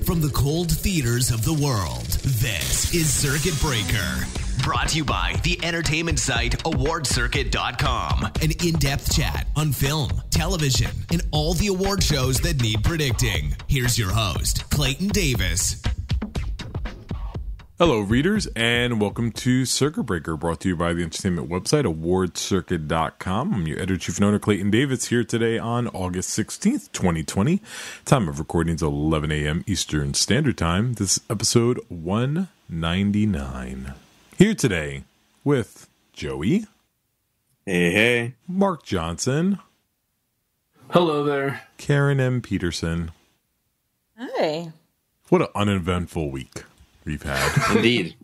from the cold theaters of the world. This is Circuit Breaker. Brought to you by the entertainment site awardcircuit.com. An in-depth chat on film, television, and all the award shows that need predicting. Here's your host, Clayton Davis. Hello, readers, and welcome to Circuit Breaker, brought to you by the entertainment website awardcircuit.com. I'm your editor-chief owner, Clayton Davis, here today on August 16th, 2020. Time of recording is 11 a.m. Eastern Standard Time. This is episode 199. Here today with Joey. Hey. Mark Johnson. Hello there. Karen M. Peterson. Hi. What an uneventful week we've had. Indeed.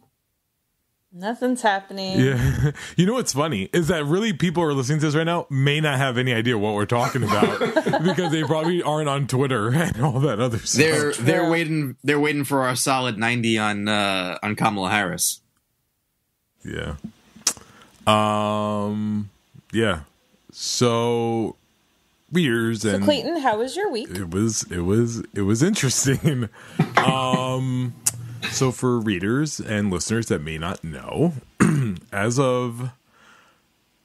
Nothing's happening. Yeah. You know what's funny is that really people who are listening to this right now may not have any idea what we're talking about because they probably aren't on Twitter and all that other stuff. They're waiting for our solid 90 on Kamala Harris. Yeah. Yeah. So readers and Clayton, how was your week? It was interesting. So for readers and listeners that may not know, as of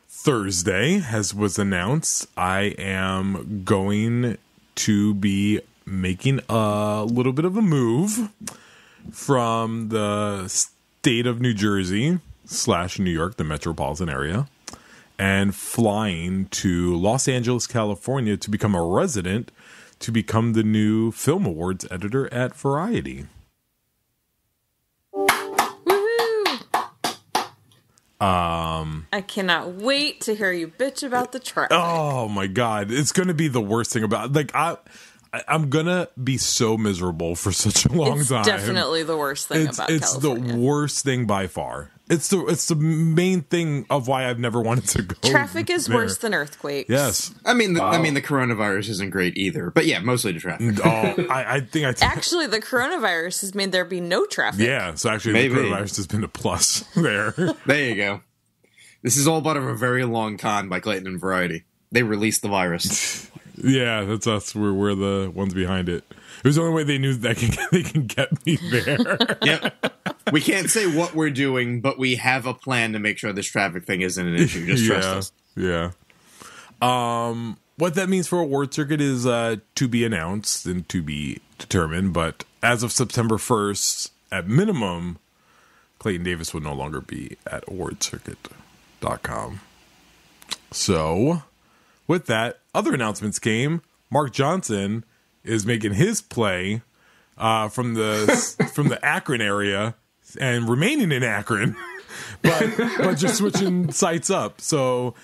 Thursday, as was announced, I am going to be making a little bit of a move from the state of New Jersey / New York, the metropolitan area, and flying to Los Angeles, California to become a resident to become the new Film Awards editor at Variety. I cannot wait to hear you bitch about the traffic. Oh my God. It's going to be the worst thing about it. Like, I'm going to be so miserable for such a long time. It's definitely the worst thing about California. It's the worst thing by far. It's the main thing of why I've never wanted to go. Traffic is worse than earthquakes. Yes. I mean, the coronavirus isn't great either. But yeah, mostly the traffic. I think actually, the coronavirus has made there be no traffic. Yeah, so actually the coronavirus has been a plus there. There you go. This is all part of a very long con by Clayton and Variety. They released the virus. Yeah, that's us. We're the ones behind it. It was the only way they knew that they can get me there. Yep. We can't say what we're doing, but we have a plan to make sure this traffic thing isn't an issue. Just trust us. Yeah. What that means for Award Circuit is to be announced and to be determined. But as of September 1st, at minimum, Clayton Davis will no longer be at awardcircuit.com. So, with that, other announcements came. Mark Johnson is making his play from the Akron area and remaining in Akron, but just switching sites up. So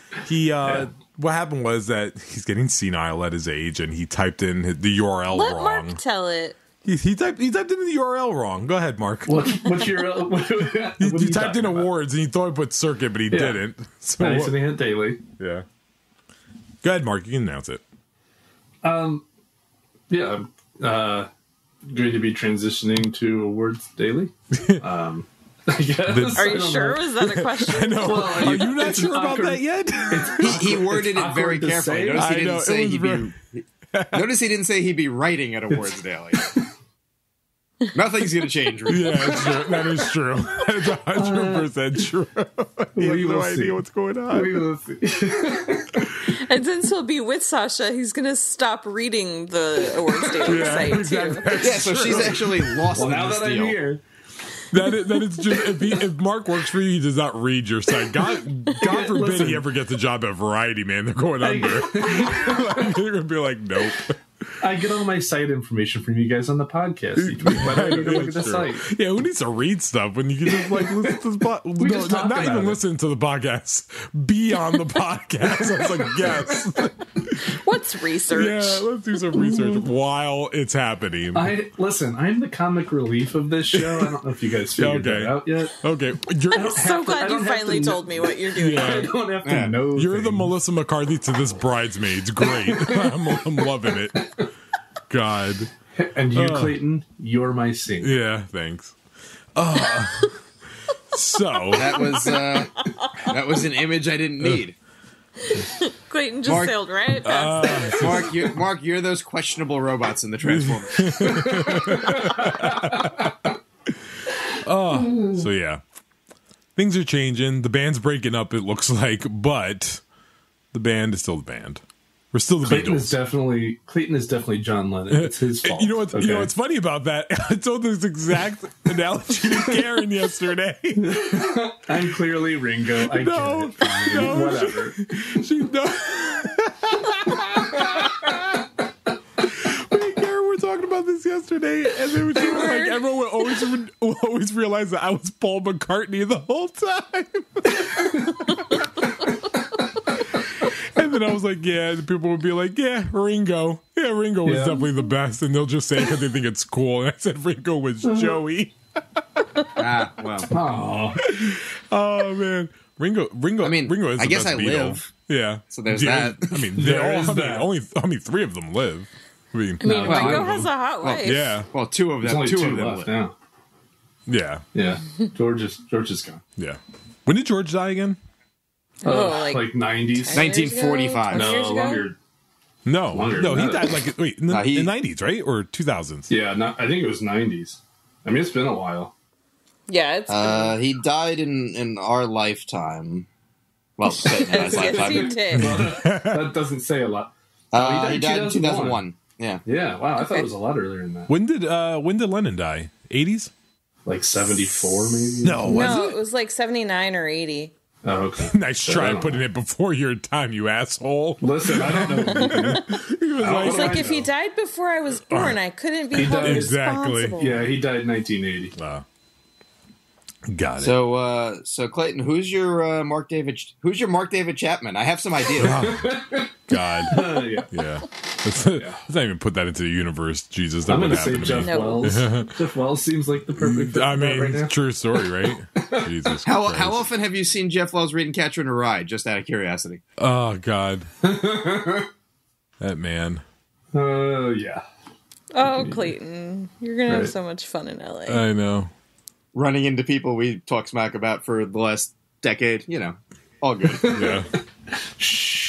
what happened was that he's getting senile at his age, and he typed in the URL Let wrong. Mark tell it. He typed in the URL wrong. Go ahead, Mark. What's URL? He typed in awards, and he thought he put circuit, but he didn't. So Accident daily. Yeah. Go ahead, Mark. You can announce it. Yeah, I'm going to be transitioning to Awards Daily. I guess. Are you sure? Was that a question? I know. Well, are you not sure about that yet? He worded it very carefully. Notice he didn't say he'd be writing at Awards Daily. Nothing's going to change. Really. Yeah, it's true. That is true. That is 100% true. He has no idea what's going on. We will see. And since he'll be with Sasha, he's going to stop reading the Awards Daily site, exactly. too. Yeah, so she's actually lost in now this that deal. I'm here. That is just if Mark works for you, he does not read your site. God forbid he ever gets a job at Variety, man. They're going under. They're going to be like, nope. I get all my site information from you guys on the podcast each week, but I don't need to look at the site. Yeah, who needs to read stuff when you can just like listen to the podcast? Not even listen to the podcast. Be on the podcast. I was like, yes. What's research? Yeah, let's do some research while it's happening. Listen, I'm the comic relief of this show. I don't know if you guys figured that out yet. Okay. I'm so glad you finally told me what you're doing. Yeah. I don't have to know. You're the Melissa McCarthy to this Bridesmaids. Great. I'm loving it. God. And you, Clayton, you're my saint. Yeah, thanks. So that was an image I didn't need. Clayton just sailed right past Mark, you're those questionable robots in the Transformers. So yeah, things are changing. The band's breaking up, it looks like, but the band is still the band. We're still the Clayton Beatles. Clayton is definitely John Lennon. It's his fault. You know what's funny about that? I told this exact analogy to Karen yesterday. I'm clearly Ringo. I get it. Fine. No. Whatever. Me and Karen were talking about this yesterday, and then she was like, everyone will always realize that I was Paul McCartney the whole time. And then I was like, yeah, the people would be like, yeah, Ringo. Yeah, Ringo was definitely the best. And they'll just say it because they think it's cool. And I said Ringo was Joey. Well. Oh, man. Ringo is the I guess best I Beatle. live. Yeah. So there's that. I mean, only 3 of them live. Ringo has a hot wife. Yeah. Well, two of them left live. now. Yeah. Yeah. George is gone. Yeah. When did George die again? Like 90s. 1945. No, longer. No, he died in the 90s, right? Or 2000s? Yeah, I think it was 90s. I mean, it's been a while. Yeah, it's he died in our lifetime. Well, yes, he did. That doesn't say a lot. He died in 2001. Yeah. Yeah, wow, I thought it was a lot earlier than that. When did Lennon die? 80s? Like 74, maybe? No, it was like 79 or 80. Oh, okay. Nice try putting it before your time, you asshole. Listen, I don't know. It's like if he died before I was born, I couldn't be held responsible. Yeah, he died in 1980. Got it. So Clayton, who's your Mark David Chapman? I have some ideas. God. Yeah. Let's not even put that into the universe, Jesus. That I'm would going to say happen to Jeff me. Wells. Jeff Wells seems like the perfect fit I mean, right now. true story, right? Jesus How Christ. often have you seen Jeff Wells reading Catcher in a Rye? Just out of curiosity. Oh, God. That man. Yeah. Oh, Clayton, you're going to have so much fun in LA. I know. Running into people we talk smack about for the last decade, all good. Yeah.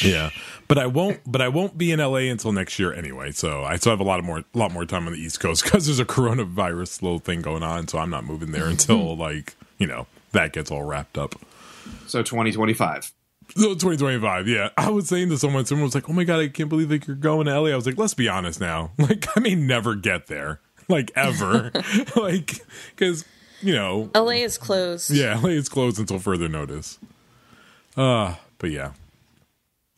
Yeah. But I won't be in LA until next year anyway. So I still have a lot more time on the East Coast because there's a coronavirus little thing going on. So I'm not moving there until that gets all wrapped up. So 2025. So 2025, yeah. I was saying to someone was like, "Oh my God, I can't believe you're going to LA." I was like, "Let's be honest now. I may never get there, ever, because LA is closed. Yeah, LA is closed until further notice. But yeah.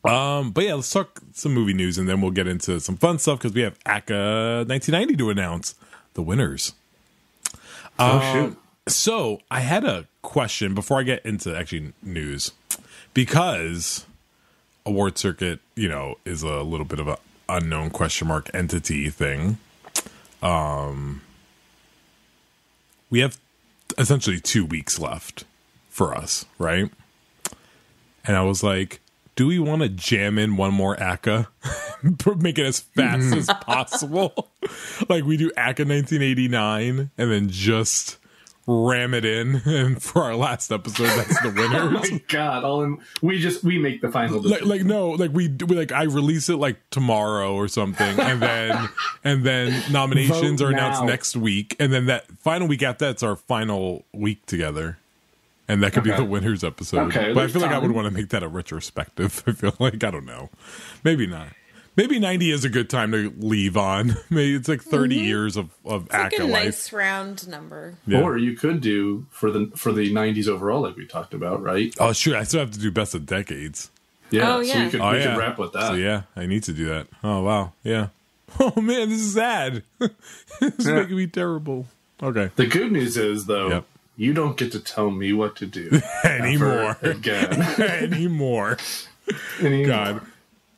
Let's talk some movie news and then we'll get into some fun stuff because we have ACCA 1990 to announce the winners. Shoot. So I had a question before I get into actually news because award circuit, is a little bit of a unknown question mark entity thing. We have essentially 2 weeks left for us, right? And I was like, do we want to jam in one more ACCA? Make it as fast as possible? We do ACCA 1989 and then just ram it in. And for our last episode, that's the winners. Oh my God. We make the final decision. I release it tomorrow or something. And then nominations are announced next week. And then that final week after that's our final week together. And that could be the winners episode. Okay, but I feel like I would want to make that a retrospective. I feel like, I don't know. Maybe not. Maybe 90 is a good time to leave on. Maybe it's 30 years of ACCA a life. nice round number. Yeah. Or you could do for the 90s overall, like we talked about, right? Oh, sure. I still have to do best of decades. Yeah. Oh, yeah. So we could wrap with that. So, yeah, I need to do that. Oh, wow. Yeah. Oh, man, this is sad. This is making me terrible. Okay. The good news is, though, you don't get to tell me what to do anymore. Again. Anymore. God.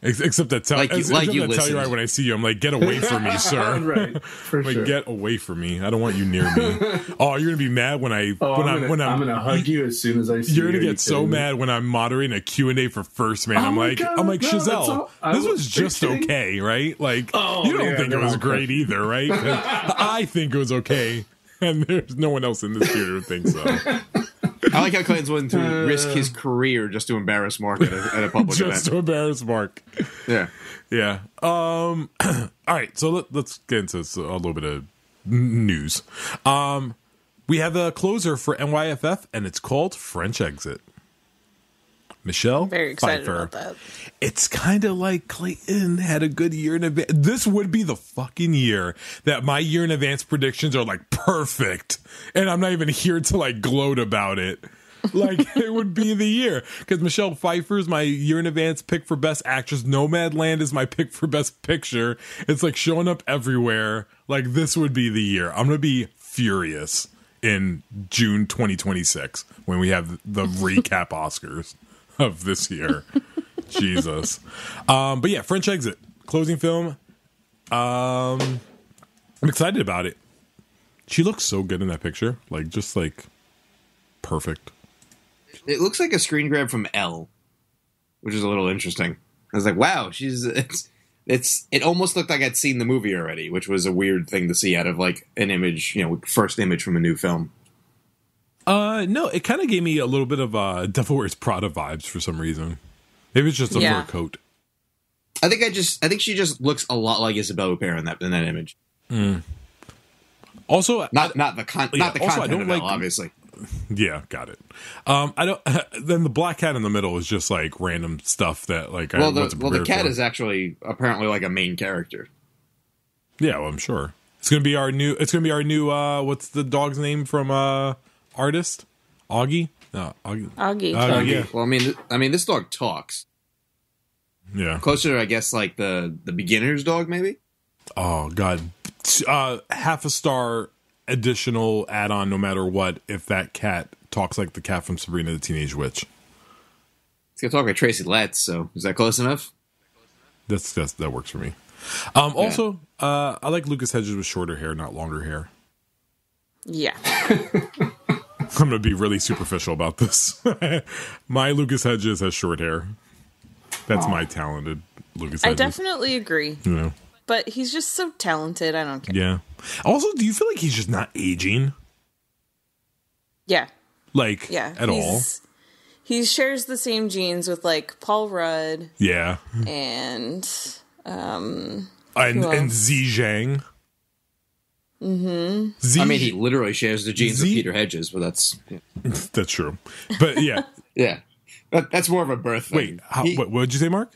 Except that tell you right when I see you, I'm like, get away from me, sir. Right, for sure. Get away from me. I don't want you near me. Oh, you're gonna be mad when I'm gonna hug you as soon as I see you. You're gonna get so mad when I'm moderating a Q&A for First Man. I'm like, Chazelle, this was just okay, right? You don't think it was great either, right? I think it was okay, and there's no one else in this theater who thinks so. I like how Clayton's willing to risk his career just to embarrass Mark at a public event. Just to embarrass Mark. Yeah. Yeah. All right. So let's get into a little bit of news. We have a closer for NYFF, and it's called French Exit. Michelle Very excited Pfeiffer. about that. It's kind of like Clayton had a good year in advance. This would be the fucking year that my year in advance predictions are like perfect, and I'm not even here to like gloat about it. Like it would be the year because Michelle Pfeiffer is my year in advance pick for best actress. Nomadland is my pick for best picture. It's like showing up everywhere. Like this would be the year. I'm gonna be furious in June 2026 when we have the recap Oscars of this year. Jesus. But yeah, French Exit, closing film. I'm excited about it. She looks so good in that picture. Like, just like perfect. It looks like a screen grab from Elle, which is a little interesting. I was like, wow, it almost looked like I'd seen the movie already, which was a weird thing to see out of like an image, first image from a new film. No, it kind of gave me a little bit of Devil Wears Prada vibes for some reason. Maybe it's just a fur coat. I think she just looks a lot like Isabelle Huppert in that image. Mm. Also, not the content of Elle, obviously. Yeah, got it. I don't. Then the black cat in the middle is just like random stuff that like. The cat is actually apparently like a main character. Yeah, well, I'm sure it's gonna be our new. It's gonna be our new. What's the dog's name from Artist? Augie. No, Augie. Yeah. Well, I mean, this dog talks. Yeah. Closer to, I guess, like the beginner's dog, maybe. Oh God, half a star additional add-on no matter what if that cat talks like the cat from Sabrina the Teenage Witch. It's gonna talk like Tracy Letts, so is that close enough? That works for me. Also, I like Lucas Hedges with shorter hair, not longer hair. Yeah. I'm gonna be really superficial about this. My Lucas Hedges has short hair. That's my talented Lucas Hedges. I definitely agree. You know. But he's just so talented. I don't care. Yeah. Also, do you feel like he's just not aging? Yeah. Like, at all? He shares the same genes with, like, Paul Rudd. Yeah. And Z Zhang. Mm-hmm. I mean, he literally shares the genes with Peter Hedges, but that's... Yeah. That's true. But, yeah. Yeah. That's more of a birth thing. Wait, what did you say, Mark?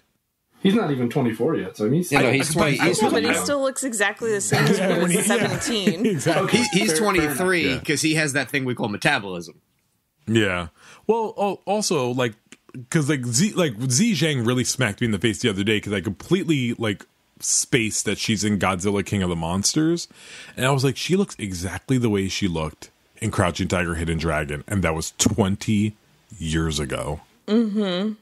He's not even 24 yet, so he's 20. But he still looks exactly the same as when he was 17. Exactly. He's 23 because he has that thing we call metabolism. Yeah. Well, also, like, because, like, Z Zhang really smacked me in the face the other day because I completely, like, spaced that she's in Godzilla King of the Monsters. And I was like, she looks exactly the way she looked in Crouching Tiger, Hidden Dragon. And that was 20 years ago. Mm-hmm.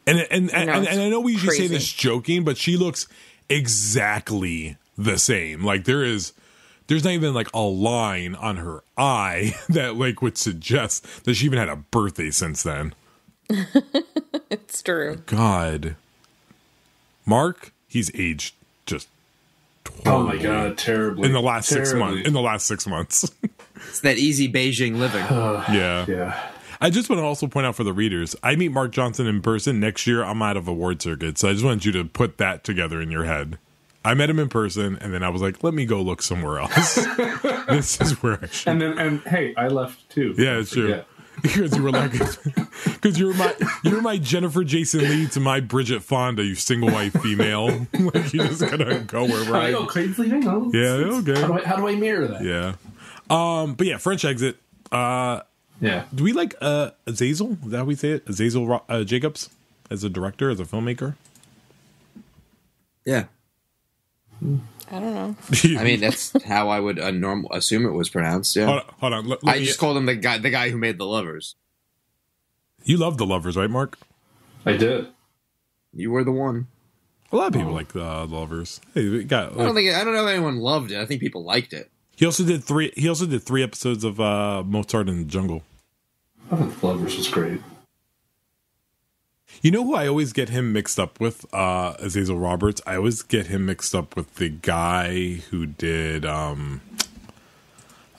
And I know we usually say this joking, but she looks exactly the same. Like there's not even like a line on her eye that like would suggest that she even had a birthday since then. It's true. God, Mark, he's aged just. Oh my God, terribly in the last 6 months. In the last 6 months, it's that easy Beijing living. Yeah. I just want to also point out for the readers, I meet Mark Johnson in person. Next year, I'm out of award circuit. So I just wanted you to put that together in your head. I met him in person, and then I was like, let me go look somewhere else. This is where I should. And hey, I left too. Yeah, it's true. Because you were like, because you're my Jennifer Jason Leigh to my Bridget Fonda, you single white female. Like you're just gonna go wherever I go. Clayton's leaving. Oh, yeah, okay. How do I mirror that? Yeah. But yeah, French Exit. Yeah. Do we like Azazel? Is that how we say it? Azazel Jacobs as a director, as a filmmaker? Yeah. I don't know. I mean, that's how I would assume it was pronounced. Yeah. Hold on. I just called him the guy who made The Lovers. You love The Lovers, right, Mark? I did. You were the one. A lot of people like The Lovers. Hey, we got. I don't know if anyone loved it. I think people liked it. He also did three episodes of Mozart in the Jungle. I thought The Lovers was great. You know who I always get him mixed up with? Azazel Roberts. I always get him mixed up with the guy who did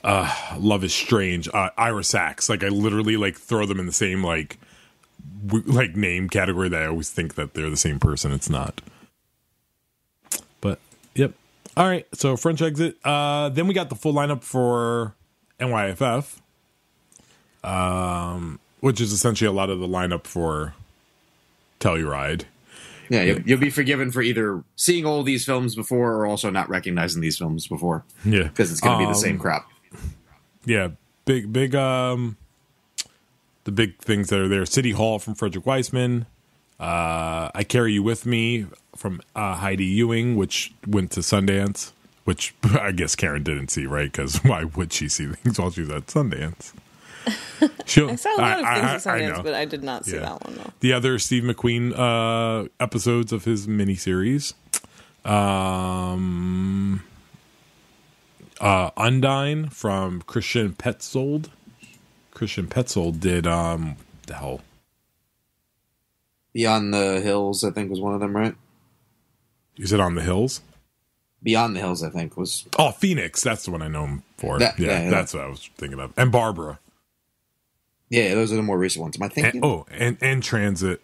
Love is Strange, Ira Sachs. Like I literally like throw them in the same like name category that I always think that they're the same person. It's not. But yep. All right. So French Exit. Then we got the full lineup for NYFF, which is essentially a lot of the lineup for Telluride. Yeah, you'll be forgiven for either seeing all these films before or also not recognizing these films before. Yeah, because it's going to be the same crap. Yeah, big. The big things that are there: City Hall from Frederick Weissman, I Carry You With Me from Heidi Ewing, which went to Sundance, which I guess Karen didn't see, right? Because why would she see things while she's at Sundance? I saw a lot of things at Sundance, but I did not see that one, though. The other Steve McQueen episodes of his miniseries. Undine from Christian Petzold. Christian Petzold did, the hell? Beyond the Hills, I think, was one of them, right? You said On the Hills? Beyond the Hills, I think, was... Oh, Phoenix. That's the one I know him for. That's what I was thinking of. And Barbara. Yeah, those are the more recent ones. Am I thinking? And Transit.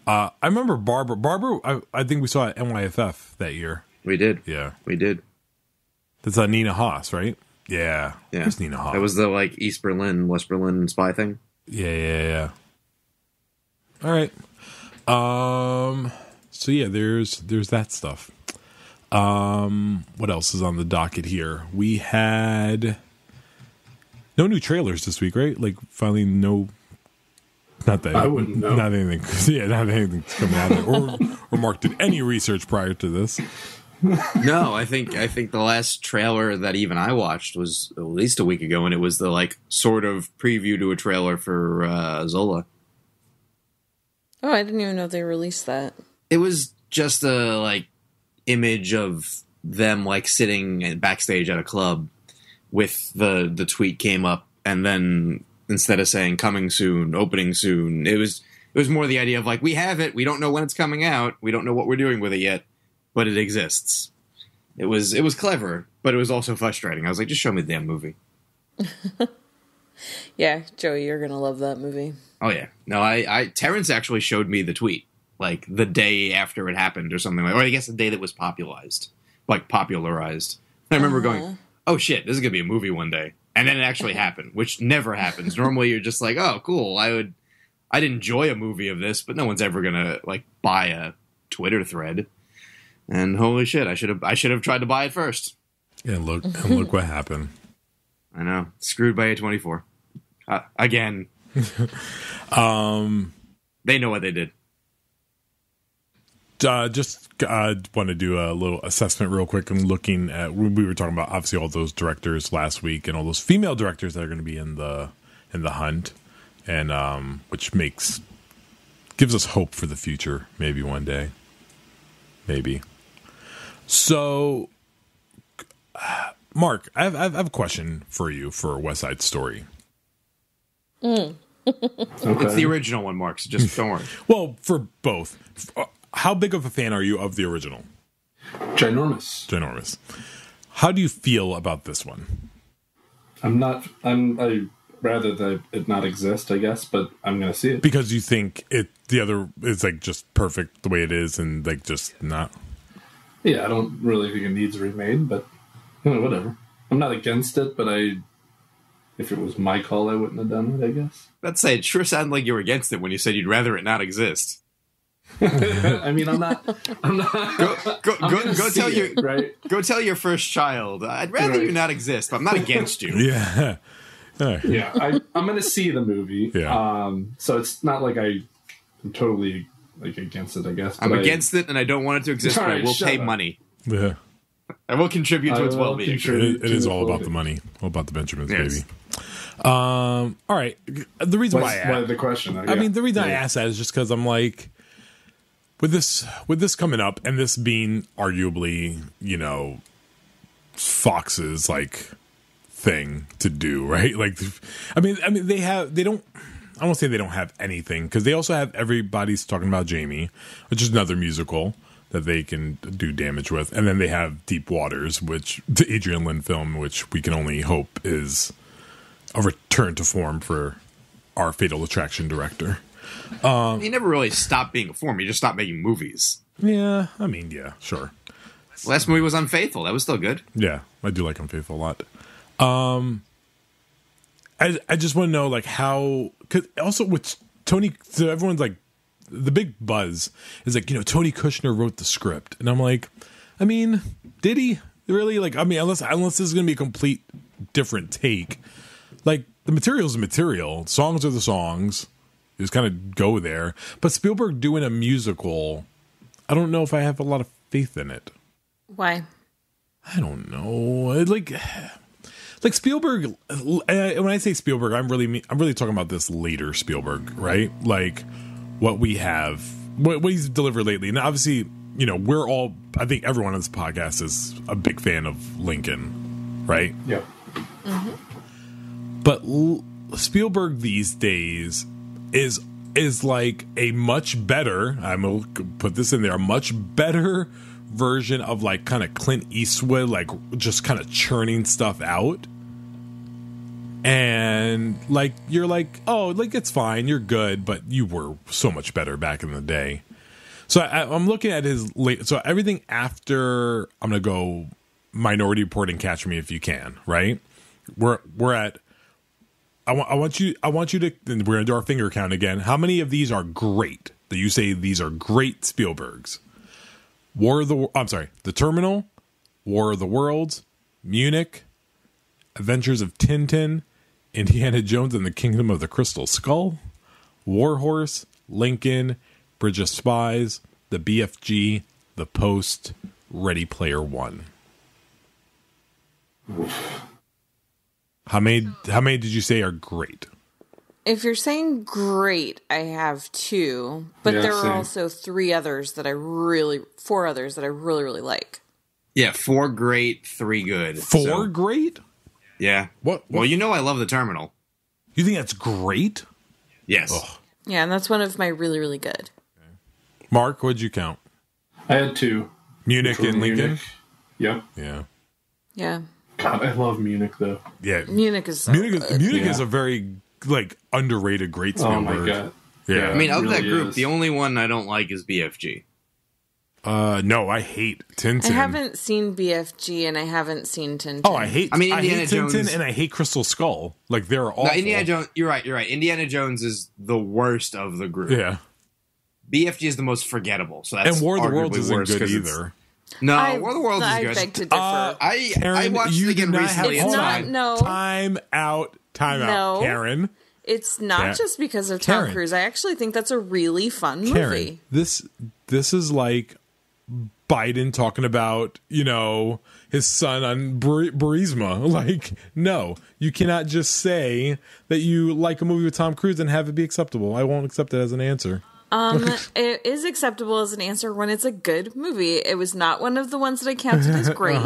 I remember Barbara. Barbara, I think we saw at NYFF that year. We did. Yeah. We did. That's Nina Haas, right? Yeah. Who's Nina Haas? That was the, like, East Berlin, West Berlin spy thing. Yeah. All right. So, yeah, there's that stuff. What else is on the docket here? We had... no new trailers this week, right? Like, finally, no. Not that I wouldn't know. Not anything. Yeah, not anything's coming out of there. Or Mark did any research prior to this. No, I think the last trailer that even I watched was at least a week ago, and it was the like sort of preview to a trailer for Zola. Oh, I didn't even know they released that. It was just a like image of them like sitting backstage at a club. With the tweet came up, and then instead of saying coming soon, opening soon, it was more the idea of like, we have it, we don't know when it's coming out, we don't know what we're doing with it yet, but it exists. It was clever, but it was also frustrating. I was like, just show me the damn movie. Yeah, Joey, you're gonna love that movie. Oh yeah, no, I Terrence actually showed me the tweet like the day after it happened or something like, or I guess the day that was popularized. I remember going, oh shit, this is gonna be a movie one day, and then it actually happened, which never happens. Normally, you're just like, oh, cool. I'd enjoy a movie of this, but no one's ever gonna like buy a Twitter thread. And holy shit, I should have tried to buy it first. Yeah, look what happened. I know, screwed by A24 again. They know what they did. Just want to do a little assessment real quick. I'm looking at, we were talking about obviously all those directors last week and all those female directors that are going to be in the hunt, and which gives us hope for the future. Maybe one day, maybe. So, Mark, I have a question for you for West Side Story. Okay. It's the original one, Mark. So just don't worry. Well, for both. How big of a fan are you of the original? Ginormous. How do you feel about this one? I'd rather that it not exist, I guess, but I'm going to see it. Because you think the other is like just perfect the way it is and like just not? Yeah, I don't really think it needs remade, but whatever. I'm not against it, but if it was my call, I wouldn't have done it, I guess. Let's say it sure sounded like you were against it when you said you'd rather it not exist. I mean, I'm not. Go tell your right. Go tell your first child. I'd rather you not exist, but I'm not against you. Yeah. Yeah, I'm going to see the movie. Yeah. So it's not like I'm totally like against it, I guess. I'm against it, and I don't want it to exist. But I will pay money. Yeah. I will contribute to its well-being. It is all about the money, all about the Benjamins, baby. All right. The reason why the question? I mean, the reason I asked that is just because I'm like, with this coming up, and this being arguably, Fox's like thing to do, right? Like, I mean, they don't. I won't say they don't have anything because they also have Everybody's Talking About Jamie, which is another musical that they can do damage with. And then they have Deep Waters, which the Adrian Lyne film, which we can only hope is a return to form for our Fatal Attraction director. He never really stopped being a form. He just stopped making movies. Yeah, I mean, yeah, sure. Last movie was Unfaithful. That was still good. Yeah, I do like Unfaithful a lot. I just want to know, like, how... Because also with Tony... So everyone's like... The big buzz is like, Tony Kushner wrote the script. And I'm like, I mean, did he? Really? Like, I mean, unless this is going to be a complete different take. Like, the material is the material. Songs are the songs. You just kind of go there. But Spielberg doing a musical, I don't know if I have a lot of faith in it. Why? I don't know. Like Spielberg, when I say Spielberg, I'm really talking about this later Spielberg, right? Like what we have, what he's delivered lately. And obviously, we're all, I think everyone on this podcast is a big fan of Lincoln, right? Yeah. Mm-hmm. But Spielberg these days is like a much better, I'm going to put this in there, a much better version of like kind of Clint Eastwood, like just kind of churning stuff out. And like, you're like, oh, like it's fine, you're good, but you were so much better back in the day. So I'm looking at his late, so everything after, I'm going to go Minority Report and Catch Me If You Can, right? We're at, I want you to, and we're going to do our finger count again. How many of these are great that you say these are great Spielbergs? The Terminal, War of the Worlds, Munich, Adventures of Tintin, Indiana Jones and the Kingdom of the Crystal Skull, War Horse, Lincoln, Bridge of Spies, The BFG, The Post, Ready Player One. How many did you say are great? If you're saying great, I have 2, but there are also 4 others that I really, really like. Yeah, 4 great, 3 good. 4 great? Yeah. What? Well, I love The Terminal. You think that's great? Yes. Ugh. Yeah, and that's one of my really, really good. Mark, what'd you count? I had 2. Munich and Lincoln? Yep. Yeah. Yeah. God, I love Munich, though. Yeah. Munich is a very, like, underrated great Spielberg. Oh, my God. Yeah. I mean, of really that group, is. the only one I don't like is BFG. No, I hate Tintin. I haven't seen BFG and I haven't seen Tintin. Oh, I hate Indiana Tintin Jones, and I hate Crystal Skull. Like, they're awful. No, Indiana Jones, you're right. Indiana Jones is the worst of the group. Yeah. BFG is the most forgettable. So that's And War of the arguably Worlds isn't worse good 'cause either. No, War of the Worlds I is good. beg to differ. I watched it again recently. It's It's not, fine. no. Time out, Karen. It's not just because of Tom Cruise. I actually think that's a really fun movie. Karen, this is like Biden talking about, his son on Burisma. Like, no, you cannot just say that you like a movie with Tom Cruise and have it be acceptable. I won't accept it as an answer. It is acceptable as an answer when it's a good movie. It was not one of the ones that I counted as great.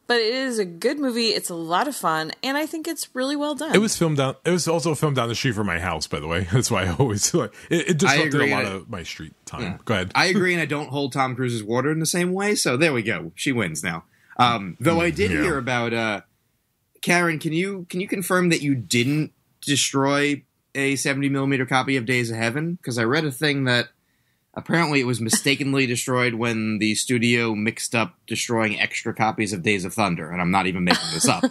But it is a good movie. It's a lot of fun, and I think it's really well done. It was also filmed down the street from my house, by the way. That's why I always like it disrupted a lot of my street time. Yeah. Go ahead. I agree, and I don't hold Tom Cruise's water in the same way. So there we go. She wins now. Though I did hear about Karen. Can you confirm that you didn't destroy a 70mm copy of Days of Heaven? Because I read a thing that apparently it was mistakenly destroyed when the studio mixed up destroying extra copies of Days of Thunder, and I'm not even making this up.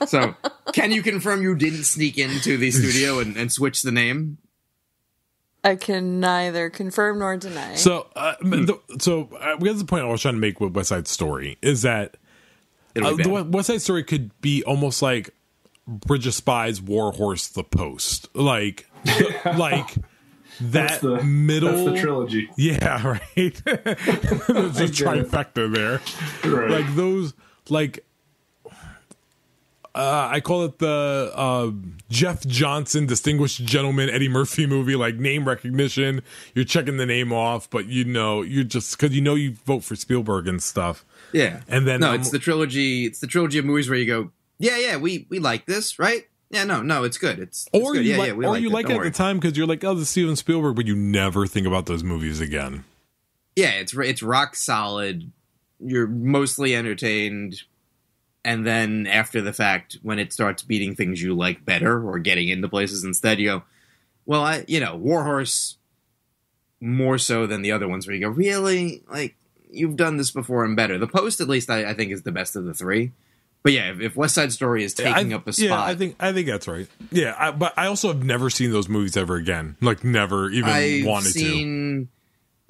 So, can you confirm you didn't sneak into the studio and switch the name? I can neither confirm nor deny. So, we have the point I was trying to make with West Side Story is that the West Side Story could be almost like Bridge of Spies, War Horse, The Post, like that middle. That's the trilogy. Yeah, right. There's a trifecta there. Right. Like those, like I call it the Jeff Johnson, Distinguished Gentleman, Eddie Murphy movie. Like name recognition, you're checking the name off, but you're just because you vote for Spielberg and stuff. Yeah, and then it's the trilogy. It's the trilogy of movies where you go, we like this, right? Yeah, no, it's good. It's or good. You we like it at the time because you're like, oh, this is Steven Spielberg, but you never think about those movies again. Yeah, it's rock solid. You're mostly entertained, and then after the fact, when it starts beating things you like better or getting into places instead, you go, well, Warhorse more so than the other ones where you go, really? Like, you've done this before and better. The Post, at least, I think is the best of the three. But yeah, if West Side Story is taking up a spot, yeah, I think that's right. Yeah, but I also have never seen those movies ever again. Like, never even wanted to. I've seen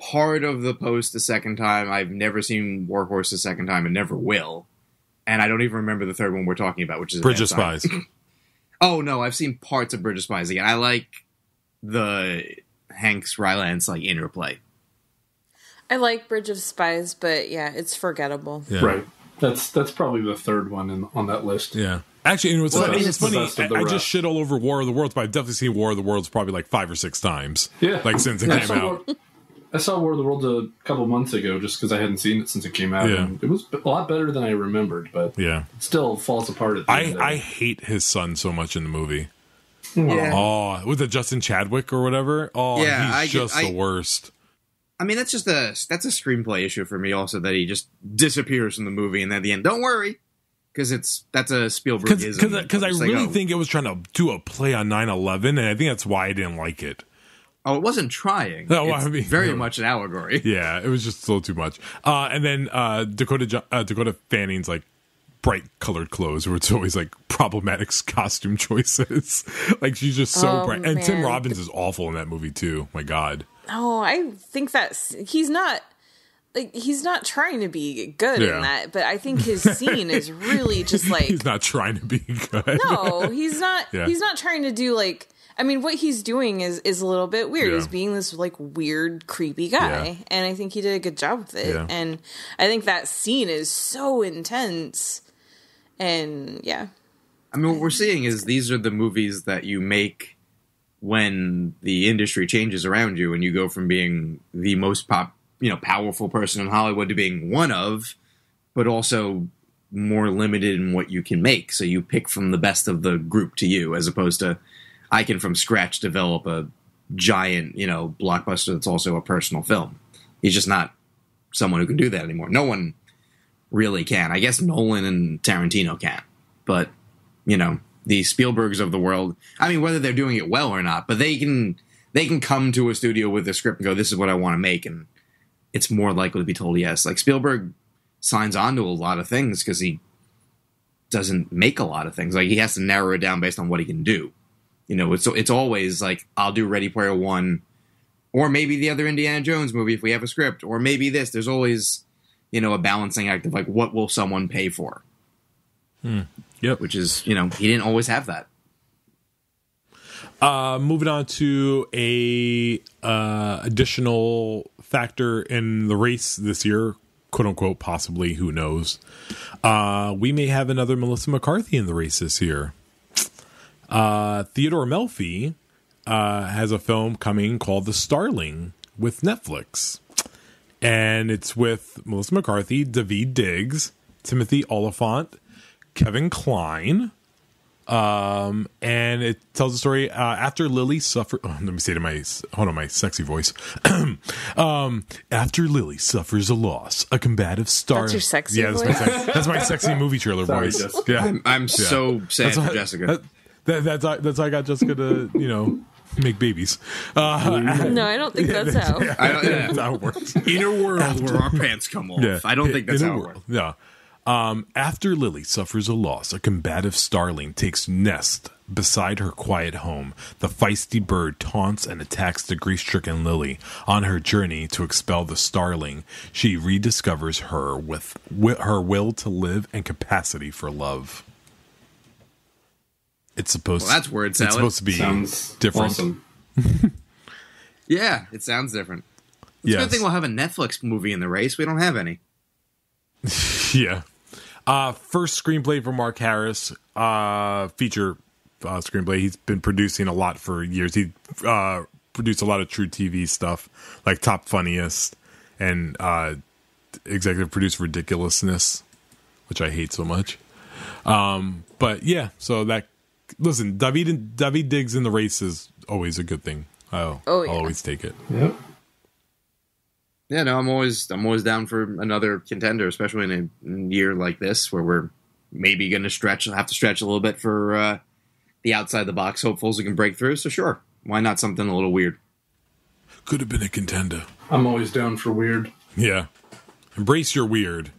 part of The Post a second time. I've never seen Warhorse a second time, and never will. And I don't even remember the third one we're talking about, which is Bridge of Spies. Oh no, I've seen parts of Bridge of Spies again. I like the Hanks Rylance interplay. I like Bridge of Spies, but yeah, it's forgettable. Yeah. Right. That's probably the third one on that list. Yeah. Actually, it's funny. I just shit all over War of the Worlds, but I've definitely seen War of the Worlds probably like 5 or 6 times. Yeah. Like since it came out. I saw War of the Worlds a couple months ago just because I hadn't seen it since it came out. Yeah. And it was a lot better than I remembered, but yeah, it still falls apart at the end. I hate his son so much in the movie. Yeah. Oh, was it Justin Chadwick or whatever? Oh, yeah, he's just the worst. I mean, that's a screenplay issue for me also, that he just disappears in the movie and at the end, don't worry, because that's a Spielbergism. Because I really think it was trying to do a play on 9/11, and I think that's why I didn't like it. Oh, it wasn't trying. No, it's very much an allegory. Yeah, it was just a little too much. And then Dakota Fanning's like bright colored clothes, where it's always like problematic costume choices. Like she's just so bright. And man. Tim Robbins is awful in that movie too. My God. Oh, I think he's not trying to be good in that, but I think his scene is really just like he's not trying to be good. No, he's not. Yeah. He's not trying to do like. I mean, what he's doing is a little bit weird. Yeah. He's being this like weird, creepy guy, and I think he did a good job with it. Yeah. And I think that scene is so intense. And yeah, I mean, what we're seeing is these are the movies that you make when the industry changes around you, and you go from being the most powerful person in Hollywood to being one of, but also more limited in what you can make. So you pick from the best of the group to you, as opposed to I can from scratch develop a giant, blockbuster that's also a personal film. He's just not someone who can do that anymore. No one really can. I guess Nolan and Tarantino can, but the Spielbergs of the world, I mean, whether they're doing it well or not, but they can come to a studio with a script and go, this is what I want to make, and it's more likely to be told yes. Like Spielberg signs on to a lot of things because he doesn't make a lot of things. Like he has to narrow it down based on what he can do. It's always like, I'll do Ready Player One, or maybe the other Indiana Jones movie if we have a script, or maybe this. There's always, a balancing act of like, what will someone pay for? Yep. Which is, he didn't always have that. Moving on to a additional factor in the race this year, quote unquote, possibly, who knows? We may have another Melissa McCarthy in the race this year. Theodore Melfi has a film coming called The Starling with Netflix. And it's with Melissa McCarthy, Daveed Diggs, Timothy Olyphant, Kevin Kline. And it tells the story after Lily suffered. Oh, let me say to my sexy voice. After Lily suffers a loss, a combative star. That's your sexy voice. That's my sexy movie trailer voice. Jessica. Yeah, I'm so sad for Jessica. That's how I got Jessica to make babies. No, I don't think that's how. That's how it works. In a world where our pants come off. Yeah. I don't think that's how it works. Yeah. After Lily suffers a loss, a combative starling takes nest beside her quiet home. The feisty bird taunts and attacks the grief-stricken Lily. On her journey to expel the starling, she rediscovers her with her will to live and capacity for love. It's supposed. Well, that's word salad. It's supposed to be different. Awesome. Yeah, it sounds different. It's a good thing we'll have a Netflix movie in the race. We don't have any. Yeah. First screenplay for Mark Harris. Feature screenplay. He's been producing a lot for years. He produced a lot of True TV stuff, like Top Funniest, and executive produced Ridiculousness, which I hate so much. But yeah, so that. Listen, Daveed Diggs in the race is always a good thing. I'll always take it. Yep. Yeah, no, I'm always down for another contender, especially in a year like this where we're maybe going to have to stretch a little bit for the outside the box hopefuls who can break through. So sure, why not something a little weird? Could have been a contender. I'm always down for weird. Yeah, embrace your weird.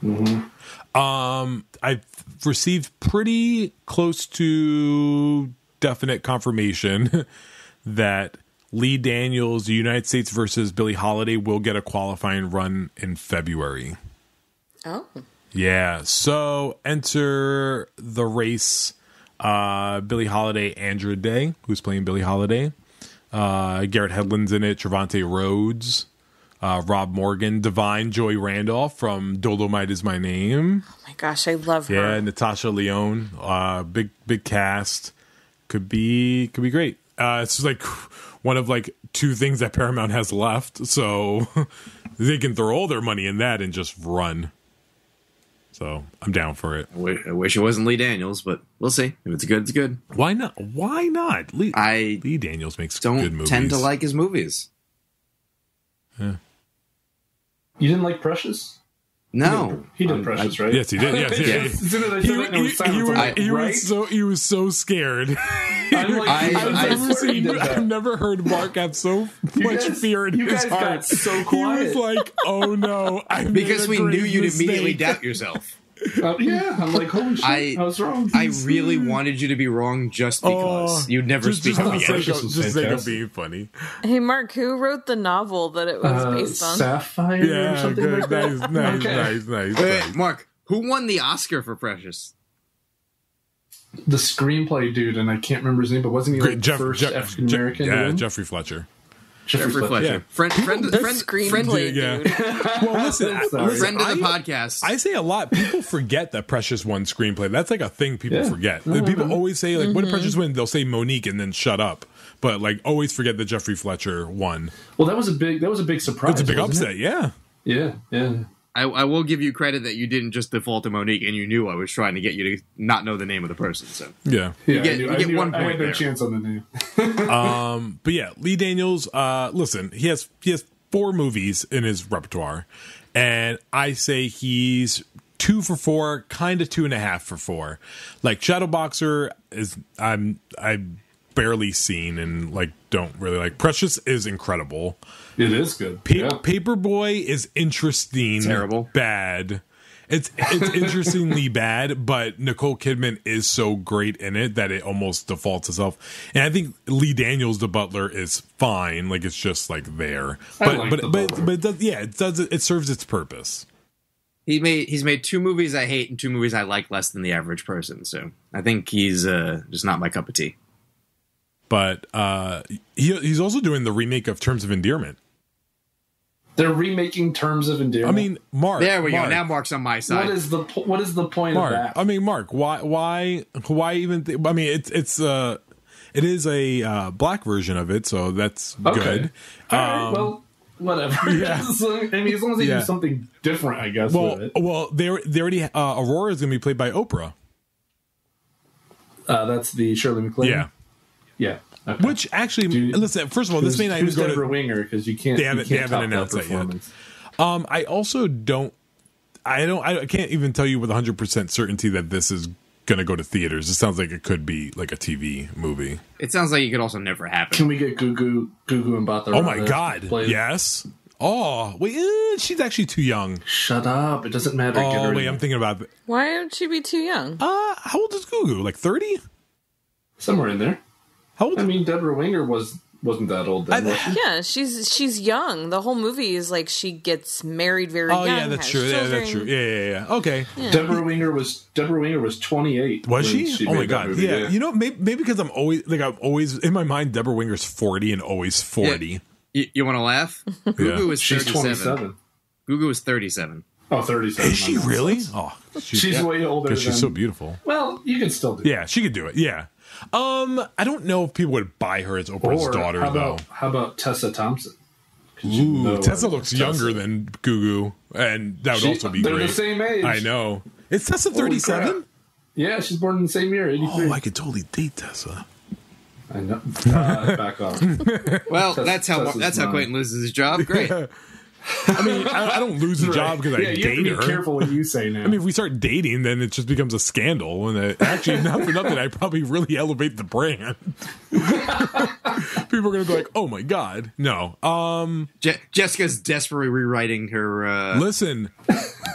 Mm-hmm. I've received pretty close to definite confirmation that Lee Daniels, the United States versus Billie Holiday, will get a qualifying run in February. Oh. Yeah, so enter the race Billie Holiday, Andra Day, who's playing Billie Holiday. Garrett Hedlund's in it, Trevante Rhodes, Rob Morgan, Divine Joy Randolph from Dolomite Is My Name. Oh my gosh, I love her. Yeah, Natasha Lyonne, big cast. Could be great. It's like one of like two things that Paramount has left, so they can throw all their money in that and just run. So I'm down for it. I wish it wasn't Lee Daniels, but we'll see. If it's good, it's good. Why not? Why not? Lee Daniels makes good movies. Don't tend to like his movies. Yeah. You didn't like Precious? No, he did Precious, right? Yes, he did. Yes, As soon as I said that, there was silence. He was so scared. I've never heard Mark have so much fear in his heart. Got so quiet. He was like, "Oh no!" Because we knew you'd immediately doubt yourself. Yeah, I'm like, holy shit, I was wrong. I really wanted you to be wrong just because you'd never speak of me. Just think of being funny. Hey, Mark, who wrote the novel that it was based on? Sapphire or something good. like that? Nice. Wait, Mark, who won the Oscar for Precious? The screenplay dude, and I can't remember his name, but wasn't he like the first African American? Yeah, Jeffrey Fletcher. Jeffrey Fletcher. Yeah. Friend of the screenplay dude. Well, listen, friend of the podcast. I say a lot. People forget that Precious won screenplay. That's like a thing people forget. People always say, like, what did Precious win? They'll say Monique and then shut up. But like, always forget that Jeffrey Fletcher won. Well, that was a big surprise. It's a big upset. Yeah. I will give you credit that you didn't just default to Monique, and you knew I was trying to get you to not know the name of the person. So yeah, you get 1 point. I had no chance on the name. But yeah, Lee Daniels. Listen, he has 4 movies in his repertoire, and I say he's 2 for 4, kind of 2.5 for 4. Like Shadowboxer is I've barely seen and like don't really like. Precious is incredible. It is good. Paperboy is interesting. Terrible. Bad. It's interestingly bad, but Nicole Kidman is so great in it that it almost defaults itself. And I think Lee Daniels, the butler, is fine. Like it's just like there. But it does, it serves its purpose. He's made 2 movies I hate and 2 movies I like less than the average person. So I think he's just not my cup of tea. But he's also doing the remake of Terms of Endearment. They're remaking Terms of Endearment. I mean, Mark. There we go. Now Mark's on my side. What is the point Mark, of that? I mean, Mark. Why even? I mean, it is a black version of it, so that's good. All right, well, whatever. Yeah. I mean, as long as they do something different, I guess. With it. Well, they already Aurora is going to be played by Oprah. That's the Shirley MacLaine. Yeah. Okay. Which actually, listen. First of all, this may not even go Deborah Winger because you can't. They haven't announced that yet. I also don't. I can't even tell you with 100% certainty that this is going to go to theaters. It sounds like it could be like a TV movie. It sounds like it could also never happen. Can we get Gugu and Bata? Oh my god! Yes. Oh wait, she's actually too young. Shut up! It doesn't matter. Oh wait, I'm thinking about it. Why would she be too young? How old is Gugu? Like 30? Somewhere in there. How old? I mean, Deborah Winger wasn't that old then. Yeah, she's young. The whole movie is like she gets married very young. Oh yeah, that's true. Yeah, that's true. Yeah. Okay. Yeah. Deborah Winger was 28. Was she? Oh my god. Movie, yeah. You know, maybe because I'm always in my mind. Deborah Winger's 40 and always 40. Yeah. You want to laugh? Gugu was 37. She's 27. Gugu was 37. Oh, 37. Is she really? Oh, she's way older. Because she's so beautiful. Well, you can still do it. Yeah, she could do it. Yeah. I don't know if people would buy her as Oprah's daughter, though. How about Tessa Thompson? Ooh, Tessa looks younger than Gugu, and that would also be great. They're the same age. I know. Is Tessa 37? Yeah, she's born in the same year, 83. Oh, I could totally date Tessa. I know. Back off. Well, that's how Clayton loses his job. Great. I mean, I don't lose a job because I you have to date be her. careful what you say now. I mean, if we start dating, then it just becomes a scandal. And actually, not for nothing, I probably really elevate the brand. People are going to be like, "Oh my god, no." Jessica's desperately rewriting her. Listen,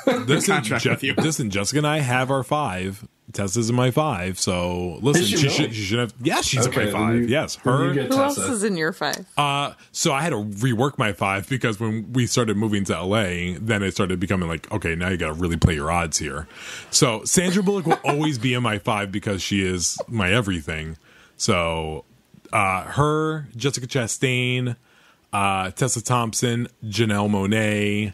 contract with you. listen, Jessica and I have our 5. Tessa's in my 5, so listen, she should have. Yes, she's Okay, in my then 5. you- Yes, then you her. get Who else Tessa. is in your 5? So I had to rework my 5 because when we started moving to LA, then it started becoming like, okay, now you got to really play your odds here. So Sandra Bullock will always be in my 5 because she is my everything. So her, Jessica Chastain, Tessa Thompson, Janelle Monáe,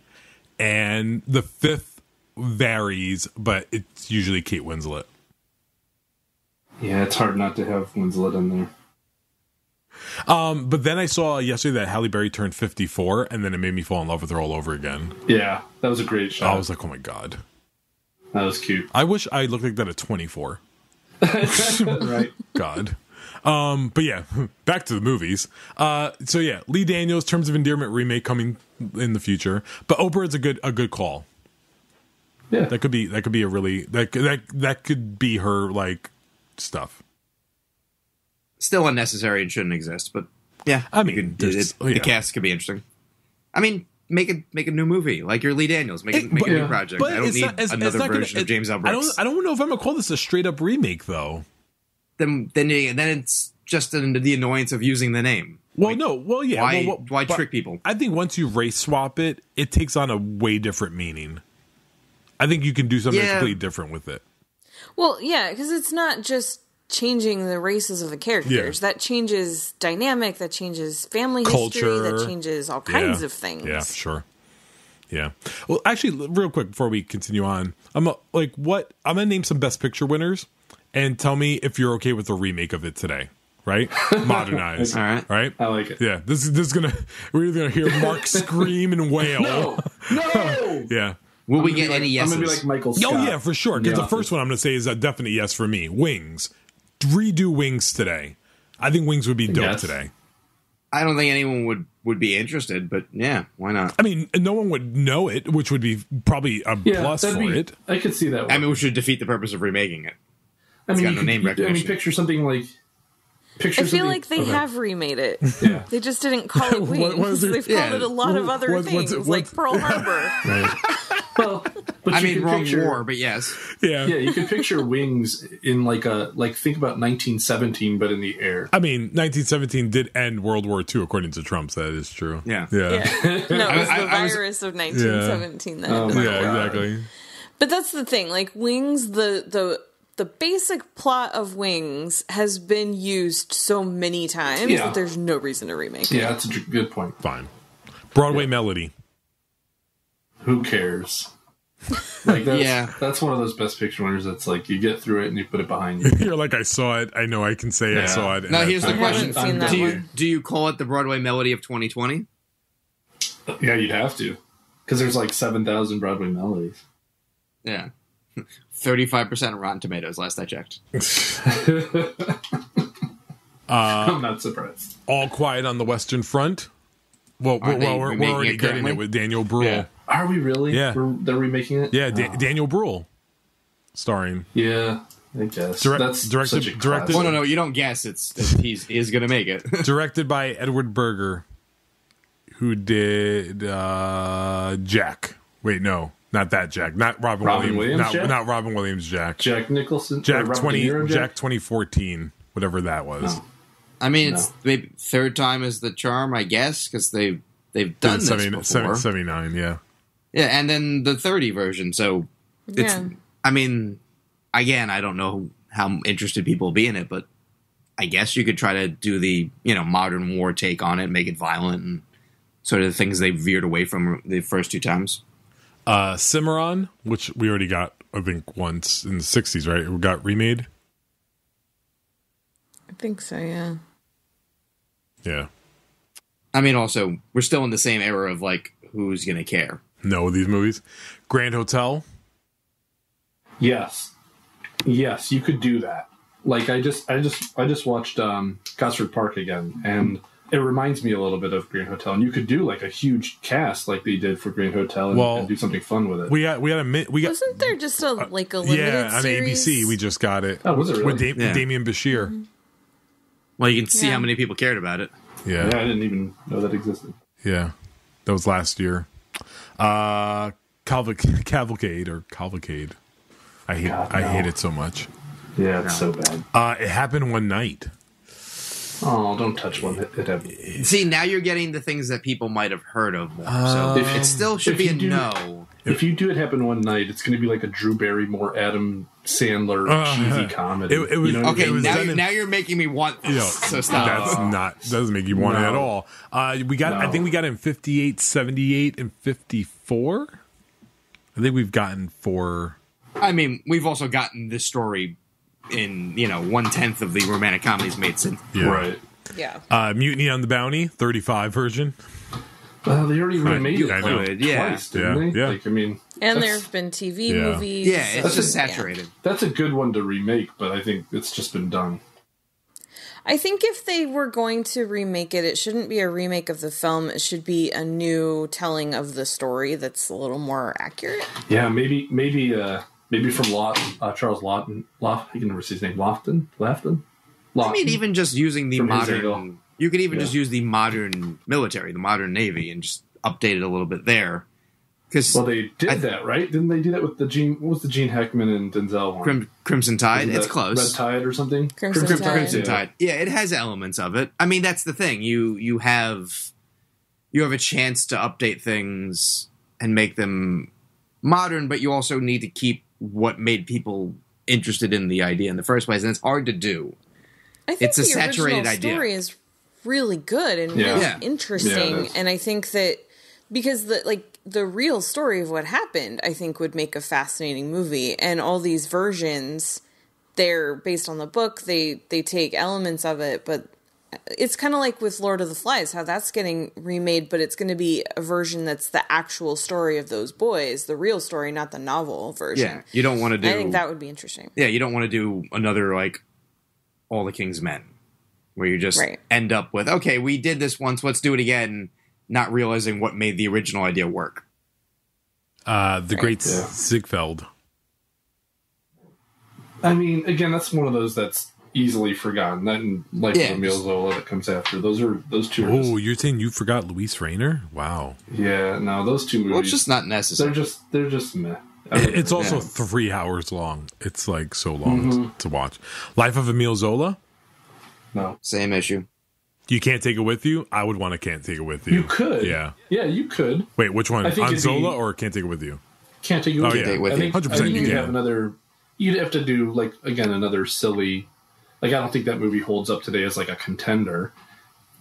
and the 5th varies, but it's usually Kate Winslet. Yeah, it's hard not to have Winslet in there. But then I saw yesterday that Halle Berry turned 54, and then it made me fall in love with her all over again. Yeah, that was a great shot. I was like, oh my god. That was cute. I wish I looked like that at 24. Right. God. But yeah, back to the movies. So yeah, Lee Daniels, Terms of Endearment remake coming in the future. But Oprah is a good call. Yeah. That could be a really that could be her like stuff. Still unnecessary and shouldn't exist, but yeah, I mean, you could, there's- the cast could be interesting. I mean, make a new movie like your Lee Daniels. Make a new project. But I don't it's need not- it's another not gonna- version of James L. Brooks. I don't know if I'm gonna call this a straight up remake though. Then it's just the annoyance of using the name. Well, no. Well, yeah. Why but trick people? I think once you race swap it, it takes on a way different meaning. I think you can do something completely different with it. Well, yeah, because it's not just changing the races of the characters. Yeah. That changes dynamic, that changes family Culture. history, that changes all kinds of things. Yeah, sure. Yeah. Well, actually, real quick before we continue on, I'm gonna name some Best Picture winners and tell me if you're okay with the remake of it today. Right? Modernized. All right. Right? I like it. Yeah. This is we're either gonna hear Mark scream and wail. No! Yeah. Will we get any yeses? I'm going to be like Michael Scott. Oh yeah, for sure. Because Yeah. the first one I'm going to say is a definite yes for me. Wings. Redo Wings today. I think Wings would be dope Yes. today. I don't think anyone would be interested, but yeah, why not? I mean, no one would know it, which would be probably a plus that'd for be- it. I could see that one. I mean, we should defeat the purpose of remaking it. I mean, got you no could- name I recognition. mean, picture something like... I feel like they have remade it. Yeah. They just didn't call it Wings. what is it? They've Yeah. called it a lot of other What's- things, what's- like Pearl Harbor. Well, but I you mean, could wrong picture, war, but yes. Yeah. Yeah, you could picture Wings in think about 1917, but in the air. I mean, 1917 did end World War II, according to Trump. So that is true. Yeah. Yeah. Yeah. No, it was the I was- virus of 1917 that Oh ended my the Yeah, war. exactly. But that's the thing. Like Wings, the basic plot of Wings has been used so many times Yeah. that there's no reason to remake it. Yeah, that's a good point. Fine. Broadway Melody. Who cares? Like that's, Yeah. that's one of those Best Picture winners that's like you get through it and you put it behind you. You're like, I saw it. I know I can say I Yeah. saw it. and Now I- here's the I question: haven't seen that one. Do you call it the Broadway Melody of 2020? Yeah, you'd have to, because there's like 7,000 Broadway melodies. Yeah, 35% Rotten Tomatoes. Last I checked. I'm not surprised. All Quiet on the Western Front. Well, Aren't they we're remaking already it getting currently? it with Daniel Bruhl. Yeah. Are we really? Yeah. They're remaking it? Yeah, Daniel Bruhl, starring. Yeah, I guess. Directed- such a directed- Oh classic. no, you don't guess. It's he's going to make it. Directed by Edward Berger, who did Jack. Wait, no, not that Jack. Not Robin Williams. Jack? Not Robin Williams. Jack. Jack Nicholson? Jack or Robert 20. De Niro Jack 2014. Whatever that was. Oh. I mean, No. it's maybe third time is the charm, I guess, because they've done this before. 79. Yeah. Yeah, and then the 30 version. So it's. Yeah. I mean, again, I don't know how interested people will be in it, but I guess you could try to do the modern war take on it, make it violent, and sort of the things they veered away from the first two times. Cimarron, which we already got, I think, once in the 60s, right? It got remade. I think so, yeah. Yeah. I mean, also, we're still in the same era of like, who's going to care? No, these movies. Grand Hotel. Yes, you could do that. Like I just watched Gosford Park again, and it reminds me a little bit of Green Hotel, and you could do like a huge cast like they did for Green Hotel and do something fun with it. Wasn't there just a limited on series? ABC we just got it. Oh, was it really? With Damien Bashir. Mm-hmm. Well, you can see how many people cared about it. Yeah, I didn't even know that existed. Yeah, that was last year. Cavalcade. I hate it so much. Yeah, it's so bad. It happened one night. Oh, don't touch one. It happened. See, now you're getting the things that people might have heard of more. So it still should be a no. If you do It Happen One Night, it's going to be like a Drew Barrymore, Adam Sandler cheesy comedy. It was, okay, now you're making me want this. So stop. Doesn't make you want it at all. I think we got in 58, 78, and 54. I think we've gotten 4. I mean, we've also gotten this story in 1/10 of the romantic comedies made since. Yeah. Right. Yeah. Mutiny on the Bounty, 35 version. They already remade it twice, didn't they? Yeah. Like, I mean, And there have been TV movies. Yeah, it's just saturated. That's a good one to remake, but I think it's just been done. I think if they were going to remake it, it shouldn't be a remake of the film. It should be a new telling of the story that's a little more accurate. Yeah, maybe from Charles Lawton. I can never say his name. Lofton. I mean, even just using the modern. You could even just use the modern military, the modern Navy, and just update it a little bit there. Well, they did that, right? Didn't they do that with what was the Gene Hackman and Denzel one? Crimson Tide? It's close. Red Tide or something? Crimson Tide. Yeah, it has elements of it. I mean, that's the thing. You have a chance to update things and make them modern, but you also need to keep what made people interested in the idea in the first place, and it's hard to do. I think it's a saturated idea. Story is really good and really interesting, and I think that because the real story of what happened, I think would make a fascinating movie, and all these versions, they're based on the book. They take elements of it, but it's kind of like with Lord of the Flies, how that's getting remade, but it's going to be a version that's the actual story of those boys, the real story, not the novel version. Yeah, you don't want to do. I think that would be interesting. Yeah, you don't want to do another All the King's Men, where you just end up with, okay, we did this once, let's do it again, not realizing what made the original idea work. The Great Ziegfeld. I mean, again, that's one of those that's easily forgotten. That and Life of Emile Zola that comes after. Those two. Oh, you're saying you forgot Luis Rayner? Wow. Yeah, no, those two movies. Well, it's just not necessary. They're just meh. It's also 3 hours long. It's so long to watch. Life of Emile Zola? No. Same issue. You can't take it with you? I would want to Can't Take It With You. You could. Yeah. Yeah, you could. Wait, which one? On Zola or Can't Take It With You? Can't Take It With You. I think 100% you can. You'd have to do, another silly... I don't think that movie holds up today as, a contender.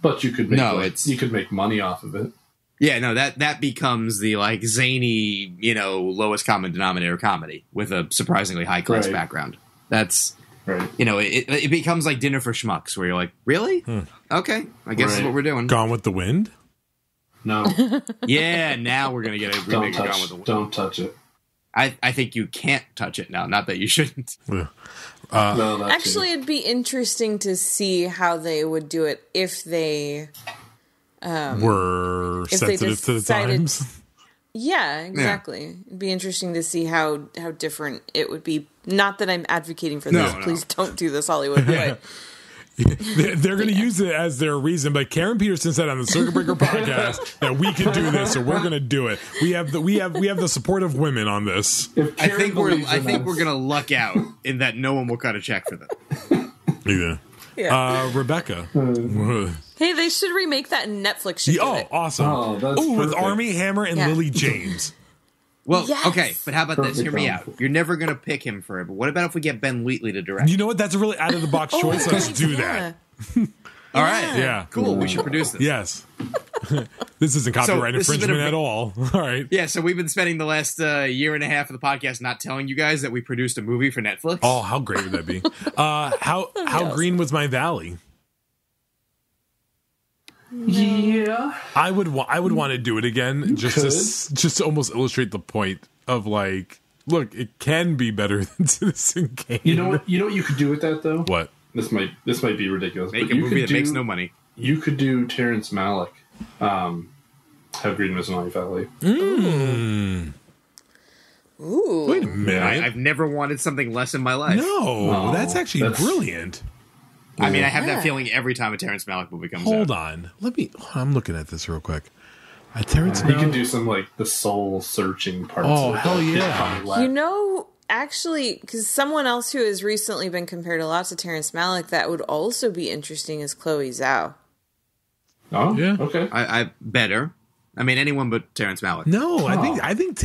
But you could make... you could make money off of it. Yeah, no, that becomes the, zany, lowest common denominator comedy with a surprisingly high-class background. That's... Right. It becomes like Dinner for Schmucks, where you're like, really? Okay, I guess that's what we're doing. Gone with the Wind? No. Yeah, now we're going to get a remake of Gone with the Wind. Don't touch it. I think you can't touch it now, not that you shouldn't. No, actually, it'd be interesting to see how they would do it if they... were sensitive to the times. Yeah, exactly. Yeah. It'd be interesting to see how different it would be. Not that I'm advocating for this. Please don't do this, Hollywood. But they're going to use it as their reason. But Karen Peterson said on the Circuit Breaker podcast that we can do this, so we're going to do it. We have the support of women on this. I think we're going to luck out in that no one will cut a check for them. Yeah. Rebecca. Hey, they should remake that in Netflix. Awesome. With Armie Hammer and Lily James. Well, okay, but how about this? Hear me out. You're never going to pick him for it, but what about if we get Ben Wheatley to direct? You know what? That's a really out-of-the-box choice. Let's do that. All right. Yeah. Cool. We should produce this. Yes. This isn't copyright infringement at all. All right. Yeah, so we've been spending the last year and a half of the podcast not telling you guys that we produced a movie for Netflix. Oh, how great would that be? How green was my valley? Yeah, I would want to do it again, just to almost illustrate the point of look, it can be better than Citizen Kane. You know what you could do with that though? What? This might be ridiculous. Make a movie that makes no money. you could do Terrence Malick. How Green Was My Valley. Ooh. Wait a minute. I've never wanted something less in my life. No, that's actually brilliant. I mean, I have that feeling every time a Terrence Malick movie comes out. Hold on. I'm looking at this real quick. Terrence He Malick. can do some, like, the soul-searching parts. Oh, of hell it. yeah. You know, actually, because someone else who has recently been compared a lot to Terrence Malick that would also be interesting is Chloe Zhao. Oh, Yeah. Okay. I better. I mean, anyone but Terrence Malick. No, I think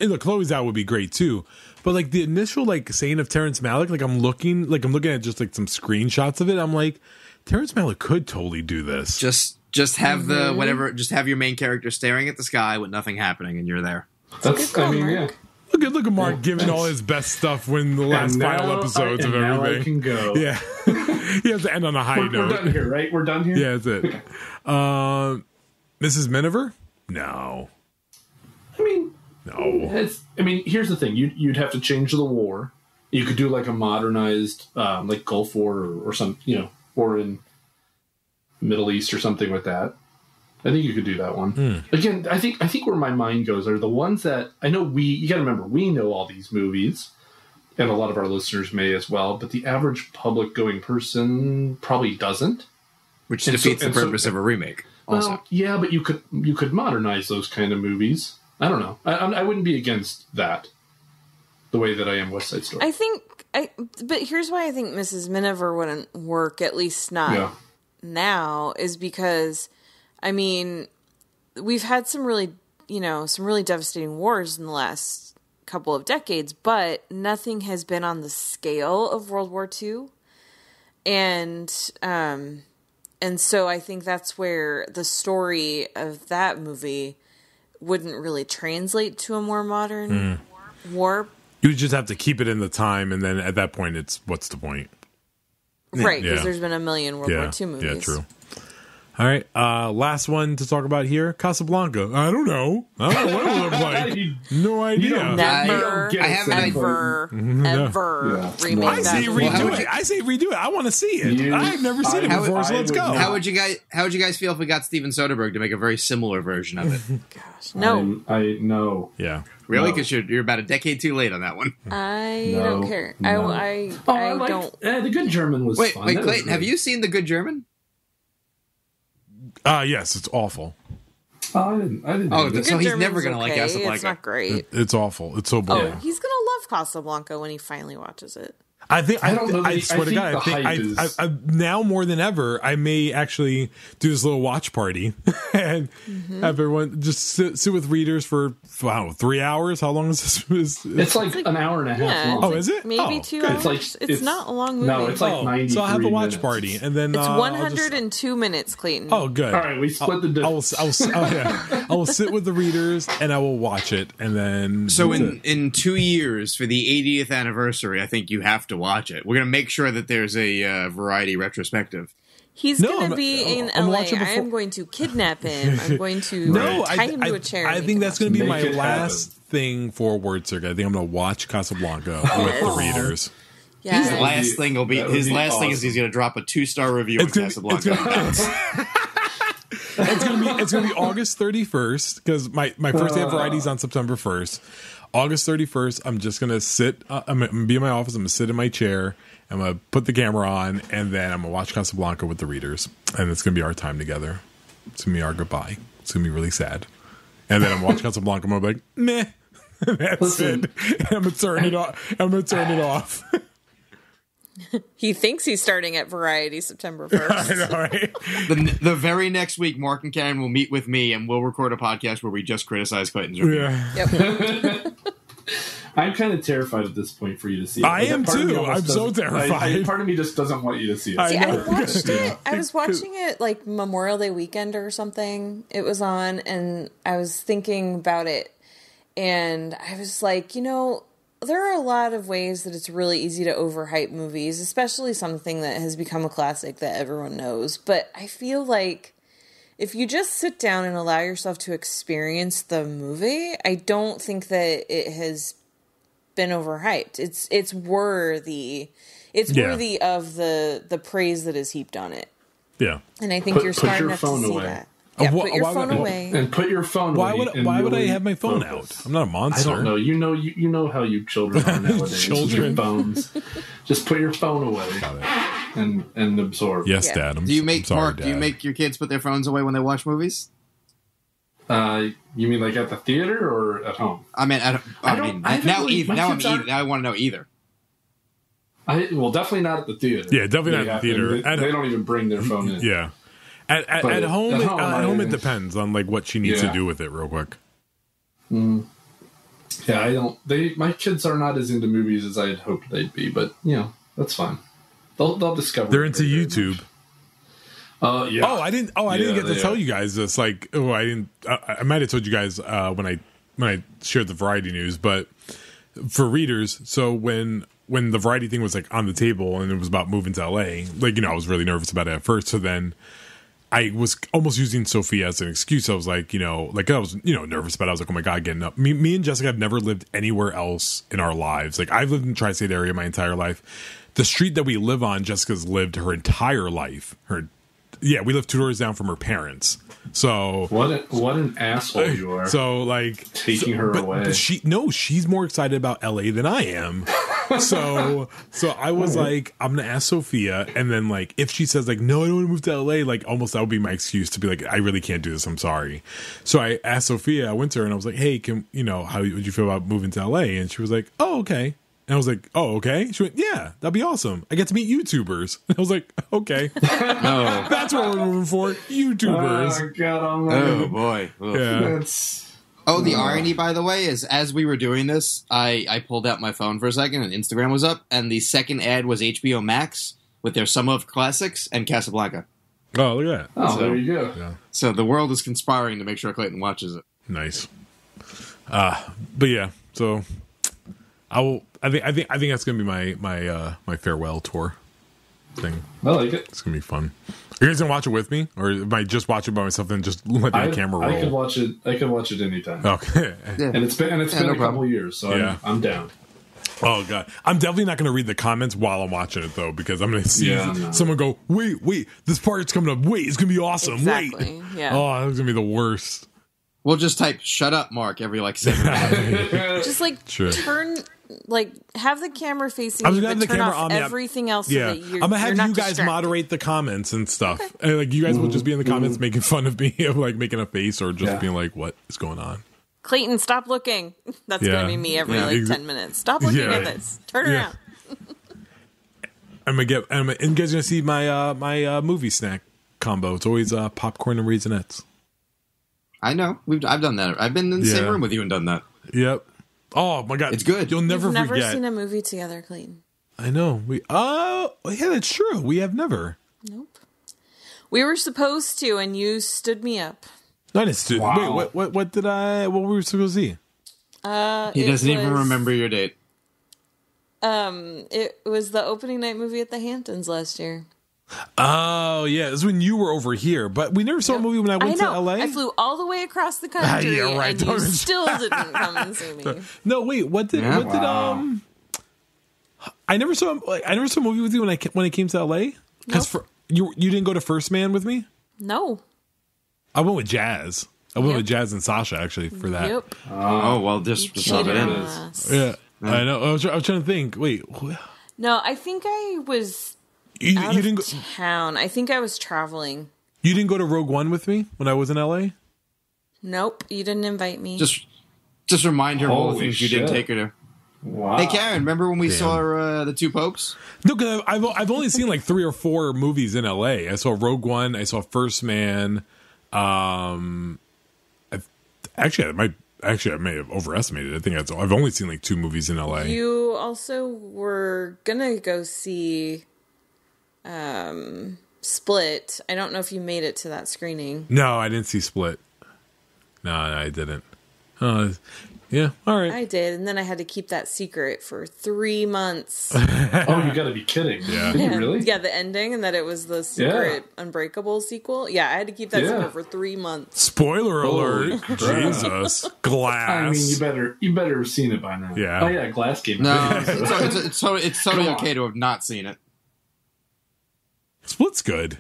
look, Chloe Zhao would be great too. But like the initial saying of Terrence Malick, I'm looking at just like some screenshots of it. I'm like, Terrence Malick could totally do this. Just have the whatever. Just have your main character staring at the sky with nothing happening, and you're there. That's, I mean, yeah. Look at Mark giving all his best stuff when the last final episodes of now everything. I can go. Yeah, he has to end on a high note. We're done here, right? We're done here? Yeah, that's it. Mrs. Miniver? No. I mean, No. Here's the thing. You'd have to change the war. You could do like a modernized, like Gulf War or some, war in Middle East or something with that. I think you could do that one. Again, I think where my mind goes are the ones that I know you got to remember, we know all these movies, and a lot of our listeners may as well, but the average public going person probably doesn't. Which defeats the purpose of a remake. Also, Well, yeah, but you could modernize those kind of movies. I don't know. I wouldn't be against that. The way that I am West Side Story. But here's why I think Mrs. Miniver wouldn't work, at least not now, is because, I mean, we've had some really devastating wars in the last couple of decades, but nothing has been on the scale of World War II. And so I think that's where the story of that movie wouldn't really translate to a more modern war. You just have to keep it in the time, and then at that point, it's what's the point? Right, because there's been a million World War II movies. Yeah, true. All right, last one to talk about here, Casablanca. I don't know what it will look like. No idea. Never, I haven't ever remake I say that movie. redo it. I say redo it. I want to see it. I've never seen it before, so let's go. How would you guys feel if we got Steven Soderbergh to make a very similar version of it? Gosh, no. I know. Yeah. Really? Because you're about a decade too late on that one. I don't care. No. I don't. The Good German was fun. Wait, Clayton, have you seen The Good German? Yes, it's awful. I didn't. Oh, The so Good he's never German's going to like okay. Casablanca. It's not great. It's awful. It's so boring. Oh, he's gonna love Casablanca when he finally watches it. I think I don't know. I swear to God, I now more than ever, I may actually do this little watch party and have everyone just sit with readers for 3 hours. How long is this? It's like an hour and a half long. Oh, is it? Maybe 2 hours. It's not a long movie. No, it's like 93 So I'll have a watch minutes. party, and then It's 102 minutes, Clayton. Oh, good. All right, we split the difference. I will sit with the readers and I will watch it, and then So in 2 years for the 80th anniversary, I think you have to watch it. We're going to make sure that there's a Variety retrospective. He's going to be in LA. I am going to kidnap him. I'm going to tie him to a chair. I think that's going to be my Make it last thing for Word Circuit. I think I'm going to watch Casablanca with the readers. Yeah. His last thing will be his last thing is he's going to drop a 2-star review on Casablanca. It's gonna be August 31st because my first day of Variety is on September 1st. August 31st, I'm just gonna sit. I'm gonna be in my office. I'm gonna sit in my chair. I'm gonna put the camera on, and then I'm gonna watch Casablanca with the readers, and it's gonna be our time together. It's gonna be our goodbye. It's gonna be really sad. And then I'm gonna watch Casablanca. I'm gonna be like, meh. That's it. And I'm gonna turn it off. Off. He thinks he's starting at Variety September 1st. I know, right? The very next week, Mark and Karen will meet with me, and we'll record a podcast where we just criticize Clayton's review. Yeah. Yep. I'm kind of terrified at this point for you to see it. I am too. I'm so terrified. Part of me just doesn't want you to see it. See, I watched it. I was watching it like Memorial Day weekend or something. It was on, and I was thinking about it, and I was like, there are a lot of ways that it's really easy to overhype movies, especially something that has become a classic that everyone knows. But I feel like if you just sit down and allow yourself to experience the movie, I don't think that it has been overhyped. It's worthy. It's worthy of the praise that is heaped on it. Yeah. And I think you're smart enough to see that. Yeah, put your phone away. And put your phone why away. Why would I have my phone out? I'm not a monster. I don't know. You know how you children are nowadays. Children. With your phones. Just put your phone away and absorb. Yes, Dad. Do you make your kids put their phones away when they watch movies? You mean like at the theater or at home? I mean, now I want to know either. Definitely not at the theater. Yeah, definitely not at the theater. They don't even bring their phone in. Yeah. At home, it depends on like what she needs to do with it, real quick. Yeah, I don't. My kids are not as into movies as I had hoped they'd be, but that's fine. They'll discover. They're into YouTube. Yeah. I didn't get to tell you guys this. Like, I might have told you guys when I shared the Variety news, but for readers, so when the Variety thing was like on the table and it was about moving to LA, like I was really nervous about it at first. So then I was almost using Sophia as an excuse. I was like, I was, nervous about it. I was like, oh my God, getting up. Me and Jessica have never lived anywhere else in our lives. Like, I've lived in the tri-state area my entire life. The street that we live on, Jessica's lived her entire life. We live 2 doors down from her parents. So what an asshole you are. So like taking her away. But she's more excited about LA than I am. So I was like, I'm gonna ask Sophia, and then like if she says like no, I don't want to move to LA, like almost that would be my excuse to be like, I really can't do this. I'm sorry. So I asked Sophia, I went to her and I was like, hey, how would you feel about moving to LA? And she was like, oh, okay. And I was like, oh, okay. She went, yeah, that'd be awesome. I get to meet YouTubers. And I was like, okay. That's what we're moving for. YouTubers. Oh, God, oh boy. Yeah. The irony, by the way, is as we were doing this, I pulled out my phone for a second and Instagram was up, and the second ad was HBO Max with their Summer of Classics and Casablanca. Oh, look at that. Oh, there you go. Yeah. So the world is conspiring to make sure Clayton watches it. Nice. But yeah, so I think that's gonna be my farewell tour thing. I like it. It's gonna be fun. Are you guys gonna watch it with me, or am I just watch it by myself and just let the camera roll? I can watch it anytime. Okay. Yeah. And it's been a couple of years, so I'm down. Oh God, I'm definitely not going to read the comments while I'm watching it though, because I'm going to see someone go, wait, this part's coming up. Wait, it's going to be awesome. Exactly. Wait, yeah. Oh, that's going to be the worst. We'll just type "shut up, Mark" every like 7 minutes. Just like turn, like have the camera facing. I'm you, gonna have the turn camera off on everything else. Yeah, so that I'm gonna have you guys distracted. moderate the comments and stuff, and like you guys will just be in the comments making fun of me, like making a face or just being like, "What is going on?" Clayton, stop looking. That's gonna be me every 10 minutes. Stop looking at this. Turn around. And you guys are gonna see my my movie snack combo. It's always popcorn and Raisinets. I know. I've done that. I've been in the same room with you and done that. Yep. Oh my God, it's good. You'll never forget. We've never seen a movie together, Clayton. I know. Yeah, that's true. We have never. Nope. We were supposed to, and you stood me up. No, I didn't stood. Wow. Wait, what did I? What were we supposed to see? He doesn't even remember your date. It was the opening night movie at the Hamptons last year. Oh yeah, it was when you were over here, but we never saw a movie when I went to LA. I flew all the way across the country, and you still didn't come and see me. No, wait, what did I never saw a movie with you when I came to LA? Because you didn't go to First Man with me? No. I went with Jazz. I went with Jazz and Sasha actually for that. Yep. Oh well, just rub it in. Yeah, I know. I was trying to think. Wait. No, I think I was. You didn't go town. I think I was traveling. You didn't go to Rogue One with me when I was in LA? Nope, you didn't invite me. Just remind her of all the things you didn't take her to. Wow. Hey Karen, remember when we saw the Two Popes? No, because I've only seen like 3 or 4 movies in LA. I saw Rogue One. I saw First Man. I may have overestimated. I think I've only seen like 2 movies in LA. You also were gonna go see Split. I don't know if you made it to that screening. No, I didn't see Split. No, I didn't. Yeah, all right. I did, and then I had to keep that secret for 3 months. Oh, you got to be kidding! Yeah, did you really? Yeah, the ending, and that it was the secret Unbreakable sequel. Yeah, I had to keep that secret for 3 months. Spoiler alert! Jesus, Glass. I mean, you better have seen it by now. Yeah. Oh yeah, Glass came. No, it's totally okay to have not seen it. Split's good.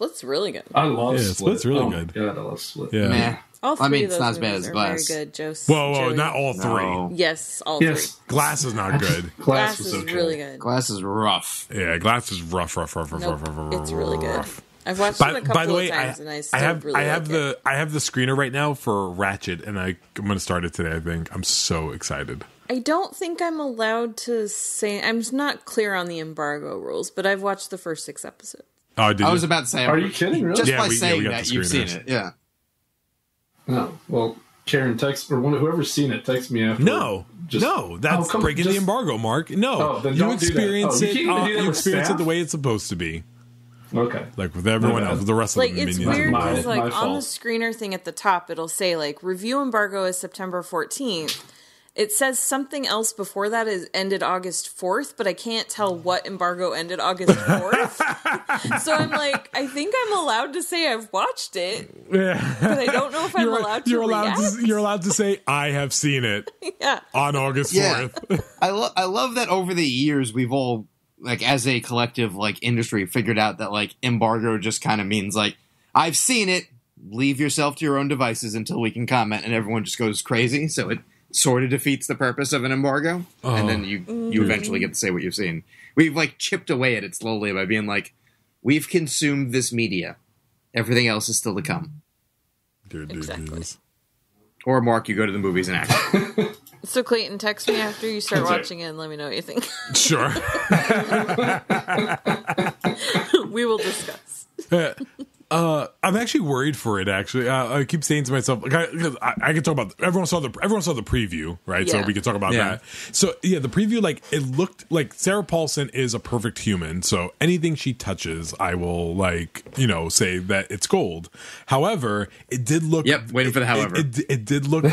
Split's really good. I love Yeah, Split. Split's really Oh good. my God, I love Split. Yeah. Meh. All three I mean, of it's those not as bad movies as are Glass. very good. Whoa, Joey. not all three. No. Yes, all Yes, three. Glass is not good. Glass was is okay. really good. Glass is rough. Yeah, Glass is rough. Nope, it's really good. rough. I've watched it a couple By the of way, times, and I still I have really like it. I have the screener right now for Ratchet, and I'm going to start it today. I think I'm so excited. I don't think I'm allowed to say. I'm just not clear on the embargo rules, but I've watched the first 6 episodes. Oh, did I you? was about to say, Are you kidding? Really? just Yeah, by we saying got that the you've seen screeners. it, yeah. No. Well, Karen text or whoever's seen it, text me after. No, Just- that's breaking the embargo, Mark. No, Oh, then you don't do that. experience Oh, you it. can't even do that You with experience it staff? the way it's supposed to be, Okay. like with everyone Okay. else, with the rest Like of the it's minions. weird My because like on fault. the screener thing at the top, it'll say like review embargo is September 14th. It says something else before that is ended August 4th, but I can't tell what embargo ended August 4th. So I'm like, I think I'm allowed to say I've watched it, Yeah. but I don't know if I'm allowed to react. You're allowed to say I have seen it Yeah. on August Yeah. 4th. I love that over the years we've all, like, as a collective, like, industry figured out that, like, embargo just kind of means, like, I've seen it, leave yourself to your own devices until we can comment, and everyone just goes crazy, so it sort of defeats the purpose of an embargo, and then you eventually get to say what you've seen. We've, like, chipped away at it slowly by being like, we've consumed this media. Everything else is still to come. Exactly. Or, Mark, you go to the movies and act. So Clayton, text me after you start That's right. watching it and let me know what you think. Sure. We will discuss. I'm actually worried for it. Actually, I keep saying to myself, like, I can talk about. Everyone saw the preview, right? So Yeah. we can talk about Yeah. that. So yeah, the preview, like, it looked like Sarah Paulson is a perfect human. So anything she touches, I will, like, say that it's gold. However, it did look. Yep, waiting for the however. It did look.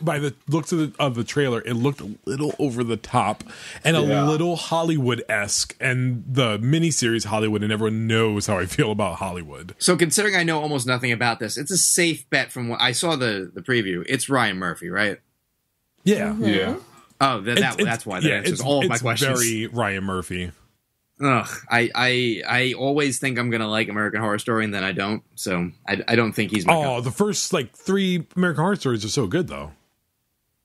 By the looks of the trailer, it looked a little over the top and a little Hollywood-esque. And the miniseries Hollywood, and everyone knows how I feel about Hollywood. So considering I know almost nothing about this, it's a safe bet from what I saw the preview. It's Ryan Murphy, right? Yeah. Yeah. Oh, that's why that answers all of my questions. Very Ryan Murphy. Ugh, I always think I'm gonna like American Horror Story, and then I don't. So I don't think he's my Oh, the first 3 American Horror Stories are so good, though.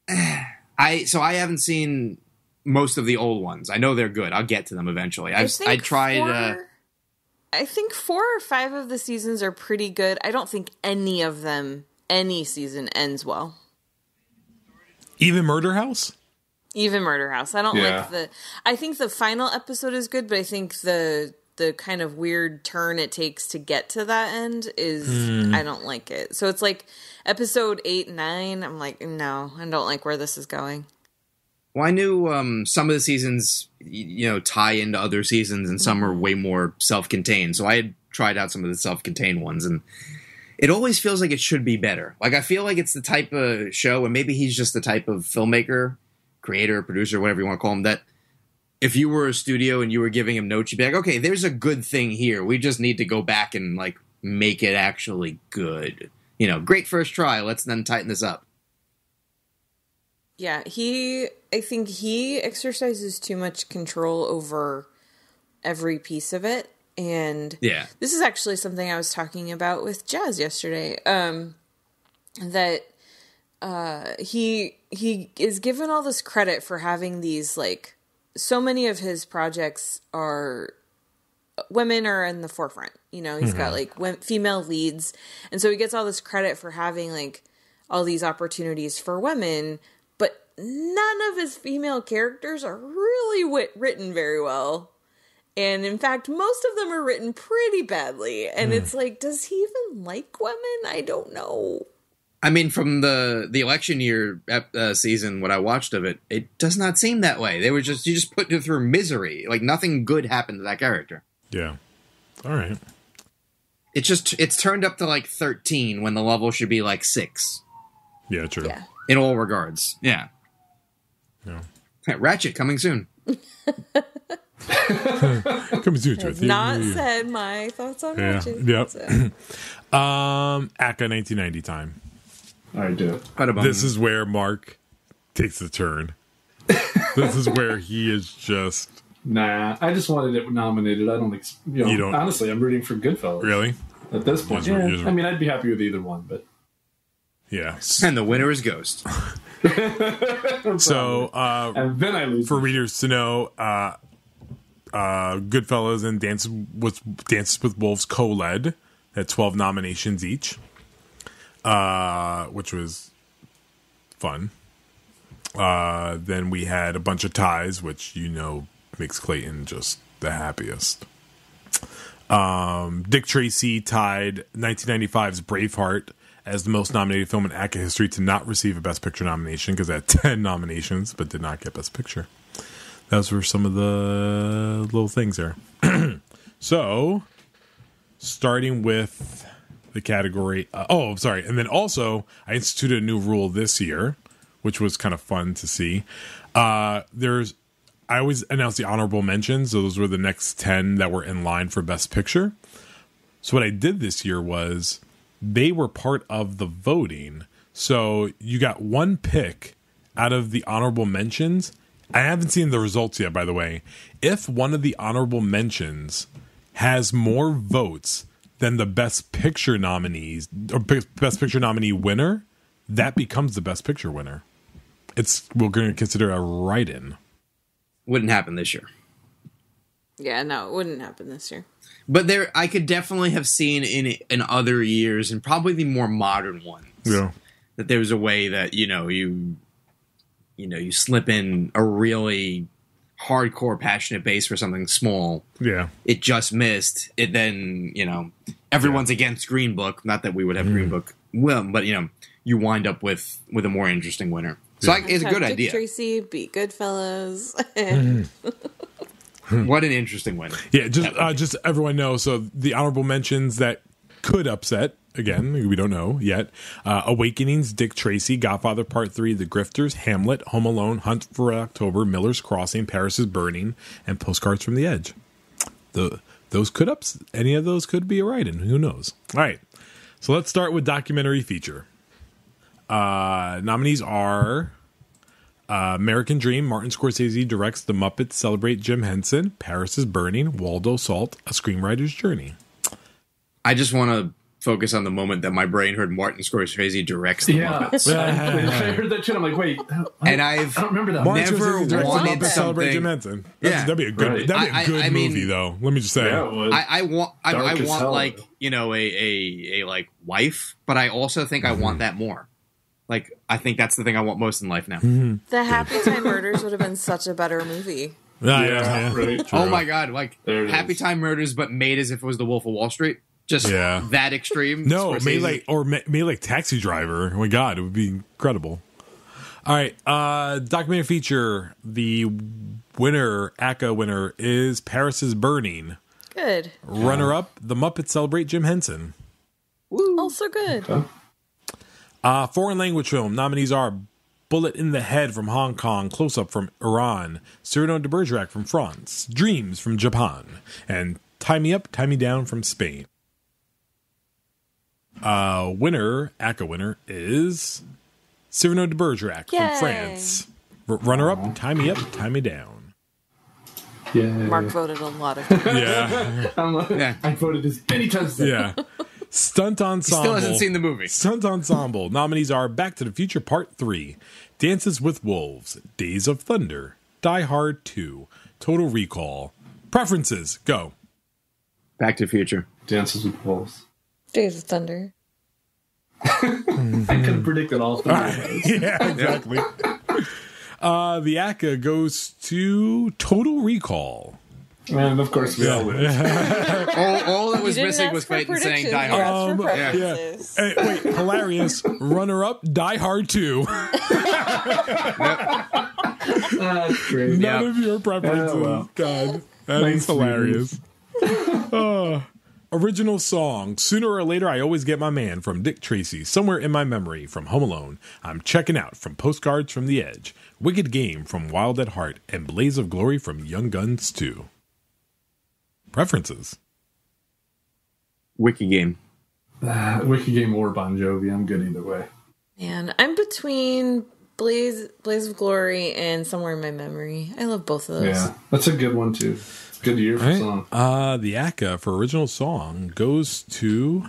I haven't seen most of the old ones. I know they're good. I'll get to them eventually. I tried. I think 4 or 5 of the seasons are pretty good. I don't think any of them, any season ends well. Even Murder House? Even Murder House. I don't Yeah. like I think the final episode is good, but I think the kind of weird turn it takes to get to that end is, I don't like it. So it's like episode 8 and 9, I'm like, no, I don't like where this is going. Well, I knew some of the seasons, tie into other seasons, and some are way more self-contained. So I had tried out some of the self-contained ones, and it always feels like it should be better. Like, I feel like it's the type of show, and maybe he's just the type of filmmaker, creator, producer, whatever you want to call him, that if you were a studio and you were giving him notes, you'd be like, okay, there's a good thing here. We just need to go back and, like, make it actually good. Great first try. Let's then tighten this up. Yeah, I think he exercises too much control over every piece of it. And Yeah. this is actually something I was talking about with Jazz yesterday. That he is given all this credit for having these, like, so many of his projects are women are in the forefront. He's got like female leads. And so he gets all this credit for having like all these opportunities for women, but none of his female characters are really written very well. And in fact, most of them are written pretty badly. And it's like, does he even like women? I don't know. I mean, from the election year season, what I watched of it, it does not seem that way. You just put her through misery. Like, nothing good happened to that character. Yeah. All right. It's turned up to like 13 when the level should be like 6. Yeah, true. Yeah. In all regards. Yeah. Ratchet coming soon. Coming soon to a theater Not near you. said my thoughts on Yeah. Ratchet. Yep. So. ACCA 1990 time. I do. This is where Mark takes the turn. This is where he is just Nah, I just wanted it nominated. I don't, You don't- honestly, I'm rooting for Goodfellas. Really? At this point, Yours- I mean, I'd be happy with either one, but Yeah. And the winner is Ghost. So, and then I lose. for readers to know, Goodfellas and Dances with Wolves co-led at 12 nominations each, which was fun. Then we had a bunch of ties, which makes Clayton just the happiest. Dick Tracy tied 1995's Braveheart as the most nominated film in ACCA history to not receive a Best Picture nomination because it had 10 nominations but did not get Best Picture. Those were some of the little things there. So, starting with the category... and then also, I instituted a new rule this year, which was kind of fun to see. I always announce the honorable mentions. So those were the next 10 that were in line for Best Picture. So what I did this year was they were part of the voting. So you got one pick out of the honorable mentions. I haven't seen the results yet, by the way. If one of the honorable mentions has more votes than the Best Picture nominees or Best Picture nominee winner, that becomes the Best Picture winner. We're going to consider a write-in. Wouldn't happen this year. Yeah, no, it wouldn't happen this year. But I could definitely have seen in other years, and probably the more modern ones, that there's a way that you slip in a really hardcore, passionate base for something small. Yeah, it just missed. It then everyone's against Green Book. Not that we would have Green Book, but you wind up with a more interesting winner. So it's a good Dick idea. Tracy beat Goodfellas. What an interesting winner. Yeah, just everyone knows. So the honorable mentions that could upset, again, we don't know yet. Awakenings, Dick Tracy, Godfather Part 3, The Grifters, Hamlet, Home Alone, Hunt for October, Miller's Crossing, Paris is Burning, and Postcards from the Edge. Those could any of those could be a write-in. Who knows? All right. So let's start with documentary feature. Nominees are American Dream, Martin Scorsese directs The Muppets Celebrate Jim Henson, Paris is Burning, Waldo Salt, A Screenwriter's Journey. I just want to focus on the moment that my brain heard Martin Scorsese directs The Muppets. I heard that shit. I'm like, wait. And I don't remember that. Martin never Scorsese directs The wanted Muppets Celebrate Jim something. Henson. Yeah. That'd be a good, Right. that'd be a good I mean, movie, though. Let me just say. Yeah, it was. I want hell. like a like wife, but I also think I want that more. Like, I think that's the thing I want most in life now. The Happy Time Murders would have been such a better movie. Yeah. Right. Oh my god, like There it Happy is. Time Murders, but made as if it was The Wolf of Wall Street. Just that extreme. No, Scorsese. made like Taxi Driver. Oh my god, it would be incredible. All right, documentary feature. The winner, ACCA winner, is Paris is Burning. Good. Runner up, The Muppets Celebrate Jim Henson. Also good. Foreign language film nominees are Bullet in the Head from Hong Kong, Close Up from Iran, Cyrano de Bergerac from France, Dreams from Japan, and Tie Me Up, Tie Me Down from Spain. ACCA winner is Cyrano de Bergerac Yay. from France. Runner up, Tie Me Up, Tie Me Down. Yeah. Mark voted a lot of times. Yeah, I voted as many times as yeah. Stunt Ensemble. Still hasn't seen the movie. Stunt Ensemble. Nominees are Back to the Future Part 3, Dances with Wolves, Days of Thunder, Die Hard 2, Total Recall. Preferences, go. Back to the Future. Dances with Wolves. Days of Thunder. I could have predicted all three. Yeah, exactly. The ACCA goes to Total Recall. And of course we all win. All that was You didn't missing ask was for Clayton saying predictions, Die you Hard. asked for Yeah. preferences. Hey, wait, hilarious. Runner up, Die Hard 2. That's great. None of your preferences. Oh, well. God, that Thanks, is hilarious. Original song, Sooner or Later I Always Get My Man from Dick Tracy, Somewhere in My Memory from Home Alone, I'm Checking Out from Postcards from the Edge, Wicked Game from Wild at Heart, and Blaze of Glory from Young Guns 2. Preferences? Wiki Game. Wiki Game or Bon Jovi. I'm good either way. Man, I'm between Blaze of Glory and Somewhere in My Memory. I love both of those. Yeah, that's a good one too. Good year for song. The ACCA for original song goes to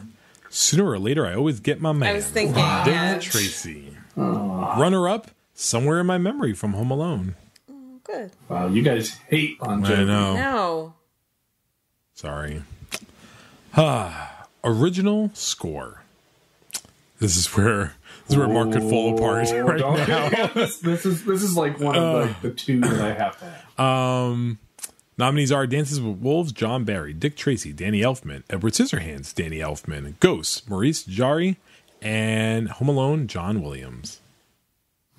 Sooner or Later I Always Get My Man. I was thinking, Dick yeah. Tracy. Runner up, Somewhere in My Memory from Home Alone. Good. Wow, you guys hate on I Joe. know. No. Sorry. Original score. This is where Mark could fall apart right now. Yeah, this is like one of like the two that I have to have. Nominees are Dances with Wolves, John Barry, Dick Tracy, Danny Elfman, Edward Scissorhands, Danny Elfman, Ghost, Maurice Jarre, and Home Alone, John Williams.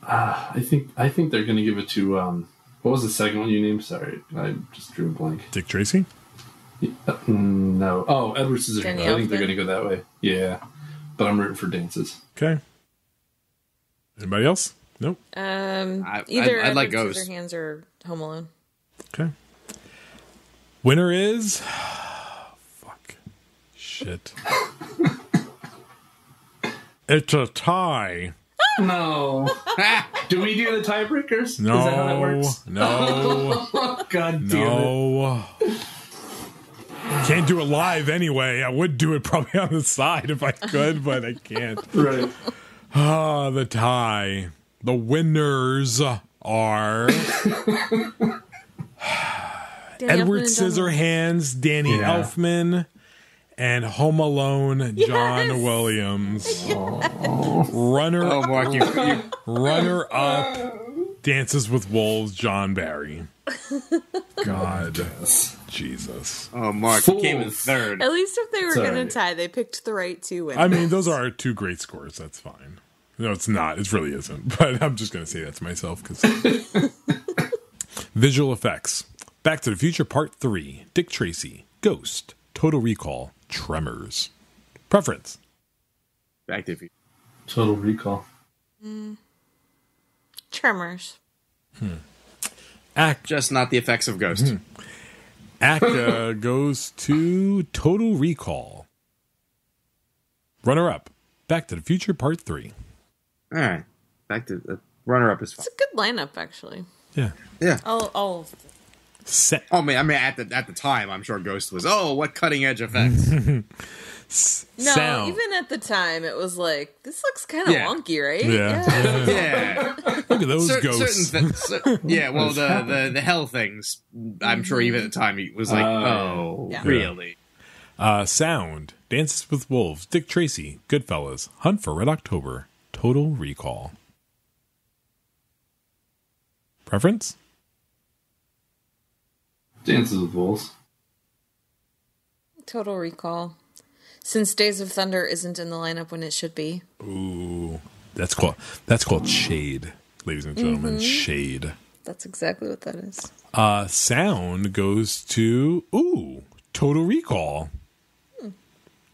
I think they're going to give it to what was the second one you named? Sorry, I just drew a blank. Dick Tracy? No. Oh, Edward Scissorhands. Danny I think they're Elfman. going to go that way. Yeah, but I'm rooting for Dances. Okay. Anybody else? Nope. Either I'd like Edward Ghost. Scissorhands or Home Alone. Okay. Winner is... Fuck. Shit. It's a tie. No. Do we do the tiebreakers? No. Is that how that works? No. God damn it. No. Can't do it live anyway. I would do it probably on the side if I could, but I can't. Right. The tie. The winners are Edward Scissorhands, Danny Yeah. Elfman, and Home Alone, John Williams. Runner, Oh, Mark, you runner up, Dances with Wolves, John Barry. God, Jesus. oh, Mark, you came in third. At least if they were Sorry. going to tie, they picked the right two winners. I mean, those are two great scores. That's fine. No, it's not. It really isn't. But I'm just going to say that to myself because visual effects. Back to the Future Part 3. Dick Tracy. Ghost. Total Recall. Tremors. Preference. Back to the Future. Total Recall. Tremors. Just not the effects of Ghost. ACCA goes to Total Recall. Runner up. Back to the Future Part 3. All right. Back to the runner-up is fine. It's a good lineup, actually. Yeah. Yeah. I'll Set. Oh, man, I mean, at the time, I'm sure Ghost was, what cutting-edge effects. No, Sound. even at the time, it was like, this looks kind of Yeah. wonky, right? Yeah. Yeah. Look at those ghosts. Yeah, well, the hell things, I'm sure even at the time, it was like, Yeah. really? Sound. Dances with Wolves. Dick Tracy. Goodfellas. Hunt for Red October. Total Recall. Preference? Dances with Wolves. Total Recall. Since Days of Thunder isn't in the lineup when it should be. Ooh. That's called shade, ladies and gentlemen. Shade. That's exactly what that is. Sound goes to Total Recall.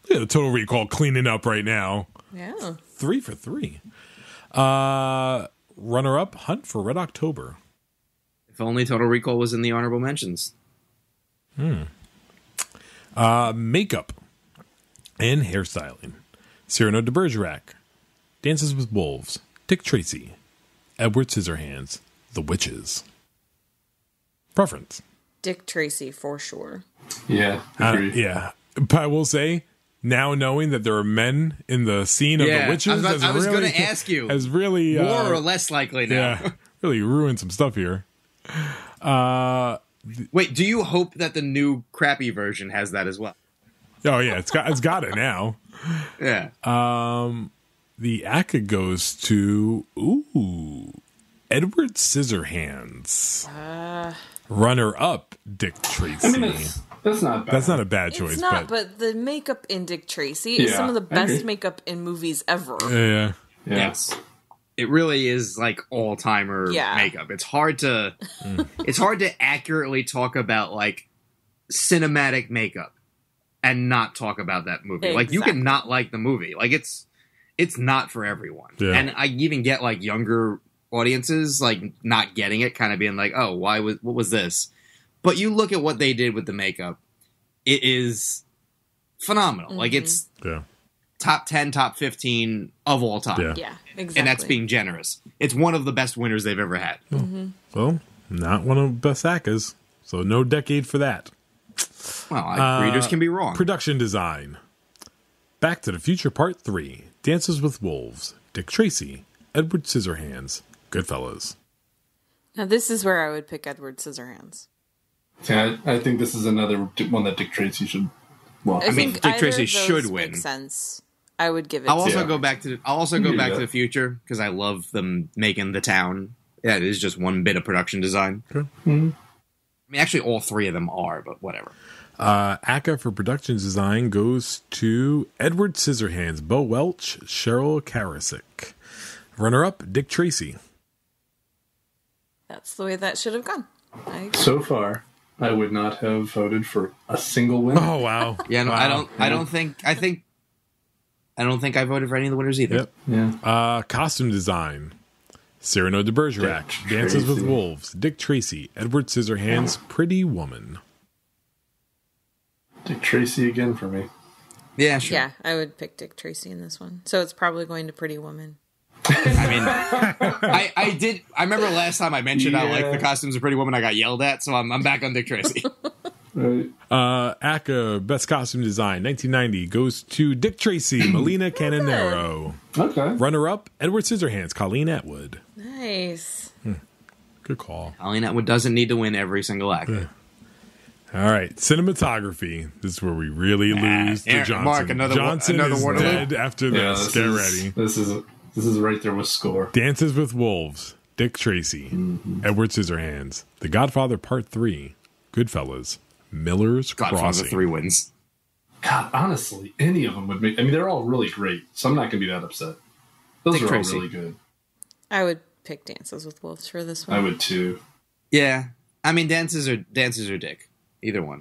Yeah, Total Recall cleaning up right now. Yeah. 3 for 3. Runner up, Hunt for Red October. If only Total Recall was in the honorable mentions. Makeup and hairstyling. Cyrano de Bergerac. Dances with Wolves. Dick Tracy. Edward Scissorhands. The Witches. Preference. Dick Tracy, for sure. Yeah, agree. Yeah. But I will say, now knowing that there are men in the scene of Yeah, the Witches, I was really, going to ask you. has really More or less likely now. yeah, really ruined some stuff here. Wait, do you hope that the new crappy version has that as well? Oh yeah, it's got it now. Yeah. The ACCA goes to Edward Scissorhands. Runner up, Dick Tracy. I mean, that's not bad. That's not a bad choice. It's not, but but the makeup in Dick Tracy is Yeah, some of the I best agree. makeup in movies ever. yeah. Yes. It really is like all-timer Yeah. makeup. It's hard to accurately talk about like cinematic makeup and not talk about that movie. Like you Exactly. can not like the movie. Like it's not for everyone. Yeah. And I even get like younger audiences like not getting it, kind of being like, "Oh, what was this?" But you look at what they did with the makeup. It is phenomenal. Like Yeah. top 10, top 15 of all time. Yeah, exactly. And that's being generous. It's one of the best winners they've ever had. Well, not one of the best ACCAs, so no decade for that. Well, readers can be wrong. Production design. Back to the Future Part 3. Dances with Wolves. Dick Tracy. Edward Scissorhands. Goodfellas. Now, this is where I would pick Edward Scissorhands. Yeah, I think this is another one that Dick Tracy should. Well, I mean, Dick Tracy should win. Makes sense. I would give it. I'll also go back to the future because I love them making the town. Yeah, it is just one bit of production design. Okay. I mean, actually, all three of them are, but whatever. ACCA for production design goes to Edward Scissorhands, Bo Welch, Cheryl Karasik. Runner-up, Dick Tracy. That's the way that should have gone. So far, I would not have voted for a single winner. Oh wow! Yeah, no, wow. I don't think I voted for any of the winners either. Yep. Yeah. Costume design. Cyrano de Bergerac, Dances with Wolves, Dick Tracy, Edward Scissorhands, Pretty Woman. Dick Tracy again for me. Yeah, sure. Yeah, I would pick Dick Tracy in this one. So it's probably going to Pretty Woman. I mean, I remember last time I mentioned I like the costumes of Pretty Woman, I got yelled at, so I'm back on Dick Tracy. Right. ACCA Best Costume Design 1990 goes to Dick Tracy, Melina Canonero. Okay. Runner-up, Edward Scissorhands, Colleen Atwood. Nice. Good call. Colleen Atwood doesn't need to win every single act. All right, cinematography. This is where we really lose to Johnson. Mark, another is Waterloo. dead after this. Get ready. This is right there with score. Dances with Wolves, Dick Tracy, Edward Scissorhands, The Godfather Part 3, Goodfellas, Miller's Godfather Crossing. 3 wins. God, honestly, any of them would make... I mean, they're all really great, so I'm not going to be that upset. Those Dick are Tracy. all really good. I would pick Dances with Wolves for this one. I would too. Yeah. I mean, dances are Dick. Either one.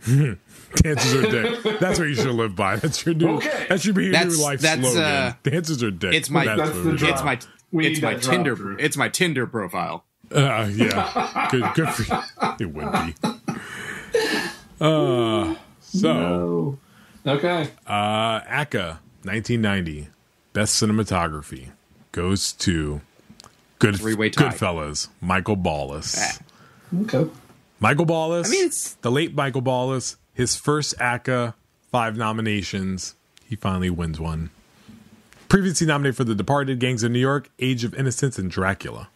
Dances are Dick. That's what you should live by. That's your new. Okay. That should be your new life slogan. Dances are Dick. It's my. That's the drop. It's my Tinder. It's my Tinder profile. Yeah. Good for you. It would be. No. Okay. ACCA 1990 Best Cinematography goes to Three-way tie. Goodfellas, Michael Ballas. Okay. Michael Ballas. I mean, it's the late Michael Ballas. His first ACCA, 5 nominations. He finally wins one. Previously nominated for The Departed, Gangs of New York, Age of Innocence, and Dracula.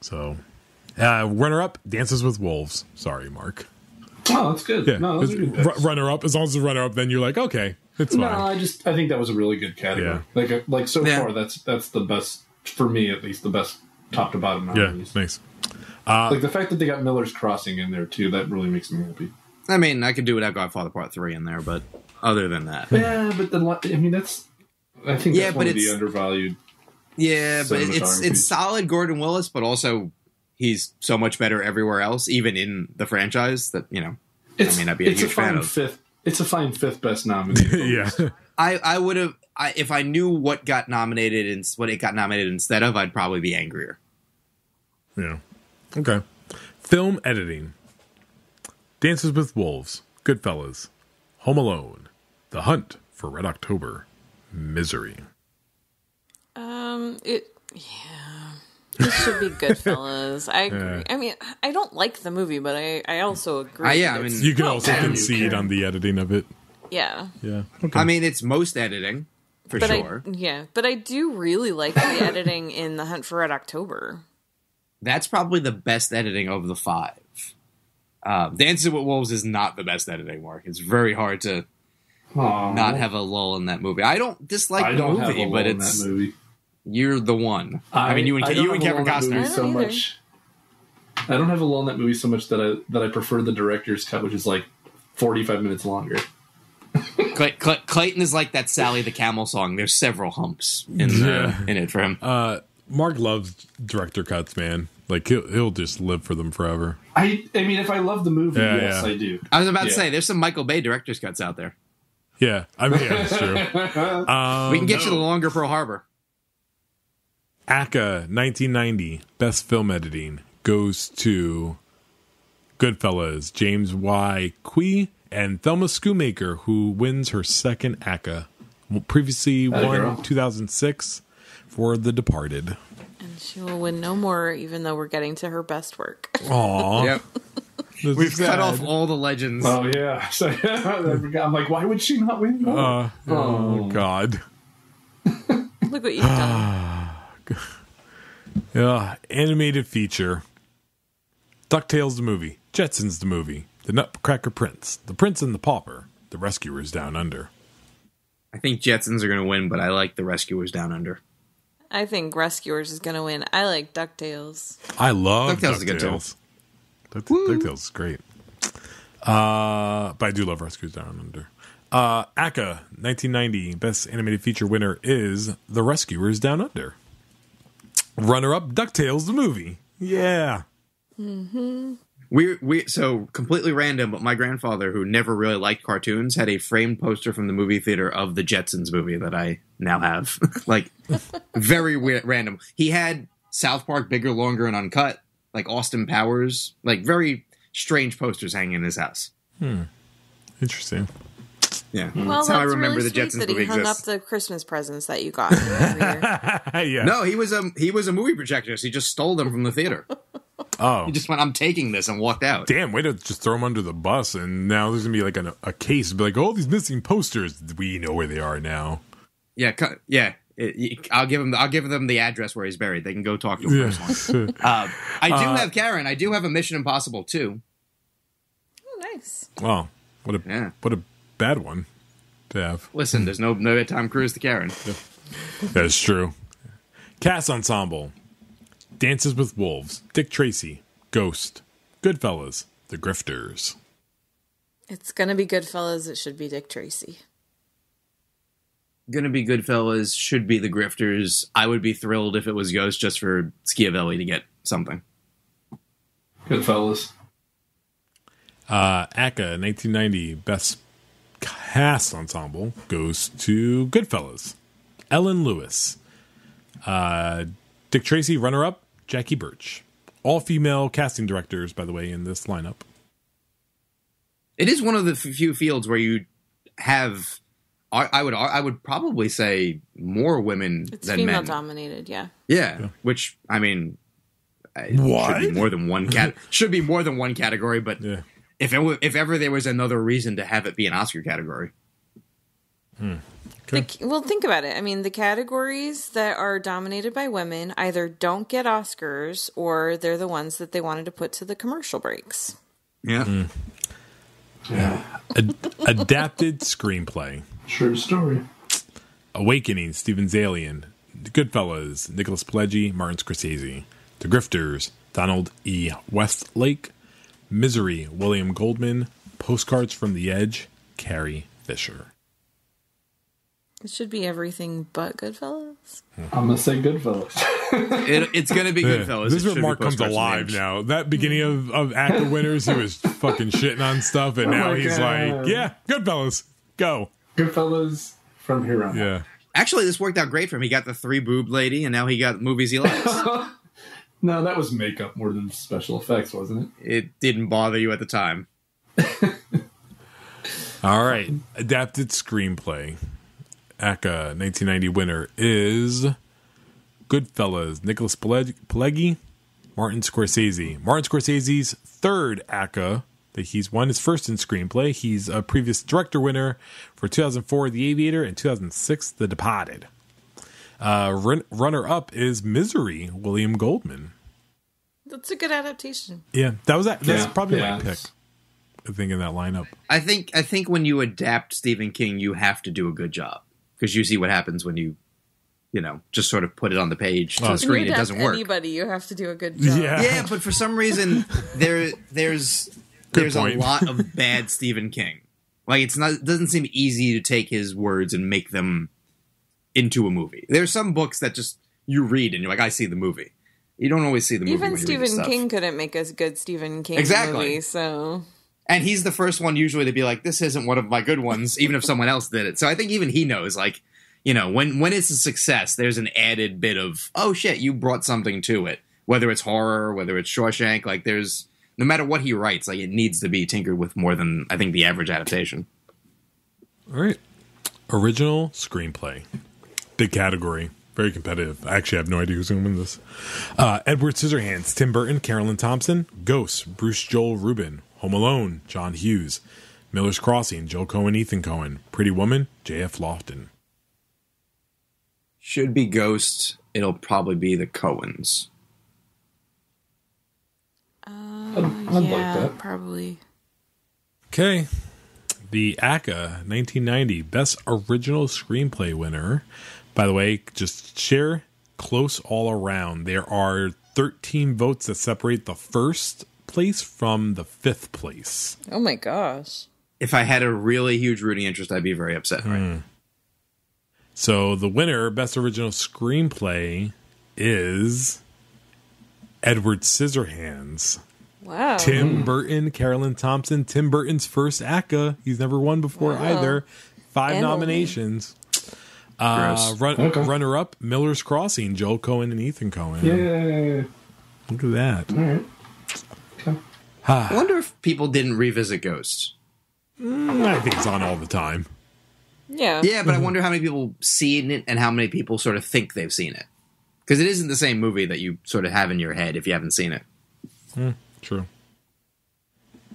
So, runner-up, Dances with Wolves. Sorry, Mark. Oh, that's good. Yeah, no, those are good picks. Runner-up. As long as it's runner-up, then you're like, okay, it's fine. I think that was a really good category. Yeah. Like so far, that's the best for me, at least the best top to bottom nominees. Yeah, nice. Like the fact that they got Miller's Crossing in there too, that really makes me happy. I mean, I could do without Godfather Part 3 in there, but other than that, yeah. But then, I mean, that's one of the undervalued. Yeah, but it's solid Gordon Willis, but also he's so much better everywhere else, even in the franchise that I may not be a huge fan of. It's a fine fifth best nominee. Yeah, I would have if I knew what got nominated and what it got nominated instead of, I'd probably be angrier. Yeah. Okay. Film editing. Dances with Wolves, Goodfellas, Home Alone, The Hunt for Red October, Misery. This should be Goodfellas. I agree. Yeah. I mean, I don't like the movie, but I also agree. You can also concede on the editing of it. Yeah. Yeah. Okay. I mean, it's most editing for sure. But I do really like the editing in The Hunt for Red October. That's probably the best editing of the 5. Dances with Wolves is not the best editing, Mark. It's very hard to not have a lull in that movie. I don't dislike the movie, but it's that movie. You're the one. I mean, you and Kevin Costner. So much. I don't have a lull in that movie so much that I prefer the director's cut, which is like 45 minutes longer. Clayton is like that Sally the Camel song. There's several humps in it for him. Mark loves director cuts, man. Like he'll just live for them forever. I mean, if I love the movie, yes, I do. I was about to say there's some Michael Bay director's cuts out there. Yeah, I mean that's true. We can get you the longer Pearl Harbor. ACCA 1990 Best Film Editing goes to Goodfellas, James Y. Quee, and Thelma Schoonmaker, who wins her second ACCA, Previously won girl. 2006 for The Departed. And she will win no more, even though we're getting to her best work. Aw. Yep. That's We've sad. cut off all the legends. Oh, yeah. So, I'm like, why would she not win more? Oh, God. Look what you've done. Yeah, animated feature. DuckTales the movie. Jetsons the movie. The Nutcracker Prince. The Prince and the Pauper. The Rescuers Down Under. I think Jetsons are going to win, but I like the Rescuers Down Under. I think Rescuers is going to win. I like DuckTales. I love DuckTales is a good tale. DuckTales is great. But I do love Rescuers Down Under. ACCA 1990 Best Animated Feature winner is The Rescuers Down Under. Runner-up, DuckTales the movie. Yeah. Mm-hmm. We so completely random, but my grandfather, who never really liked cartoons, had a framed poster from the movie theater of the Jetsons movie that I now have. Like, very weird, random. He had South Park Bigger, Longer, and Uncut, like Austin Powers, like very strange posters hanging in his house. Interesting. Yeah, Well, that's how I that's remember really the sweet Jetsons that movie he hung exists. up the Christmas presents that you got every year. Yeah. No, he was a movie projectionist. He just stole them from the theater. Oh. He just went, "I'm taking this," and walked out. Damn, way to just throw them under the bus, and now there's gonna be like a case, be like, oh, these missing posters. We know where they are now. Yeah, I'll give them the address where he's buried. They can go talk to him personally. I do have Karen. I do have a Mission Impossible 2. Oh, nice. Wow, what a bad one to have. Listen, there's no Tom Cruise to Karen. That's true. Cast ensemble: Dances with Wolves, Dick Tracy, Ghost, Goodfellas, The Grifters. It's going to be Goodfellas. It should be Dick Tracy. Gonna be Goodfellas, should be The Grifters. I would be thrilled if it was Ghost just for Schiavelli to get something. Goodfellas. ACCA 1990 Best Cast Ensemble goes to Goodfellas. Ellen Lewis. Dick Tracy, runner-up, Jackie Birch. All female casting directors, by the way, in this lineup. It is one of the few fields where you have, I would probably say, more women It's than female men. dominated, yeah. Yeah, which I mean, What? should be more than one should be more than one category. But Yeah. if ever there was another reason to have it be an Oscar category, Well, think about it. I mean, the categories that are dominated by women either don't get Oscars or they're the ones that they wanted to put to the commercial breaks. yeah, Adapted Screenplay. True story. Awakening, Steven Zalian. Goodfellas, Nicholas Pileggi, Martin Scorsese. The Grifters, Donald E. Westlake. Misery, William Goldman. Postcards from the Edge, Carrie Fisher. It should be everything but Goodfellas. I'm going to say Goodfellas. it's going to be Goodfellas. This is It where should Mark be comes Postcards from the alive Edge. now. That beginning of ACCA winners, he was fucking shitting on stuff, and now my he's God. like, yeah, Goodfellas, go. Goodfellas from here on. Yeah. Actually, this worked out great for him. He got the 3-boob lady, and now he got movies he likes. No, that was makeup more than special effects, wasn't it? It didn't bother you at the time. All right. Adapted Screenplay. ACCA 1990 winner is Goodfellas, Nicholas Pileggi, Martin Scorsese. Martin Scorsese's third ACCA that he's won, his first in Screenplay. He's a previous director winner for 2004, The Aviator, and 2006, The Departed. Runner-up is Misery, William Goldman. That's a good adaptation. Yeah, that's Yeah, probably yeah, my pick, it's- I think, in that lineup. I think when you adapt Stephen King, you have to do a good job because you see what happens when you just sort of put it on the page to the When screen. you It doesn't adapt work. Anybody, you have to do a good job. Yeah. Yeah, but for some reason there's a point. lot of bad Stephen King. Like it doesn't seem easy to take his words and make them into a movie. There's some books that just you read and you're like, I see the movie. You don't always see the movie. Even when you read his Stephen stuff. King couldn't make a good Stephen King Exactly. movie, so... And he's the first one usually to be like, this isn't one of my good ones, even if someone else did it. So I think even he knows, like, when it's a success, there's an added bit of, oh shit, you brought something to it. Whether it's horror, whether it's Shawshank, like there's, no matter what he writes, like it needs to be tinkered with more than, I think, the average adaptation. All right. Original screenplay. Big category. Very competitive. I actually have no idea who's going to win this. Edward Scissorhands, Tim Burton, Carolyn Thompson. Ghost, Bruce Joel Rubin. Home Alone, John Hughes. Miller's Crossing, Joel Cohen, Ethan Cohen. Pretty Woman, J.F. Lofton. Should be Ghost. It'll probably be the Coens. I'd like that. Probably. Okay. The ACCA 1990 Best Original Screenplay winner. By the way, just share close all around. There are 13 votes that separate the first place from the fifth place. Oh my gosh. If I had a really huge rooting interest, I'd be very upset. Right? So the winner, Best Original Screenplay, is Edward Scissorhands. Wow. Tim Burton, Carolyn Thompson. Tim Burton's first ACCA. He's never won before either. 5 nominations. Runner-up, Miller's Crossing, Joel Cohen and Ethan Cohen. Yeah. Look at that. All right. Okay. I wonder if people didn't revisit Ghost. I think it's on all the time. Yeah. Yeah, but I wonder how many people seen it and how many people sort of think they've seen it. Because it isn't the same movie that you sort of have in your head if you haven't seen it. True.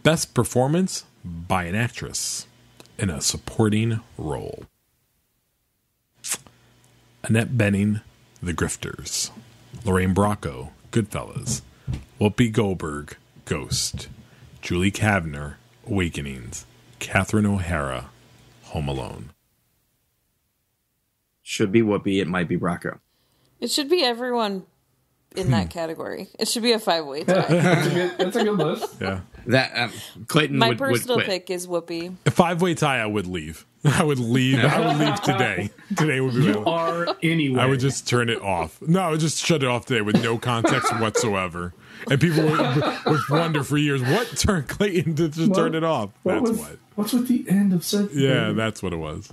Best performance by an actress in a supporting role. Annette Bening, The Grifters. Lorraine Bracco, Goodfellas. Whoopi Goldberg, Ghost. Julie Kavner, Awakenings. Catherine O'Hara, Home Alone. Should be Whoopi. It might be Bracco. It should be everyone in that category. It should be a 5-way tie. That's a good list. Yeah. That Clayton My would personal quit. pick is Whoopi. A 5-way tie, I would leave. I would leave today. Today would be You are anyway. I would just turn it off. No, I would just shut it off today with no context whatsoever. And people would wonder for years, what turned Clayton to just turn it off? What's with the end of Circuit? Yeah, that's what it was.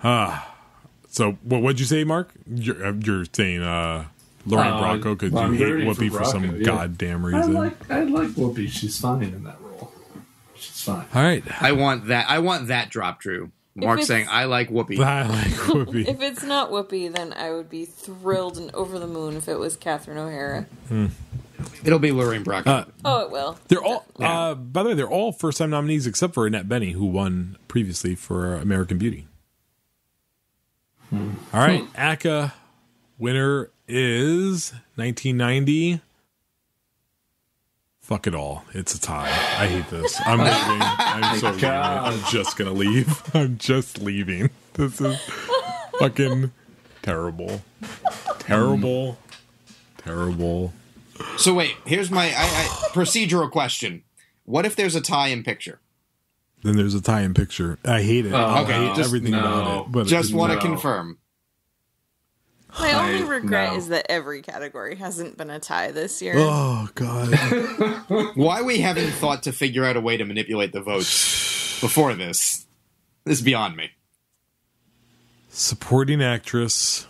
So what'd you say, Mark? You're saying Lauren Bracco because you hate Whoopi for some goddamn reason. I like Whoopi. She's fine in that role. She's fine. All right. I want that drop, Drew. Mark saying, I like Whoopi. I like Whoopi. If it's not Whoopi, then I would be thrilled and over the moon if it was Catherine O'Hara. It'll be Lorraine Bracco. It will. They're all, by the way, they're all first-time nominees except for Annette Bening, who won previously for American Beauty. All right, ACCA winner is 1990. Fuck it all. It's a tie. I hate this. I'm leaving. I'm so leaving. I'm just going to leave. I'm just leaving. This is fucking terrible. Terrible. Terrible. So wait, here's my procedural question. What if there's a tie in picture? Then there's a tie in picture. I hate it. I hate everything about it. But just want to confirm. My only regret is that every category hasn't been a tie this year. Oh, God. Why we haven't thought to figure out a way to manipulate the votes before this is beyond me. Supporting actress.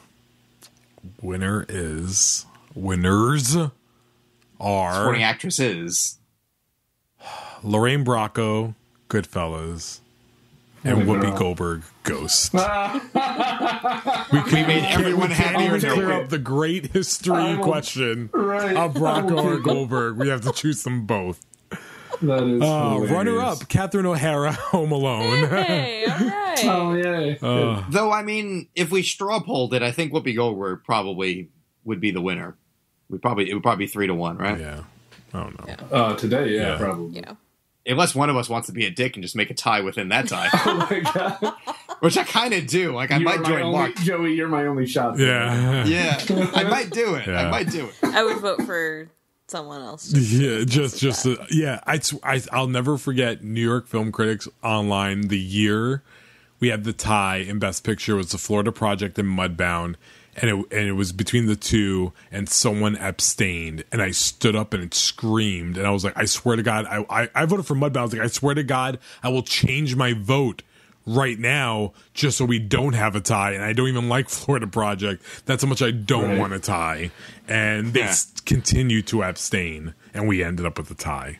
Winners are Supporting actresses. Lorraine Bracco, Goodfellas, and Whoopi Goldberg, Ghost. We made everyone happier. We clear up the great history question of Bracco or Goldberg. We have to choose them both. That is runner-up, Catherine O'Hara, Home Alone. Hey, all right. Oh, yay. Though, I mean, if we straw polled it, I think Whoopi Goldberg probably would be the winner. It would probably be 3-1, right? Yeah. I don't know. Yeah. Today, probably. Yeah. Unless one of us wants to be a dick and just make a tie within that tie. Oh, my God. Which I kind of do. Like, I might join Mark. Joey, you're my only shot. Yeah. Yeah. I might do it. Yeah. I might do it. I would vote for someone else. Yeah, I'll never forget New York Film Critics Online. The year we had the tie in Best Picture was The Florida Project and Mudbound, and it was between the two, and someone abstained, and I stood up and screamed, and I was like, I swear to God, I voted for Mudbound. I was like, I swear to God, I will change my vote right now just so we don't have a tie, and I don't even like Florida Project. That's how much I don't want a tie, and they continue to abstain, and we ended up with a tie.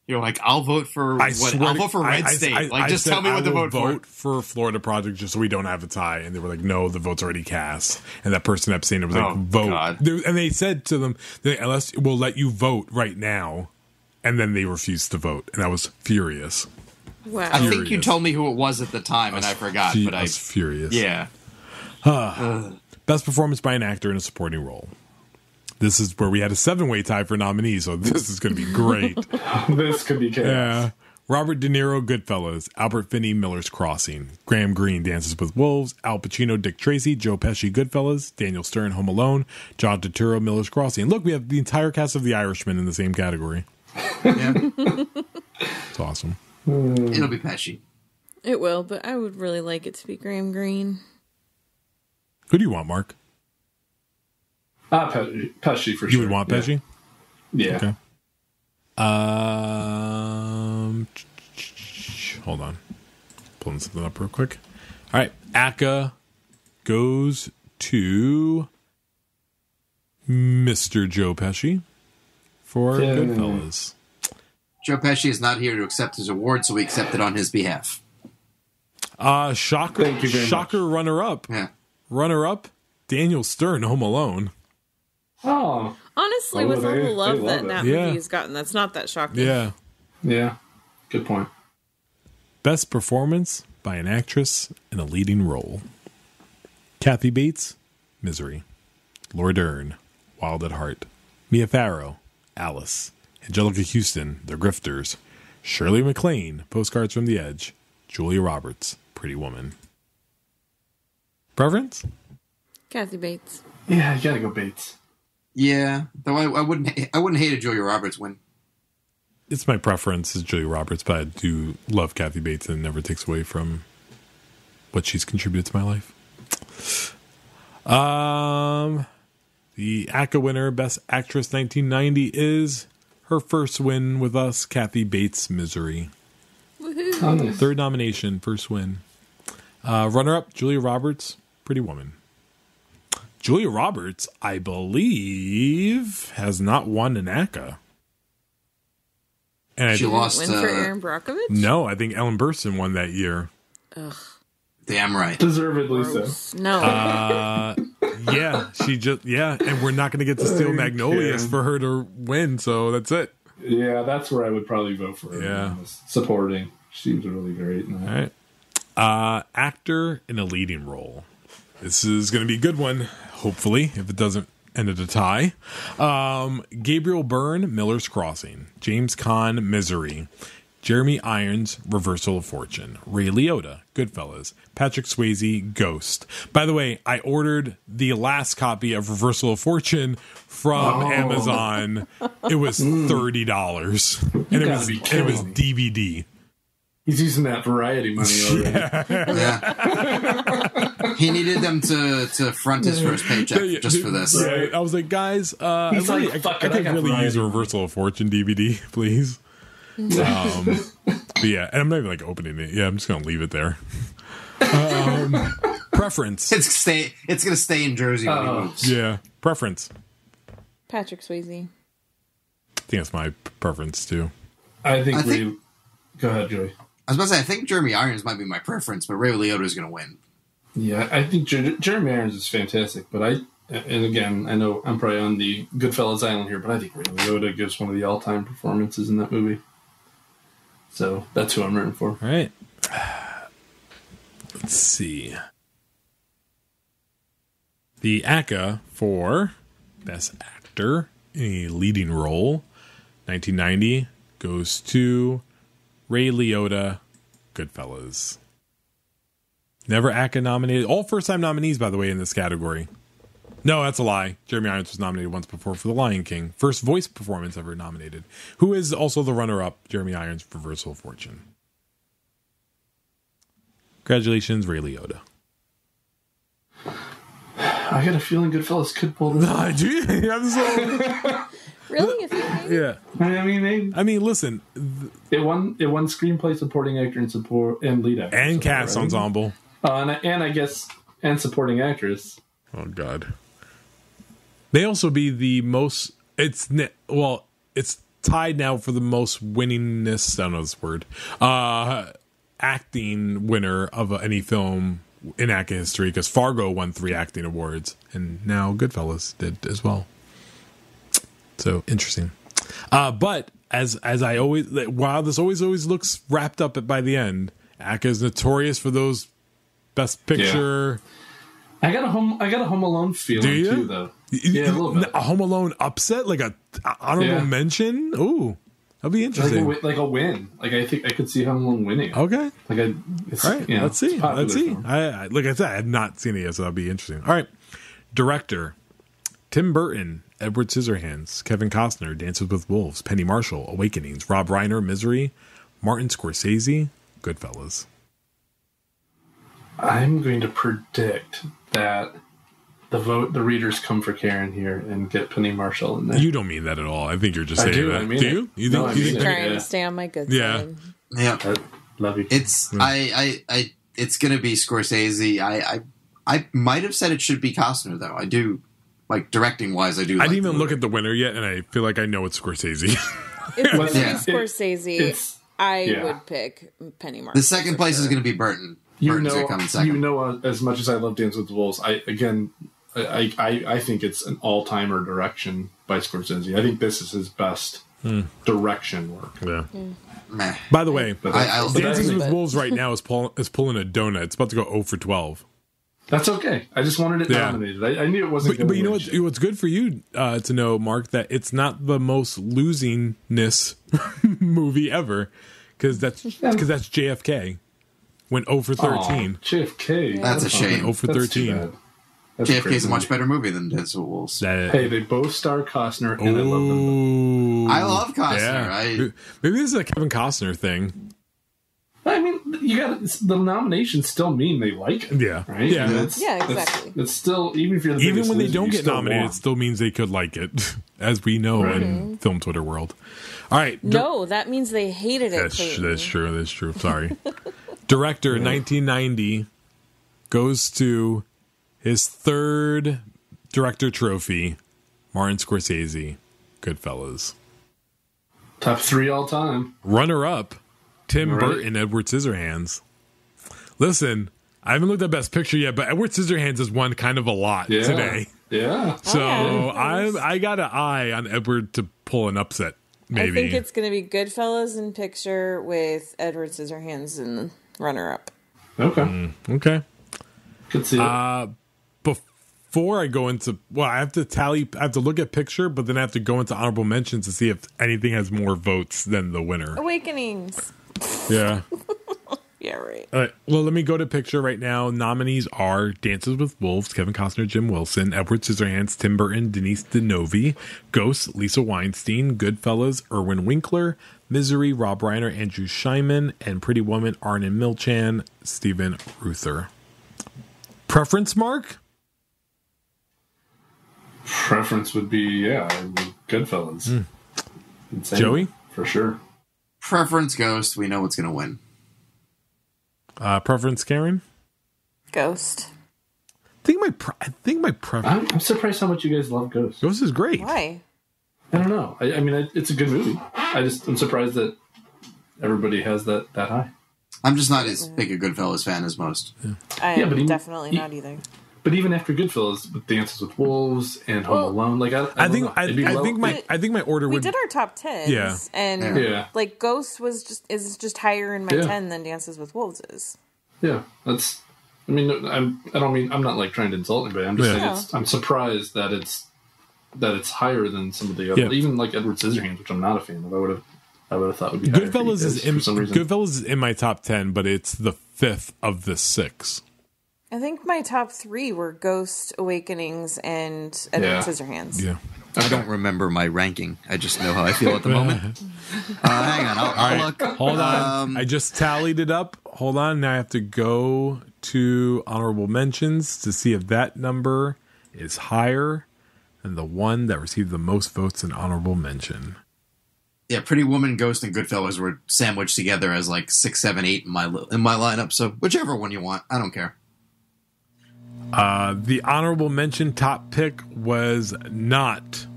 You're like, I'll vote for I'll vote for Red State. Just tell me what to vote for. Vote for Florida Project just so we don't have a tie. And they were like, no, the vote's already cast. And that person abstained and was like, vote. And they said to them, unless we'll let you vote right now. And then they refused to vote. And I was furious. Wow. I think you told me who it was at the time, and I forgot. But I was furious. Yeah. Best performance by an actor in a supporting role. This is where we had a 7-way tie for nominees, so this is going to be great. This could be chaos. Yeah. Robert De Niro, Goodfellas. Albert Finney, Miller's Crossing. Graham Greene, Dances with Wolves. Al Pacino, Dick Tracy. Joe Pesci, Goodfellas. Daniel Stern, Home Alone. John Turturro, Miller's Crossing. Look, we have the entire cast of The Irishman in the same category. Yeah. It's awesome. It'll be Pesci. It will, but I would really like it to be Graham Greene. Who do you want, Mark? Pesci for sure. You would want Pesci? Yeah. Okay. Hold on. Pulling something up real quick. All right. ACCA goes to Mr. Joe Pesci for Goodfellas. Joe Pesci is not here to accept his award, so we accept it on his behalf. Shocker. Thank you very much. Runner-up. Yeah. Runner-up, Daniel Stern, Home Alone. Oh. Honestly, with all the love that movie has gotten, that's not that shocking. Yeah. Yeah. Good point. Best performance by an actress in a leading role. Kathy Bates, Misery. Laura Dern, Wild at Heart. Mia Farrow, Alice. Angelica Houston, The Grifters. Shirley MacLaine, Postcards from the Edge. Julia Roberts, Pretty Woman. Preference? Kathy Bates. Yeah, you gotta go Bates. Yeah, though I wouldn't hate a Julia Roberts win. It's my preference is Julia Roberts, but I do love Kathy Bates, and it never takes away from what she's contributed to my life. The ACCA winner, Best Actress 1990, is her first win with us, Kathy Bates, Misery. Woohoo. Oh, nice. Third nomination, first win. Runner-up, Julia Roberts, Pretty Woman. Julia Roberts, I believe, has not won an ACCA. And She lost win for Erin Brockovich? No, I think Ellen Burstyn won that year. Ugh. Damn right. Deservedly Gross. so. No. Yeah, and we're not going to get to Steel Magnolias for her to win, so that's it. Yeah, that's where I would probably vote for her. Yeah. Supporting. She was really great. All right. Actor in a leading role. This is going to be a good one, hopefully, if it doesn't end at a tie. Gabriel Byrne, Miller's Crossing. James Caan, Misery. Jeremy Irons, Reversal of Fortune. Ray Liotta, Goodfellas. Patrick Swayze, Ghost. By the way, I ordered the last copy of Reversal of Fortune from Amazon. It was $30. And it was DVD. He's using that variety money already. Yeah. He needed them to front his first paycheck just for this. Right. I was like, guys, I could really use a Reversal of Fortune DVD, please. But yeah, and I'm not even like opening it. Yeah, I'm just gonna leave it there. Preference. It's gonna stay in Jersey when he moves. Yeah, preference. Patrick Swayze. I think that's my preference too. I think go ahead, Joey. I was about to say, I think Jeremy Irons might be my preference, but Ray Liotta is going to win. Yeah, I think Jeremy Irons is fantastic, but and again, I know I'm probably on the Goodfellas Island here, but I think Ray Liotta gives one of the all-time performances in that movie. So that's who I'm rooting for. All right. Let's see. The ACCA for Best Actor in a Leading Role, 1990, goes to Ray Liotta, Goodfellas. Never ACCA nominated. All first-time nominees, by the way, in this category. No, that's a lie. Jeremy Irons was nominated once before for The Lion King. First voice performance ever nominated. Who is also the runner-up, Jeremy Irons, for Reversal of Fortune. Congratulations, Ray Liotta. I got a feeling Goodfellas could pull this off. Do you? I'm so... Really? If you think? Yeah. I mean, listen. It won screenplay, supporting actor, and lead actor, and cast ensemble. And I guess supporting actress. Oh God. They also be the most. It's tied now for the most winningest, I don't know this word, acting winner of any film in ACCA history, because Fargo won 3 acting awards, and now Goodfellas did as well. So interesting. But as I always, while this always looks wrapped up by the end, ACCA is notorious for those Best Picture. Yeah. I got a Home Alone feeling too, though. Yeah, a little bit. A Home Alone upset, like a honorable mention. Ooh, that'd be interesting. Like a win. Like I think I could see Home Alone winning. Okay. Like all right. Let's see. I like I said, I had not seen it yet, so that'd be interesting. All right. Director: Tim Burton, Edward Scissorhands, Kevin Costner, Dances with Wolves, Penny Marshall, Awakenings, Rob Reiner, Misery, Martin Scorsese, Goodfellas. I'm going to predict that the readers come for Karen here and get Penny Marshall in there. You don't mean that at all. I think you're just saying that. I mean do you? You think? I'm trying to stay on my good side. Yeah. Love you. It's it's going to be Scorsese. I might have said it should be Costner though. I do like directing wise. I do. I didn't even look at the winner yet, and I feel like I know it's Scorsese. If it was Scorsese, I would pick Penny Marshall. The second place is going to be Burton. Burton's going to come in second. As much as I love Dance with the Wolves, I think it's an all-timer direction by Scorsese. I think this is his best direction work. Yeah. Meh. By the way, Dances with but- Wolves right now is pulling a donut. It's about to go 0 for 12. That's okay. I just wanted it nominated. I knew it wasn't. But you know what's good for you to know, Mark, that it's not the most losingness movie ever, because that's JFK. Went 0 for 13. JFK. That's a shame. 0 for 13. JFK is a much better movie than Dances with Wolves. Hey, they both star Costner, and I love them both. I love Costner. Yeah. Maybe this is a Kevin Costner thing. I mean, the nominations still mean they like it. Yeah. Right? Yeah. Exactly. It's still, even if you're the Even when they loser, don't you get still nominated, want. it still means they could like it, as we know in film Twitter world. All right. No, that means they hated it. That's true. Sorry. Director, 1990, goes to his 3rd director trophy, Martin Scorsese, Goodfellas. Top 3 all time. Runner-up, Tim Burton, Edward Scissorhands. Listen, I haven't looked at Best Picture yet, but Edward Scissorhands has won kind of a lot today. Yeah. So I got an eye on Edward to pull an upset, maybe. I think it's going to be Goodfellas in picture with Edward Scissorhands in runner-up. Okay. Okay. Could see it. Before I go into, I have to look at picture, but then I have to go into honorable mentions to see if anything has more votes than the winner. Awakenings. Yeah. Yeah, right. All right. Well, let me go to picture right now. Nominees are Dances with Wolves, Kevin Costner, Jim Wilson, Edward Scissorhands, Tim Burton, Denise DeNovi, Ghost, Lisa Weinstein, Goodfellas, Irwin Winkler, Misery, Rob Reiner, Andrew Scheinman, and Pretty Woman, Arnon Milchan, Stephen Ruther. Preference, Mark? Preference would be, Goodfellas. Insane. Joey? For sure. Preference Ghost. We know what's going to win. Preference, Karen? Ghost. I think my preference. I'm surprised how much you guys love Ghost. Ghost is great. Why? I don't know. I mean, it's a good movie. I'm surprised that everybody has that high. I'm just not as big a Goodfellas fan as most. I'm definitely not either. But even after Goodfellas, with Dances with Wolves and Home Alone, like I think my order we would. We did our top 10s, and like Ghost is just higher in my 10 than Dances with Wolves is. Yeah, that's. I mean, I'm not like trying to insult anybody. I'm just saying I'm surprised that it's higher than some of the other, even like Edward Scissorhands, which I'm not a fan of. I would have thought would be higher. Goodfellas is in my top 10, but it's the 5th of the 6. I think my top 3 were Ghost, Awakenings, and Edward Scissorhands. Yeah. I don't remember my ranking. I just know how I feel at the moment. Hang on, I'll look. Hold on. I just tallied it up. Hold on. Now I have to go to honorable mentions to see if that number is higher than the one that received the most votes in honorable mention. Yeah, Pretty Woman, Ghost, and Goodfellas were sandwiched together as like 6, 7, 8 in my lineup. So whichever one you want, I don't care. The honorable mention top pick was not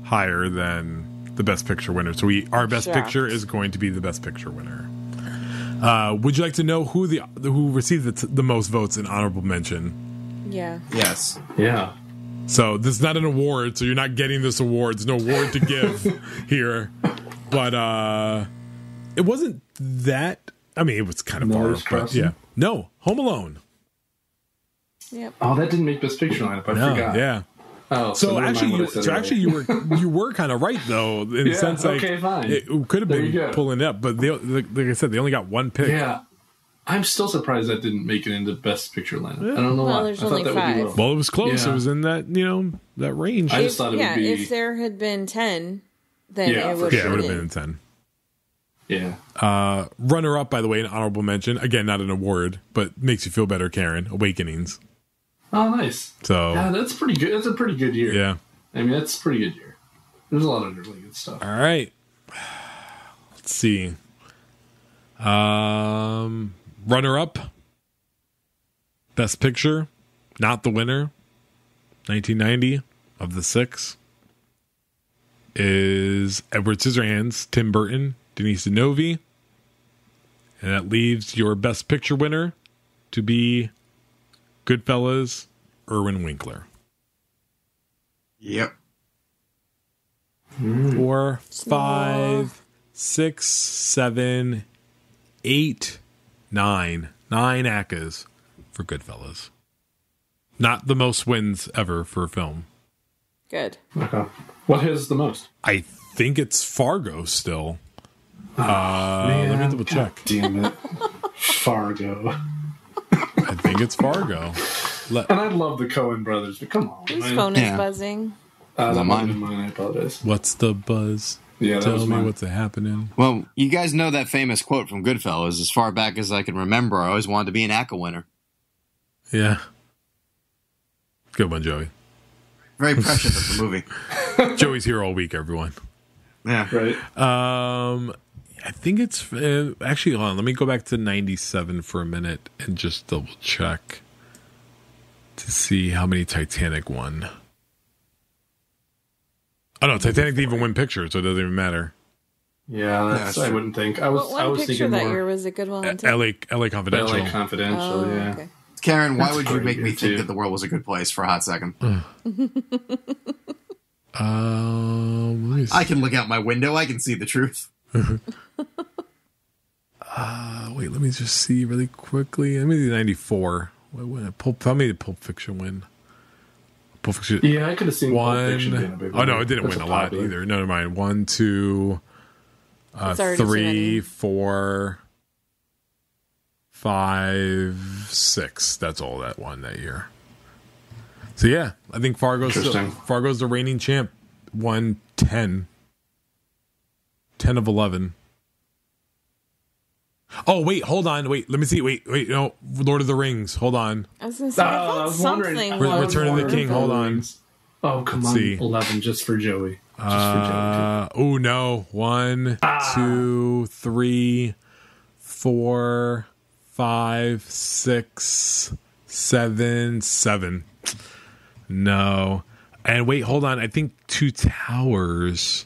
higher than the Best Picture winner. So our Best Shocked. Picture is going to be the Best Picture winner. Would you like to know who received the most votes in honorable mention? Yeah. Yes. Yeah. So this is not an award, so you're not getting this award. There's no award to give here. But it wasn't that... I mean, it was kind of Miller's far, but Crossing? yeah. No, Home Alone. Yep. Oh, that didn't make Best Picture lineup. I forgot. Yeah. Oh, So never mind actually, what I said earlier. you were kind of right though, in the Yeah, sense like okay, fine. it could have There you been go. pulling it up, but like I said, they only got one pick. Yeah. I'm still surprised that didn't make it into Best Picture lineup. I don't know Well, why. there's I thought only that would be 5. low. Well, it was close. Yeah. It was in that that range. I just thought it would be... if there had been 10, then Yeah, it for would Yeah, it have would have been. been in 10. Yeah. Runner up, by the way, an honorable mention. Again, not an award, but makes you feel better. Karen, Awakenings. Oh, nice. So Yeah, that's pretty good. That's a pretty good year. yeah. I mean, that's a pretty good year. There's a lot of really good stuff. All right. Let's see. Runner up. Best Picture. Not the winner. 1990 of the 6 is Edward Scissorhands, Tim Burton, Denise Deneuve. And that leaves your Best Picture winner to be Goodfellas, Irwin Winkler. Yep. 4, 5, 6, 7, 8, 9. 9 ACCAs for Goodfellas. Not the most wins ever for a film. Good. Okay. What has the most? I think it's Fargo still. Man, let me double check. God damn it. Fargo. I think it's Fargo. And I love the Coen brothers, but come on. Whose man. phone is Yeah. buzzing? That Not might have mine. been mine. I apologize. What's the buzz? Yeah, that Tell was me mine. what's happening. Well, you guys know that famous quote from Goodfellas. As far back as I can remember, I always wanted to be an ACCA winner. Yeah. Good one, Joey. Very prescient of the movie. Joey's here all week, everyone. Yeah. Right. I think it's actually, hold on. Let me go back to 97 for a minute and just double check to see how many Titanic won. Oh no, Titanic didn't even win picture, so it doesn't even matter. Yeah, that's, that's I true. wouldn't think. I What was one picture thinking that more year was a good one? LA Confidential. LA Confidential, Oh, yeah. okay. Karen, why That's would you pretty make me good, think too. that the world was a good place for a hot second? Let me see. I can look out my window. I can see the truth. Wait, let me just see really quickly. Let me do 94. How many did Pulp Fiction win? Pulp Fiction. Yeah, I could have seen Pulp One. Fiction being a big Oh no, one. it didn't That's win a lot popular. either. No, never mind. 1, 2, It's already too 3, many. 4, 5, 6. That's all that won that year. So yeah, I think Fargo's the reigning champ. Won 10. 10 of 11. Oh wait, hold on. Wait, let me see. Wait. No, Lord of the Rings. Hold on. I was going to say, I I thought was wondering. something Re- was Return of the wonderful. King. Hold on. Oh, come Let's on. see. 11 just for Joey. Just for Joey. Oh no. 1, 2, 3, 4, 5, 6, 7, 7. No. And wait, hold on. I think Two Towers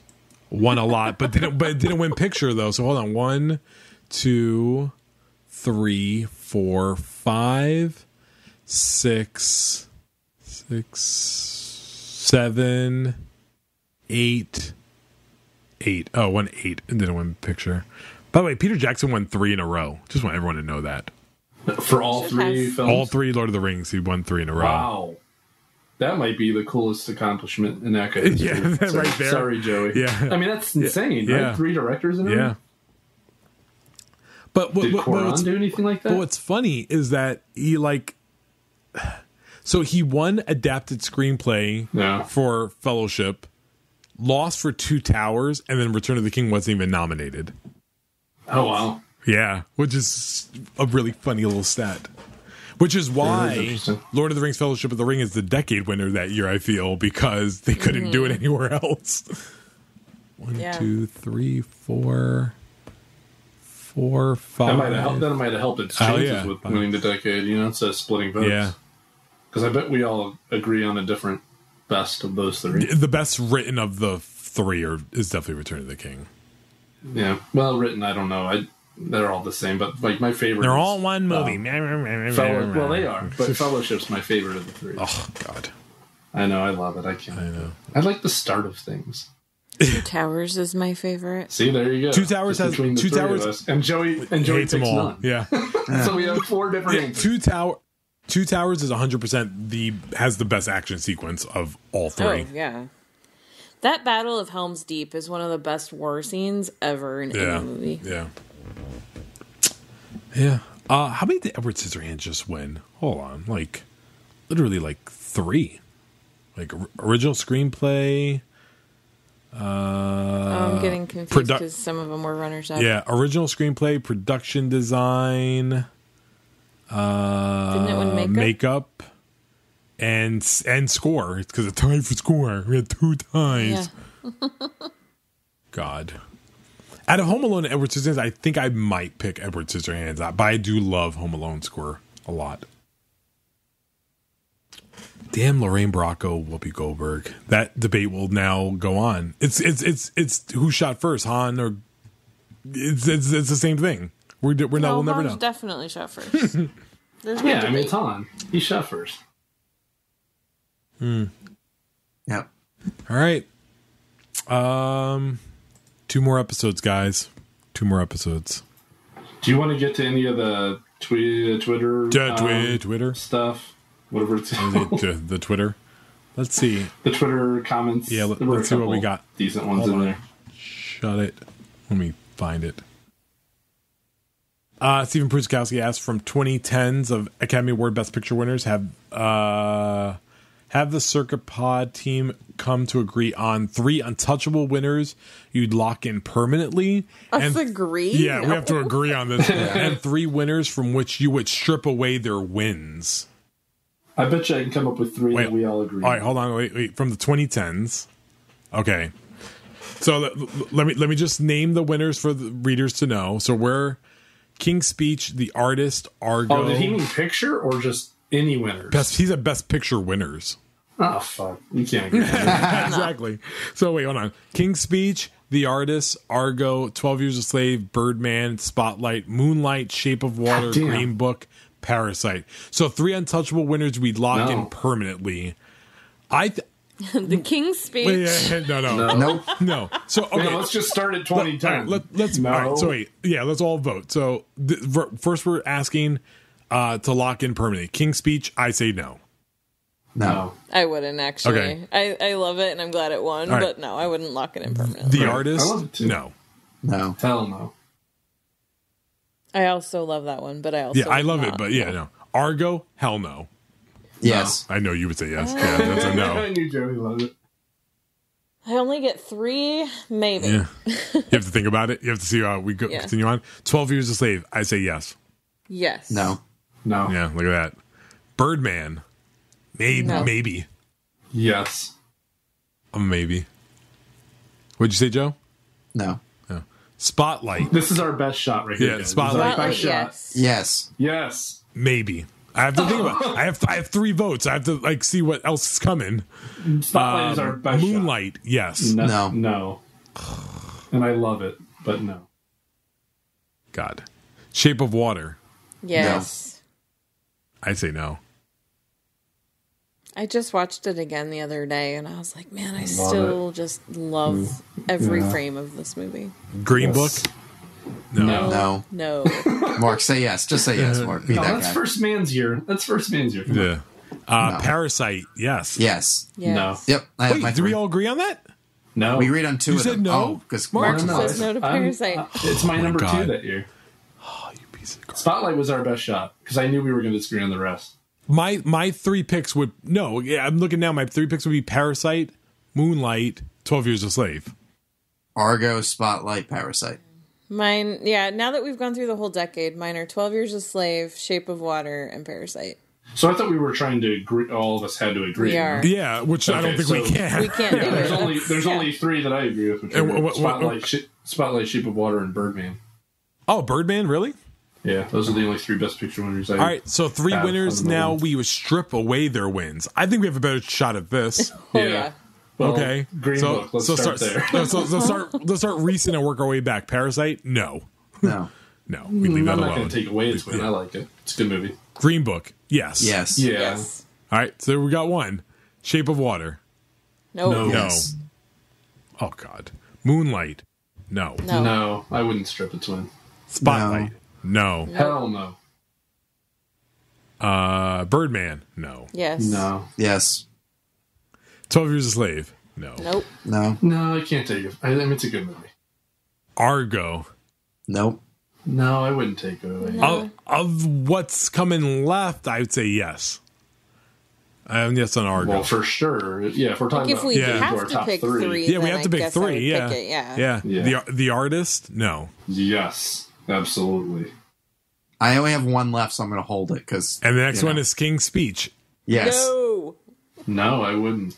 won a lot, but it didn't win picture though. So hold on. 1, 2, 3, 4, 5, 6, 7, 8. 8. Oh, won 8 and didn't win picture. By the way, Peter Jackson won 3 in a row. Just want everyone to know that. For all three films? All 3 Lord of the Rings, he won 3 in a row. Wow. That might be the coolest accomplishment in that case. Yeah, right there. Sorry, Joey. Yeah. I mean, that's insane, Yeah. right? 3 directors in a row? Yeah. But Did Cuarón do anything like that? But what's funny is that he so he won adapted screenplay for Fellowship, lost for Two Towers, and then Return of the King wasn't even nominated. Oh, wow. Yeah, which is a really funny little stat. Which is why interesting. Lord of the Rings Fellowship of the Ring is the decade winner that year, I feel, because they couldn't do it anywhere else. 1, Yeah. 2, 3, 4, 5. That might have helped its chances yeah. with winning the decade, instead of splitting votes. Yeah. Because I bet we all agree on a different best of those 3. The best written of the 3 is definitely Return of the King. Yeah. Well written, I don't know. They're all the same, but like my favorite. They're all one movie. Well, they are, but Fellowship's my favorite of the 3. Oh God. I know, I love it. I can't. I know. I like the start of things. Two Towers is my favorite. See, there you go. Two Towers has Two Towers, and Joey hates them all. None. Yeah. So we have 4 different. Yeah, Two Towers is 100% has the best action sequence of all 3. Oh yeah, that Battle of Helm's Deep is one of the best war scenes ever in any movie. Yeah. Yeah. How many did Edward Scissorhands just win? Hold on, like literally like 3. Like original screenplay. I'm getting confused because some of them were runners up. Yeah, original screenplay, production design. Didn't it win makeup and score? It's because it's tied for score. We had 2 ties. Yeah. God. Out of Home Alone and Edward Scissorhands, I think I might pick Edward Scissorhands, but I do love Home Alone score a lot. Damn Lorraine Bracco, Whoopi Goldberg. That debate will now go on. It's who shot first, Han or it's the same thing. We'll never know. Definitely shot first. There's no Yeah, I debate. mean it's Han. He shot first. Yep. All right. 2 more episodes, guys. 2 more episodes. Do you want to get to any of the Twitter Twitter stuff? Whatever it's called. the Twitter. Let's see. The Twitter comments. Yeah, There were let's a see what couple we got. Decent ones Hold in on. there. Shut it. Let me find it. Stephen Pruskowski asked, from 2010s of Academy Award Best Picture winners, have the Circuit Pod team come to agree on 3 untouchable winners you'd lock in permanently? Agree? Yeah, we have to agree on this. And 3 winners from which you would strip away their wins. I bet you I can come up with 3 that we all agree. All right, hold on. Wait. From the 2010s. Okay. So let me just name the winners for the readers to know. So we're King's Speech, The Artist, Argo. Oh, did he mean picture or just any winners? He's a Best Picture winners. Oh, fuck. You can't agree on that. Exactly. So wait, hold on. King's Speech, The Artist, Argo, 12 Years a Slave, Birdman, Spotlight, Moonlight, Shape of Water, Damn. Green Book, Parasite. So 3 untouchable winners we'd lock in permanently. The King's Speech. No. So okay, Yeah, let's just start at 2010. Let's No. all right, so wait, yeah, let's all vote. So first, we're asking to lock in permanently. King's Speech, I say no. No. I wouldn't actually. Okay. I love it and I'm glad it won, All right. but no, I wouldn't lock it in permanently. The Right. Artist, I love it too. no. No. Hell no. I also love that one, but I also Yeah, I love would it, not. but yeah, no. Argo, hell no. Yes. I know you would say yes. Yeah, that's a I no. knew Joey loved it. I only get 3, maybe. Yeah. You have to think about it. You have to see how we go, continue on. 12 Years a Slave, I say yes. Yes. No. No. Yeah, look at that. Birdman, No. maybe. Yes. Maybe. What'd you say, Joe? No. Spotlight, This is our best shot right here. Yeah, guys. Spotlight. This is our best shot. Yes. Yes. Yes. maybe. I have to think about it. I have 3 votes. I have to see what else is coming. Spotlight is our best Moonlight, yes. shot. No. And I love it, but no. God. Shape of Water, Yes. I say no. I just watched it again the other day and I was like, man, I still just love every frame of this movie. Green Book, No. No. No. Mark, say yes. Just say yes, Mark. Be No, that that's guy. first man's year. Come on. Yeah. Parasite, yes. Yes. Yes. Yep. I have my Wait, do 3. we all agree on that? No. We read on 2 You of said them. no? Oh, because Mark Mark says no to Parasite. It's my number God. 2 that year. Oh, you piece of crap. Spotlight was our best shot because I knew we were going to disagree on the rest. My 3 picks would I'm looking now. My 3 picks would be Parasite, Moonlight, 12 Years a Slave. Argo, Spotlight, Parasite. Mine, now that we've gone through the whole decade, mine are 12 Years a Slave, Shape of Water, and Parasite. So I thought we were trying to agree. All of us had to agree. We are. Yeah, which I don't think we can. We can't do it. There's only 3 that I agree with. Which And are what- Spotlight, Shape of Water, and Birdman. Oh, Birdman, really? Yeah, those are the only 3 best picture winners. All right, so 3 have winners on the now. moment. We would strip away their wins. I think we have a better shot at this. Oh, Yeah. yeah. Well, Okay. Green Book. Let's start there. Let's start recent and work our way back. Parasite? No. No. No. We leave that I'm alone. not going to take away its win. I like it. It's a good movie. Green Book? Yes. Yes. Yeah. Yes. All right. So we got one. Shape of Water? No. No. Yes. Oh God. Moonlight? No. No. No, I wouldn't strip its win. Spotlight? No. Hell no. Birdman? No. Yes. No. Yes. 12 Years a Slave? No. Nope. No. No, I can't take it. I mean, it's a good movie. Argo? Nope. No, I wouldn't take it away. Of what's coming left, I would say yes. Yes on Argo. Well, for sure. Yeah, if we're talking If about we Yeah. have our to top pick three, Yeah, we then have to I pick guess I would three. Yeah. pick it, Yeah. Yeah. The Artist? No. Yes, absolutely. I only have one left, so I'm going to hold it because. And the next one is King's Speech. Yes. No. No, I wouldn't.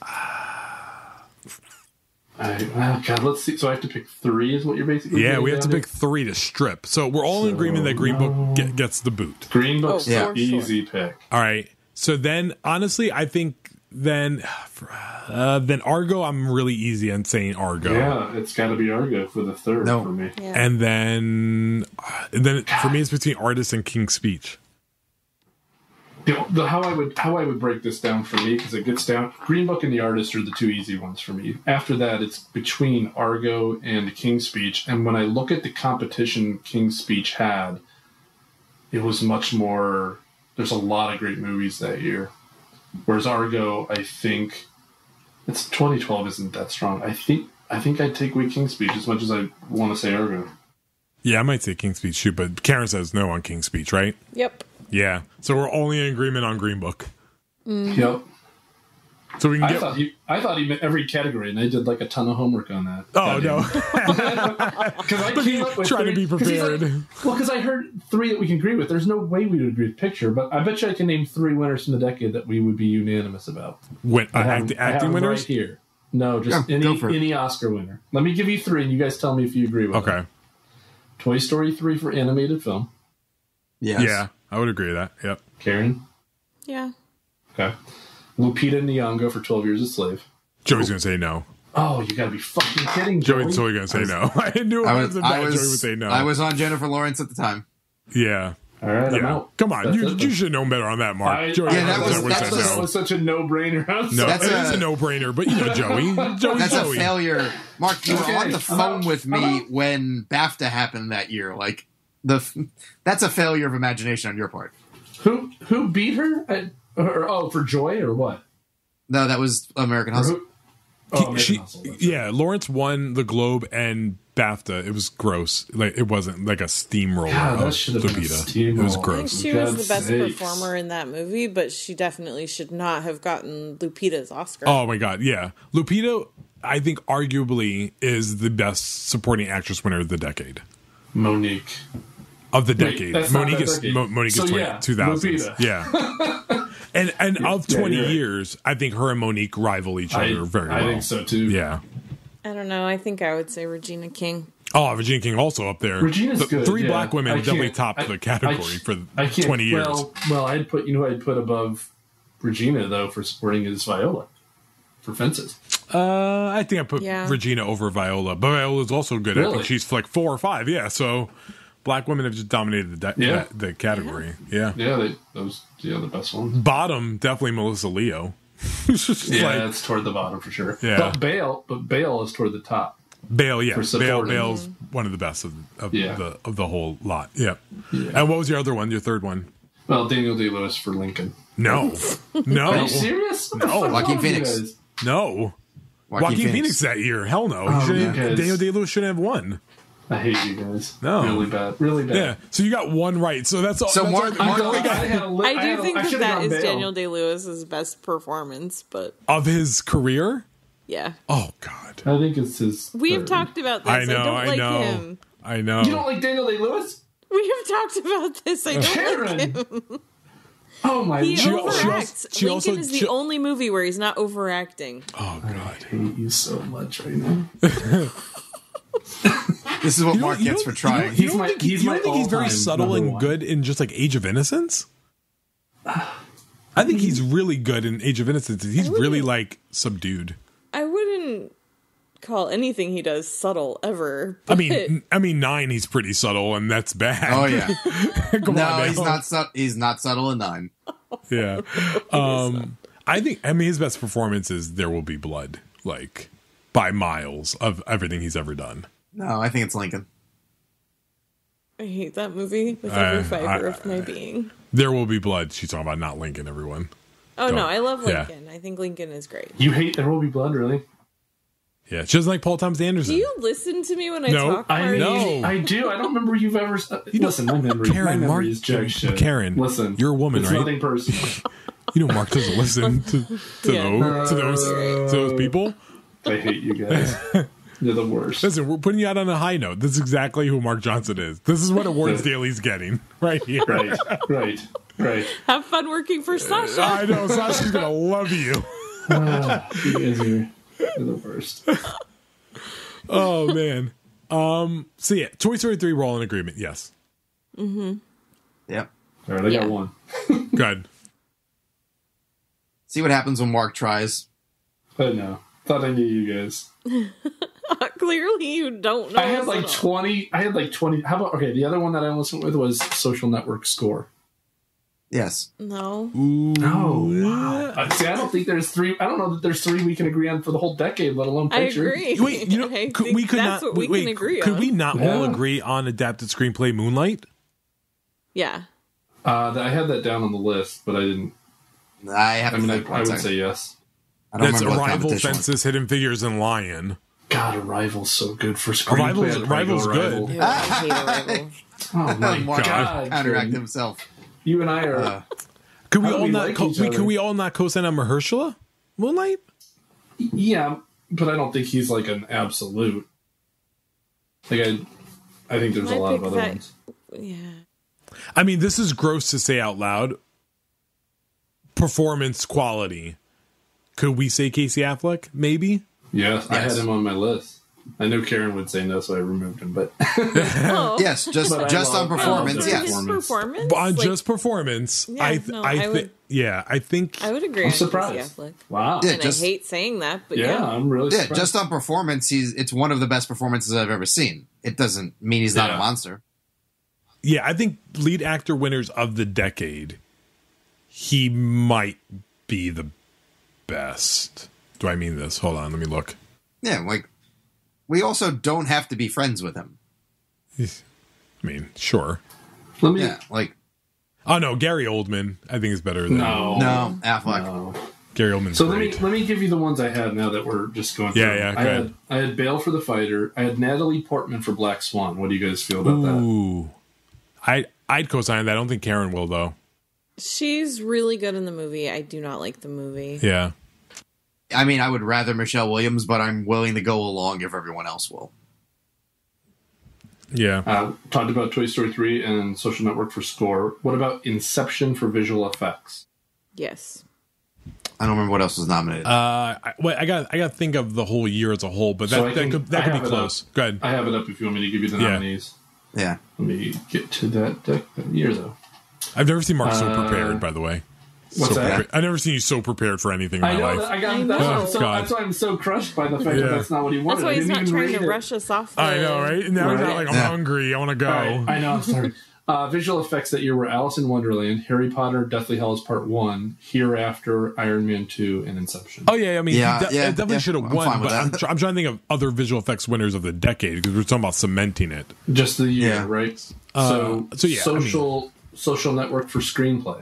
God, let's see. So I have to pick three, is what you're basically Yeah, getting we have to down pick three to strip. So we're all in agreement that Green Book gets the boot. Green Book's Oh, an for easy pick. All right. So then, honestly, I think then Argo, I'm really easy on saying Argo. Yeah, it's got to be Argo for the third No. for me. Yeah. And then for me, it's between Artist and King's Speech. How I would break this down for me, because it gets down. Green Book and The Artist are the two easy ones for me. After that, it's between Argo and King's Speech. And when I look at the competition King's Speech had, it was much more. There's a lot of great movies that year. Whereas Argo, I think it's 2012 isn't that strong. I think I'd take away King's Speech as much as I want to say Argo. Yeah, I might say King's Speech too, but Karen says no on King's Speech, right? Yep. Yeah. So we're only in agreement on Green Book. Yep. So we can I get. thought he meant every category, and I did like a ton of homework on that. Oh no! Because I came up with Trying to three- be 'cause he's prepared. because I heard three that we can agree with. There's no way we would agree with picture, but I bet you I can name three winners from the decade that we would be unanimous about. I have Acting them winners. right here. No, just Yeah, go for it. any Oscar winner. Let me give you three, and you guys tell me if you agree with Okay. them. Toy Story 3 for animated film. Yes. Yeah, I would agree with that. Yep. Karen. Yeah. Okay. Lupita Nyong'o for 12 Years a Slave. Joey's gonna say no. Oh, you gotta be fucking kidding, Joey. Joey's totally gonna say no. I knew I it was, was I Joey would was, say no. I was on Jennifer Lawrence at the time. Yeah. All right, I'm Yeah. out. Come on, That's you it. should know better on that, Mark. Joey Yeah, that was- 100% that's said what- That no. was such a no-brainer. I'm No, That's it a- is a no-brainer, but you know Joey. Joey's That's Joey. a failure. Mark, you Okay, were on the I'm phone out. with I'm me out. when BAFTA happened that year. Like that's a failure of imagination on your part. Who beat her? For Joy or what? No, that was American Hustle. Who? Oh, American Hustle, that's right. Yeah, Lawrence won the Globe and BAFTA. It was gross. Like it wasn't like a steamroller Yeah, that of should have been a Lupita. steamroller. It was I think gross. she was God's the best sakes. performer in that movie, but she definitely should not have gotten Lupita's Oscar. Oh my god, yeah. Lupita, I think arguably is the best supporting actress winner of the decade. Monique. Of the Wait, decade. that's not Monique that is decade. Monique So, is yeah, 2000s. Lupita. Yeah. And of 20 you're right. years, I think her and Monique rival each other very well. I think so too. Yeah. I don't know. I think I would say Regina King. Oh, Regina King also up there. Regina's The good. Three yeah. black women I definitely can't- topped the category for I can't- 20 years. Well, I'd put who I'd put above Regina though for supporting is Viola for Fences. I think I put Yeah. Regina over Viola, but Viola's also good. I Really? think she's like 4 or 5. Yeah, so black women have just dominated the category. Yeah. Yeah, the best ones. Bottom, definitely Melissa Leo. It's just Yeah, like it's toward the bottom for sure. Yeah. But Bale is toward the top. Bale, yeah. for supporting. Bale's one of the best of Yeah. the whole lot. Yeah. And what was your other one? Your third one? Well, Daniel Day-Lewis for Lincoln. No. No. Are you serious? What the No. fuck Joaquin wrong with you Phoenix. guys? No. Joaquin Phoenix that year. Hell no. Oh, He shouldn't, you guys. Daniel Day-Lewis shouldn't have won. I hate you guys. No. Really bad. Really bad. Yeah. So you got one right. So that's all. So that's Mark- all- Mark- I do think that should've that gone is Bale. Daniel Day-Lewis's best performance, but of his career? yeah. Oh, God. I think it's his. We have third. talked about this. I know. don't like know. him. I know. You don't like Daniel Day-Lewis? We have talked about this. I don't Karen. like him. Oh my He She- God. she overacts. also- Lincoln is the only movie where he's not overacting. Oh, I God. hate you so much right now. This is what You Mark don't- you gets don't- for trying. You don't think, he's you my don't think he's very all-time subtle number and one. good in just like Age of Innocence? I think he's really good in Age of Innocence. He's really like subdued. I wouldn't call anything he does subtle ever. I mean, 9, he's pretty subtle, and that's bad. Oh yeah. Come No, on, he's not. He's not subtle in 9. Yeah. I think his best performance is There Will Be Blood, like by miles of everything he's ever done. No, I think it's Lincoln. I hate that movie with every fiber of my being. There Will Be Blood. She's talking about, not Lincoln, everyone. Oh, no, I love Yeah. Lincoln. I think Lincoln is great. You hate There Will Be Blood, really? Yeah, she doesn't like Paul Thomas Anderson. Do you listen to me when I No, talk? I mean, No. I do. I don't remember you've ever. Listen, my memory is jack shit. Karen, listen, you're a woman, it's right? Nothing personal. You know Mark doesn't listen to those people. I hate you guys. You're the worst. Listen, we're putting you out on a high note. This is exactly who Mark Johnson is. This is what Awards Daily's getting right here. Right. Have fun working for Sasha. I know, Sasha's going to love you. You guys are the worst. Oh, man. So, yeah, Toy Story 3, we're all in agreement. Yes. Mm-hmm. Yep. All right, I got one. Good. See what happens when Mark tries. I know. Thought I knew you guys. Clearly, you don't know. I had like 20. How about, okay, the other one that I almost went with was Social Network Score. Yes. No. Oh, wow. See, I don't think there's 3. I don't know that there's 3 we can agree on for the whole decade, let alone picture. I agree. Wait, you know, could we not all agree on adapted screenplay Moonlight? Yeah. I had that down on the list, but I didn't. I would say yes. That's Arrival, Fences, Hidden Figures, and Lion. God, Arrival's so good for screenplay. Arrival's good. Ew, I hate Arrival. Oh my Mark God! counteract himself. You and I are. Could we all not co-sign on Mahershala Moonlight? Yeah, but I don't think he's like an absolute. Like I think there's a lot of other ones. Yeah. I mean, this is gross to say out loud. Performance quality. Could we say Casey Affleck? Maybe. Yes, I had him on my list. I knew Karen would say no, so I removed him. But yes, just on performance. Yes, performance. On just performance. Yeah, I think I would agree. I'm surprised. Casey Affleck. Wow. Yeah, And I hate saying that, but I'm really surprised. just on performance, it's one of the best performances I've ever seen. It doesn't mean he's not a monster. Yeah, I think lead actor winners of the decade, he might be the best. Do I mean this? Hold on, let me look. Yeah, like, we also don't have to be friends with him. I mean, sure. Let me. Yeah, like. Oh no, Gary Oldman. I think is better than no Affleck. No. Gary Oldman's So great. let me give you the ones I had now that we're just going through. Yeah. I had Bale for The Fighter. I had Natalie Portman for Black Swan. What do you guys feel about that? Ooh, I'd co-sign that. I don't think Karen will though. She's really good in the movie. I do not like the movie. Yeah. I mean, I would rather Michelle Williams, but I'm willing to go along if everyone else will. Yeah. Talked about Toy Story 3 and Social Network for score. What about Inception for visual effects? Yes. I don't remember what else was nominated. I got to think of the whole year as a whole, but that could be close. Go ahead. I have it up if you want me to give you the nominees. Yeah. Let me get to that year, though. I've never seen Mark so prepared, by the way. What's that? I've never seen you so prepared for anything in my life. That's why I'm so crushed by the fact that that's not what he wanted. That's why he's not trying to rush us off. I know, right? Now he's not like, I'm hungry, I want to go. Right. I know, I'm sorry. Visual effects that year were Alice in Wonderland, Harry Potter, Deathly Hallows Part 1, Hereafter, Iron Man 2, and Inception. Oh, yeah, I mean, he definitely should have won, but I'm trying to think of other visual effects winners of the decade, because we're talking about cementing it. Just the year, right? Social Network for screenplay.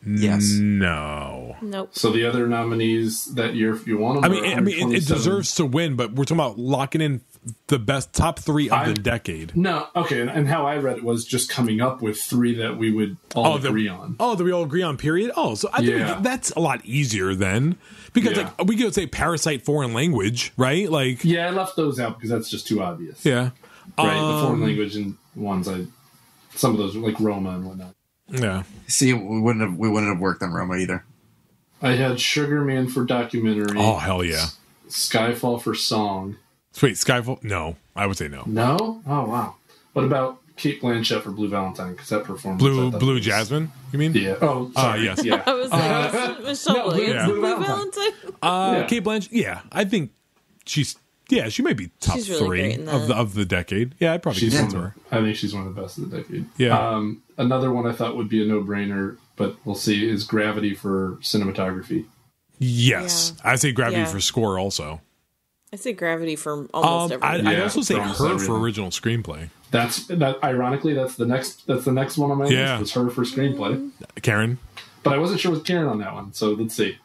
Yes. No. Nope. So the other nominees that year, if you want them, it deserves to win, but we're talking about locking in the best top 3 of the decade. No, okay, and how I read it was just coming up with 3 that we would all agree on. Oh, that we all agree on, period? Oh, so I think that's a lot easier then. Because like we could say Parasite foreign language, right? Like I left those out because that's just too obvious. Yeah. Right, the foreign language and ones some of those are like Roma and whatnot. Yeah. See, we wouldn't have worked on Roma either. I had Sugar Man for documentary. Oh, hell yeah. Skyfall for song. Wait, Skyfall? No. I would say no. No? Oh, wow. What about Cate Blanchett for Blue Valentine? Because that performance... Blue Jasmine, you mean? Yeah. Oh, sorry. Yes. Yeah. I was like, Michelle Williams, Blue Valentine. Cate Blanchett, I think she's Yeah, she might be top She's really three great in that. of the decade. Yeah, I'd probably She's give it one to of, her. I think she's one of the best of the decade. Yeah. Another one I thought would be a no-brainer, but we'll see, is Gravity for cinematography. Yes. Yeah. I say Gravity Yeah. for score also. I say Gravity for almost everything. I'd Yeah, also say for her almost for everything. original screenplay. Ironically, that's the next one on my Yeah. list, was her for screenplay. Karen? But I wasn't sure with Karen on that one, so let's see.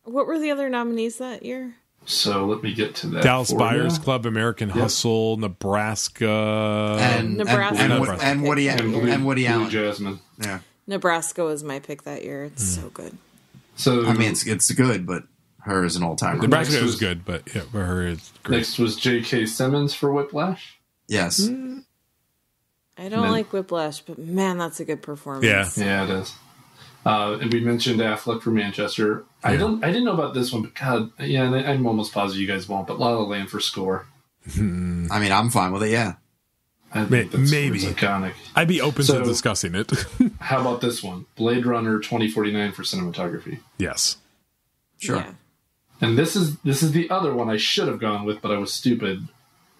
What were the other nominees that year? So let me get to that. Dallas for Buyers you. Club, American Hustle, Nebraska. Nebraska. and Woody Blue Allen. Jasmine. Yeah. Nebraska was my pick that year. It's so good. So I mean, it's good, but her is an all-timer. Nebraska Next was was- good, but yeah, for her it's great. next was J.K. Simmons for Whiplash. Yes. I don't then- like Whiplash, but man, that's a good performance. Yeah. Yeah, it is. And we mentioned Affleck for Manchester. I didn't know about this one, but God, yeah, and I'm almost positive you guys won't. But La La Land for score. I mean, I'm fine with it, yeah. I think that's Maybe. iconic. I'd be open So- to discussing it. How about this one? Blade Runner 2049 for cinematography. Yes. Sure. Yeah. And this is the other one I should have gone with, but I was stupid,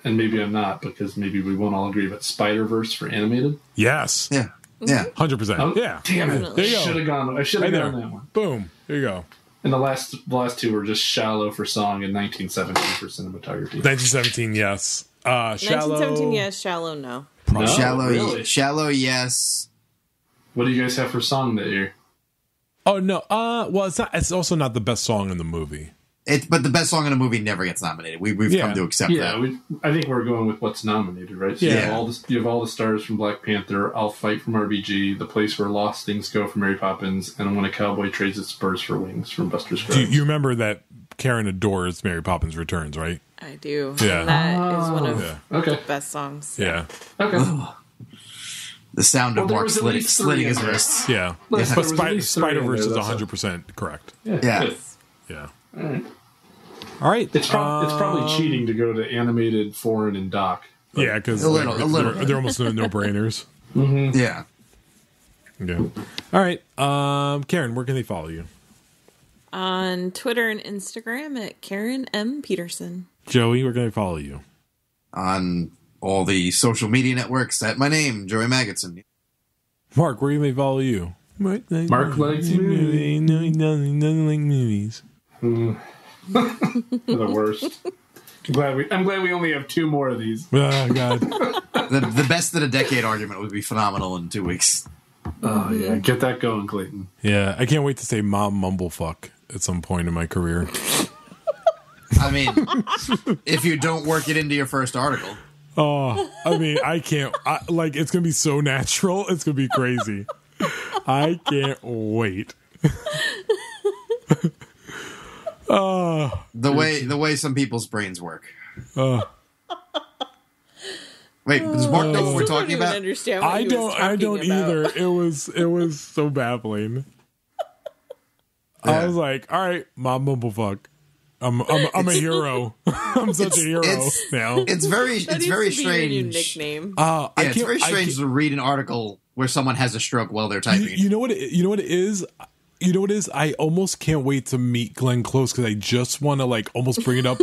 and maybe I'm not because maybe we won't all agree. But Spider-Verse for animated. Yes. Yeah. Yeah. 100%. Oh, Yeah. damn it! Definitely. There you go. I should have Right gone there. that one. Boom. There you go. And the last two were just Shallow for song and 1917 for cinematography. 1917, yes. Shallow. 1917, yes. Shallow, no. No, really? Shallow, yes. What do you guys have for song that year? Oh, no. Well, it's not. It's also not the best song in the movie. But the best song in a movie never gets nominated. We've Yeah. come to accept Yeah, that. I think we're going with what's nominated, right? So Yeah. you have all the stars from Black Panther, I'll Fight from RBG, The Place Where Lost Things Go from Mary Poppins, and When a Cowboy Trades Its Spurs for Wings from Buster Scruggs. You remember that Karen adores Mary Poppins Returns, right? I do. Yeah. And that is one of Yeah. Okay. the best songs. Yeah. Okay. The sound of Well, there Mark was at least three slitting in his there. wrists. Yeah. Listen, But there was at least three in Spider-Verse there, is that's 100% correct. Yeah. Yeah. Good. Yeah. All right. All right. It's probably cheating to go to animated, foreign, and doc. Yeah, because A little they're almost no-brainers. Yeah. Yeah. All right. Karen, where can they follow you? On Twitter and Instagram at Karen M. Peterson. Joey, where can they follow you? On all the social media networks, at my name, Joey Magidson. Mark, where can they follow you? Mark likes movies. No, he doesn't like movies. The worst. I'm glad we only have two more of these. Oh, God. The best of the decade argument would be phenomenal in 2 weeks. Oh yeah, get that going, Clayton. Yeah, I can't wait to say mom mumblefuck at some point in my career. I mean, if you don't work it into your first article. Oh, I mean, I can't. It's going to be so natural. It's going to be crazy. I can't wait. The way some people's brains work. Wait, does Mark know what we're I don't talking even about? understand what I he was don't talking about. either. It was so baffling. I Yeah. was like, all right, mom mumblefuck. I'm a hero. I'm such a hero now. It's very That it's needs very to be your new strange. nickname. Yeah, it's very strange to read an article where someone has a stroke while they're typing. You know what it is? You know what it is? I almost can't wait to meet Glenn Close because I just want to almost bring it up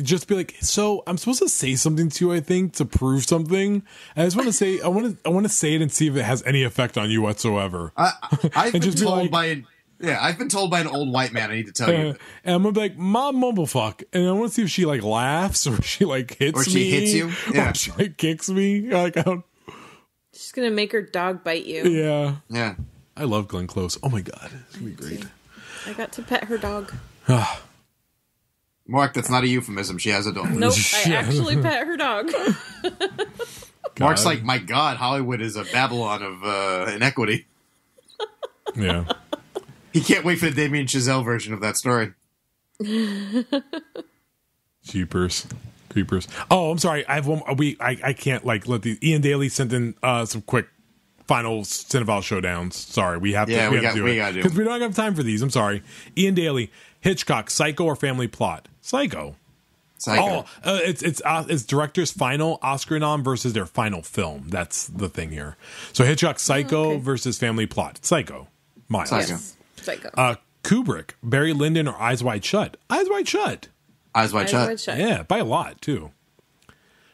just be like, so I'm supposed to say something to you, I think, to prove something. I just want to say I want to say it and see if it has any effect on you whatsoever. I've been just be told like- I've been told by an old white man. I need to tell you, And I'm gonna be like, Mom mumblefuck, and I want to see if she laughs or she hits Or she me, hits you. Yeah. or she kicks me. She's going to make her dog bite you. Yeah. yeah. I love Glenn Close. Oh my god, it's gonna be great. I got to pet her dog. Mark, that's not a euphemism. She has a dog. Nope, I actually pet her dog. Mark's like, my God, Hollywood is a Babylon of inequity. Yeah. He can't wait for the Damien Chazelle version of that story. Jeepers. Creepers. Oh, I'm sorry. I have one. I can't let the Ian Daly sent in some quick final Cinephile showdowns. Sorry, we have to. Yeah, we we have to do gotta it do it. because we don't have time for these. I'm sorry. Ian Daly, Hitchcock, Psycho or Family Plot? Psycho. Psycho. Oh, it's director's final Oscar nom versus their final film. That's the thing here. So Hitchcock, Psycho versus Family Plot. Psycho. Miles. Psycho. Yes. Psycho. Kubrick, Barry Lyndon or Eyes Wide Shut? Eyes Wide Shut. Eyes Wide Shut. Yeah, by a lot, too.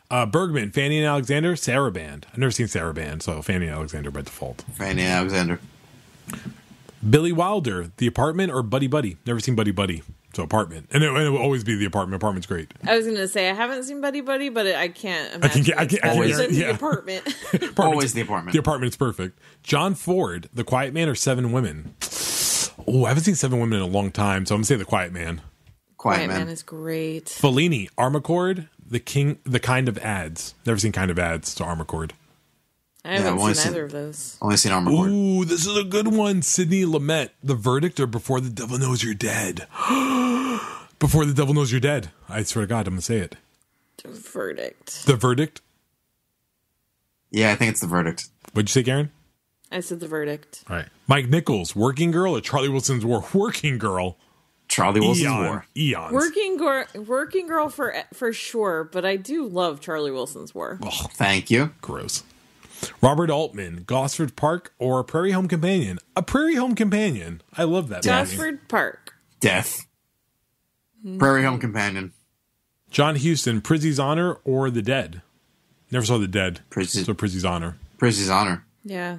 Bergman, Fanny and Alexander, Saraband. I've never seen Saraband, so Fanny and Alexander by default. Fanny and Alexander. Billy Wilder, The Apartment or Buddy Buddy? Never seen Buddy Buddy, so Apartment. And it will always be The Apartment. Apartment's great. I was going to say, I haven't seen Buddy Buddy, but I can't imagine. I can't The Apartment. Always The Apartment. The Apartment's perfect. John Ford, The Quiet Man or Seven Women? Oh, I haven't seen Seven Women in a long time, so I'm going to say The Quiet Man. Quiet Man is great. Fellini, Armacord, The Kind of Ads. Never seen Kind of Ads, so Armacord. I haven't seen either of those. Only seen Armacord. Ooh, this is a good one. Sidney Lumet, The Verdict or Before the Devil Knows You're Dead? Before the Devil Knows You're Dead. I swear to God, I'm going to say it. The Verdict. The Verdict? Yeah, I think it's The Verdict. What'd you say, Karen? I said The Verdict. All right. Mike Nichols, Working Girl or Charlie Wilson's War? Working Girl. Charlie Wilson's War. Eons. Working Girl for sure, but I do love Charlie Wilson's War. Oh, thank you. Gross. Robert Altman, Gosford Park or Prairie Home Companion? A Prairie Home Companion. I love that. Gosford Park. Death. Prairie Home Companion. John Huston, Prizzy's Honor or The Dead? Never saw The Dead. So Prizzy's Honor. Prizzy's Honor. Yeah.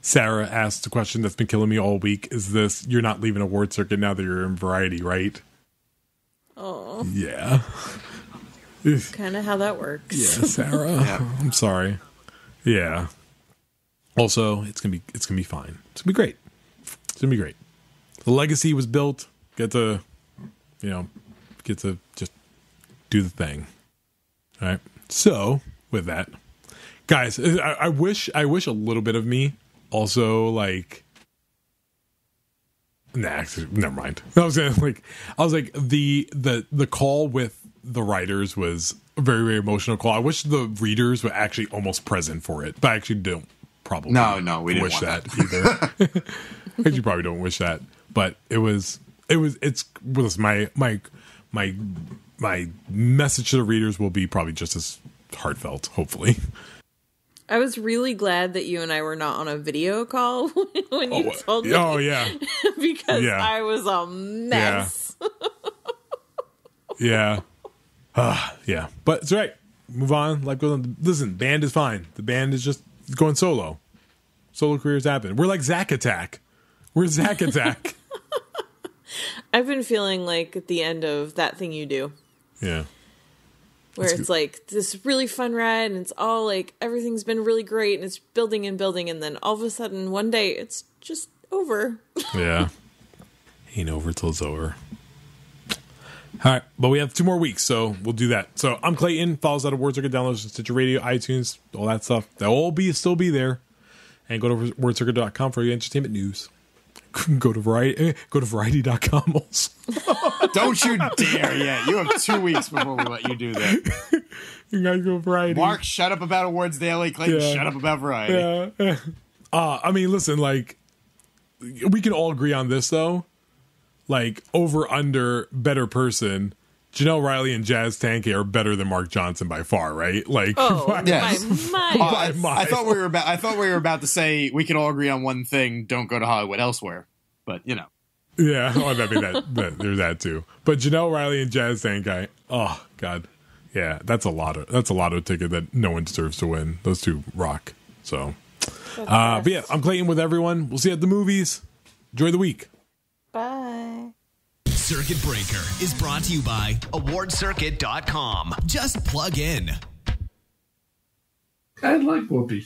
Sarah asked the question that's been killing me all week. Is this, you're not leaving award circuit now that you're in Variety, right? Oh. Yeah. Kind of how that works. Yeah, Sarah. Yeah. I'm sorry. Yeah. Also, it's gonna be fine. It's gonna be great. It's gonna be great. The legacy was built. Get to just do the thing. All right. So with that, guys, I wish a little bit of me also like. Nah, never mind. I was like the call with the writers was a very, very emotional call. I wish the readers were actually almost present for it, but I actually don't probably. No, we didn't wish want that either. You probably don't wish that, but it's my message to the readers will be probably just as heartfelt, hopefully. I was really glad that you and I were not on a video call when you told me. Oh, yeah. Because I was a mess. Yeah. Yeah. But it's all right. Move on. Life goes on. Listen, band is fine. The band is just going solo. Solo careers happen. We're like Zack Attack. We're Zack Attack. I've been feeling like at the end of That Thing You Do. Yeah. Where it's like this really fun ride and it's all like everything's been really great and it's building and building and then all of a sudden one day it's just over. Yeah. Ain't over till it's over. All right, but we have 2 more weeks, so we'll do that. So I'm Clayton. Follow us at Award Circuit, downloads on Stitcher Radio, iTunes, all that stuff. They'll all still be there. And go to awardcircuit.com for your entertainment news. Go to variety.com also. Don't you dare! Yeah, you have 2 weeks before we let you do that. You gotta go Variety. Mark, shut up about Awards Daily. Clayton, shut up about Variety. Yeah. I mean, listen, like, we can all agree on this though. Like, over under better person, Janelle Riley and Jazz Tanke are better than Mark Johnson by far, right? Like, yes. by I thought we were about to say we can all agree on one thing: don't go to Hollywood elsewhere. But you know, yeah. Oh, I mean there's that too. But Janelle Riley and Jazz Tanke, oh god, yeah, that's a lotto ticket that no one deserves to win. Those two rock. So, but yeah, I'm Clayton with everyone. We'll see you at the movies. Enjoy the week. Bye. Circuit Breaker is brought to you by awardcircuit.com. Just plug in. I like Whoopi.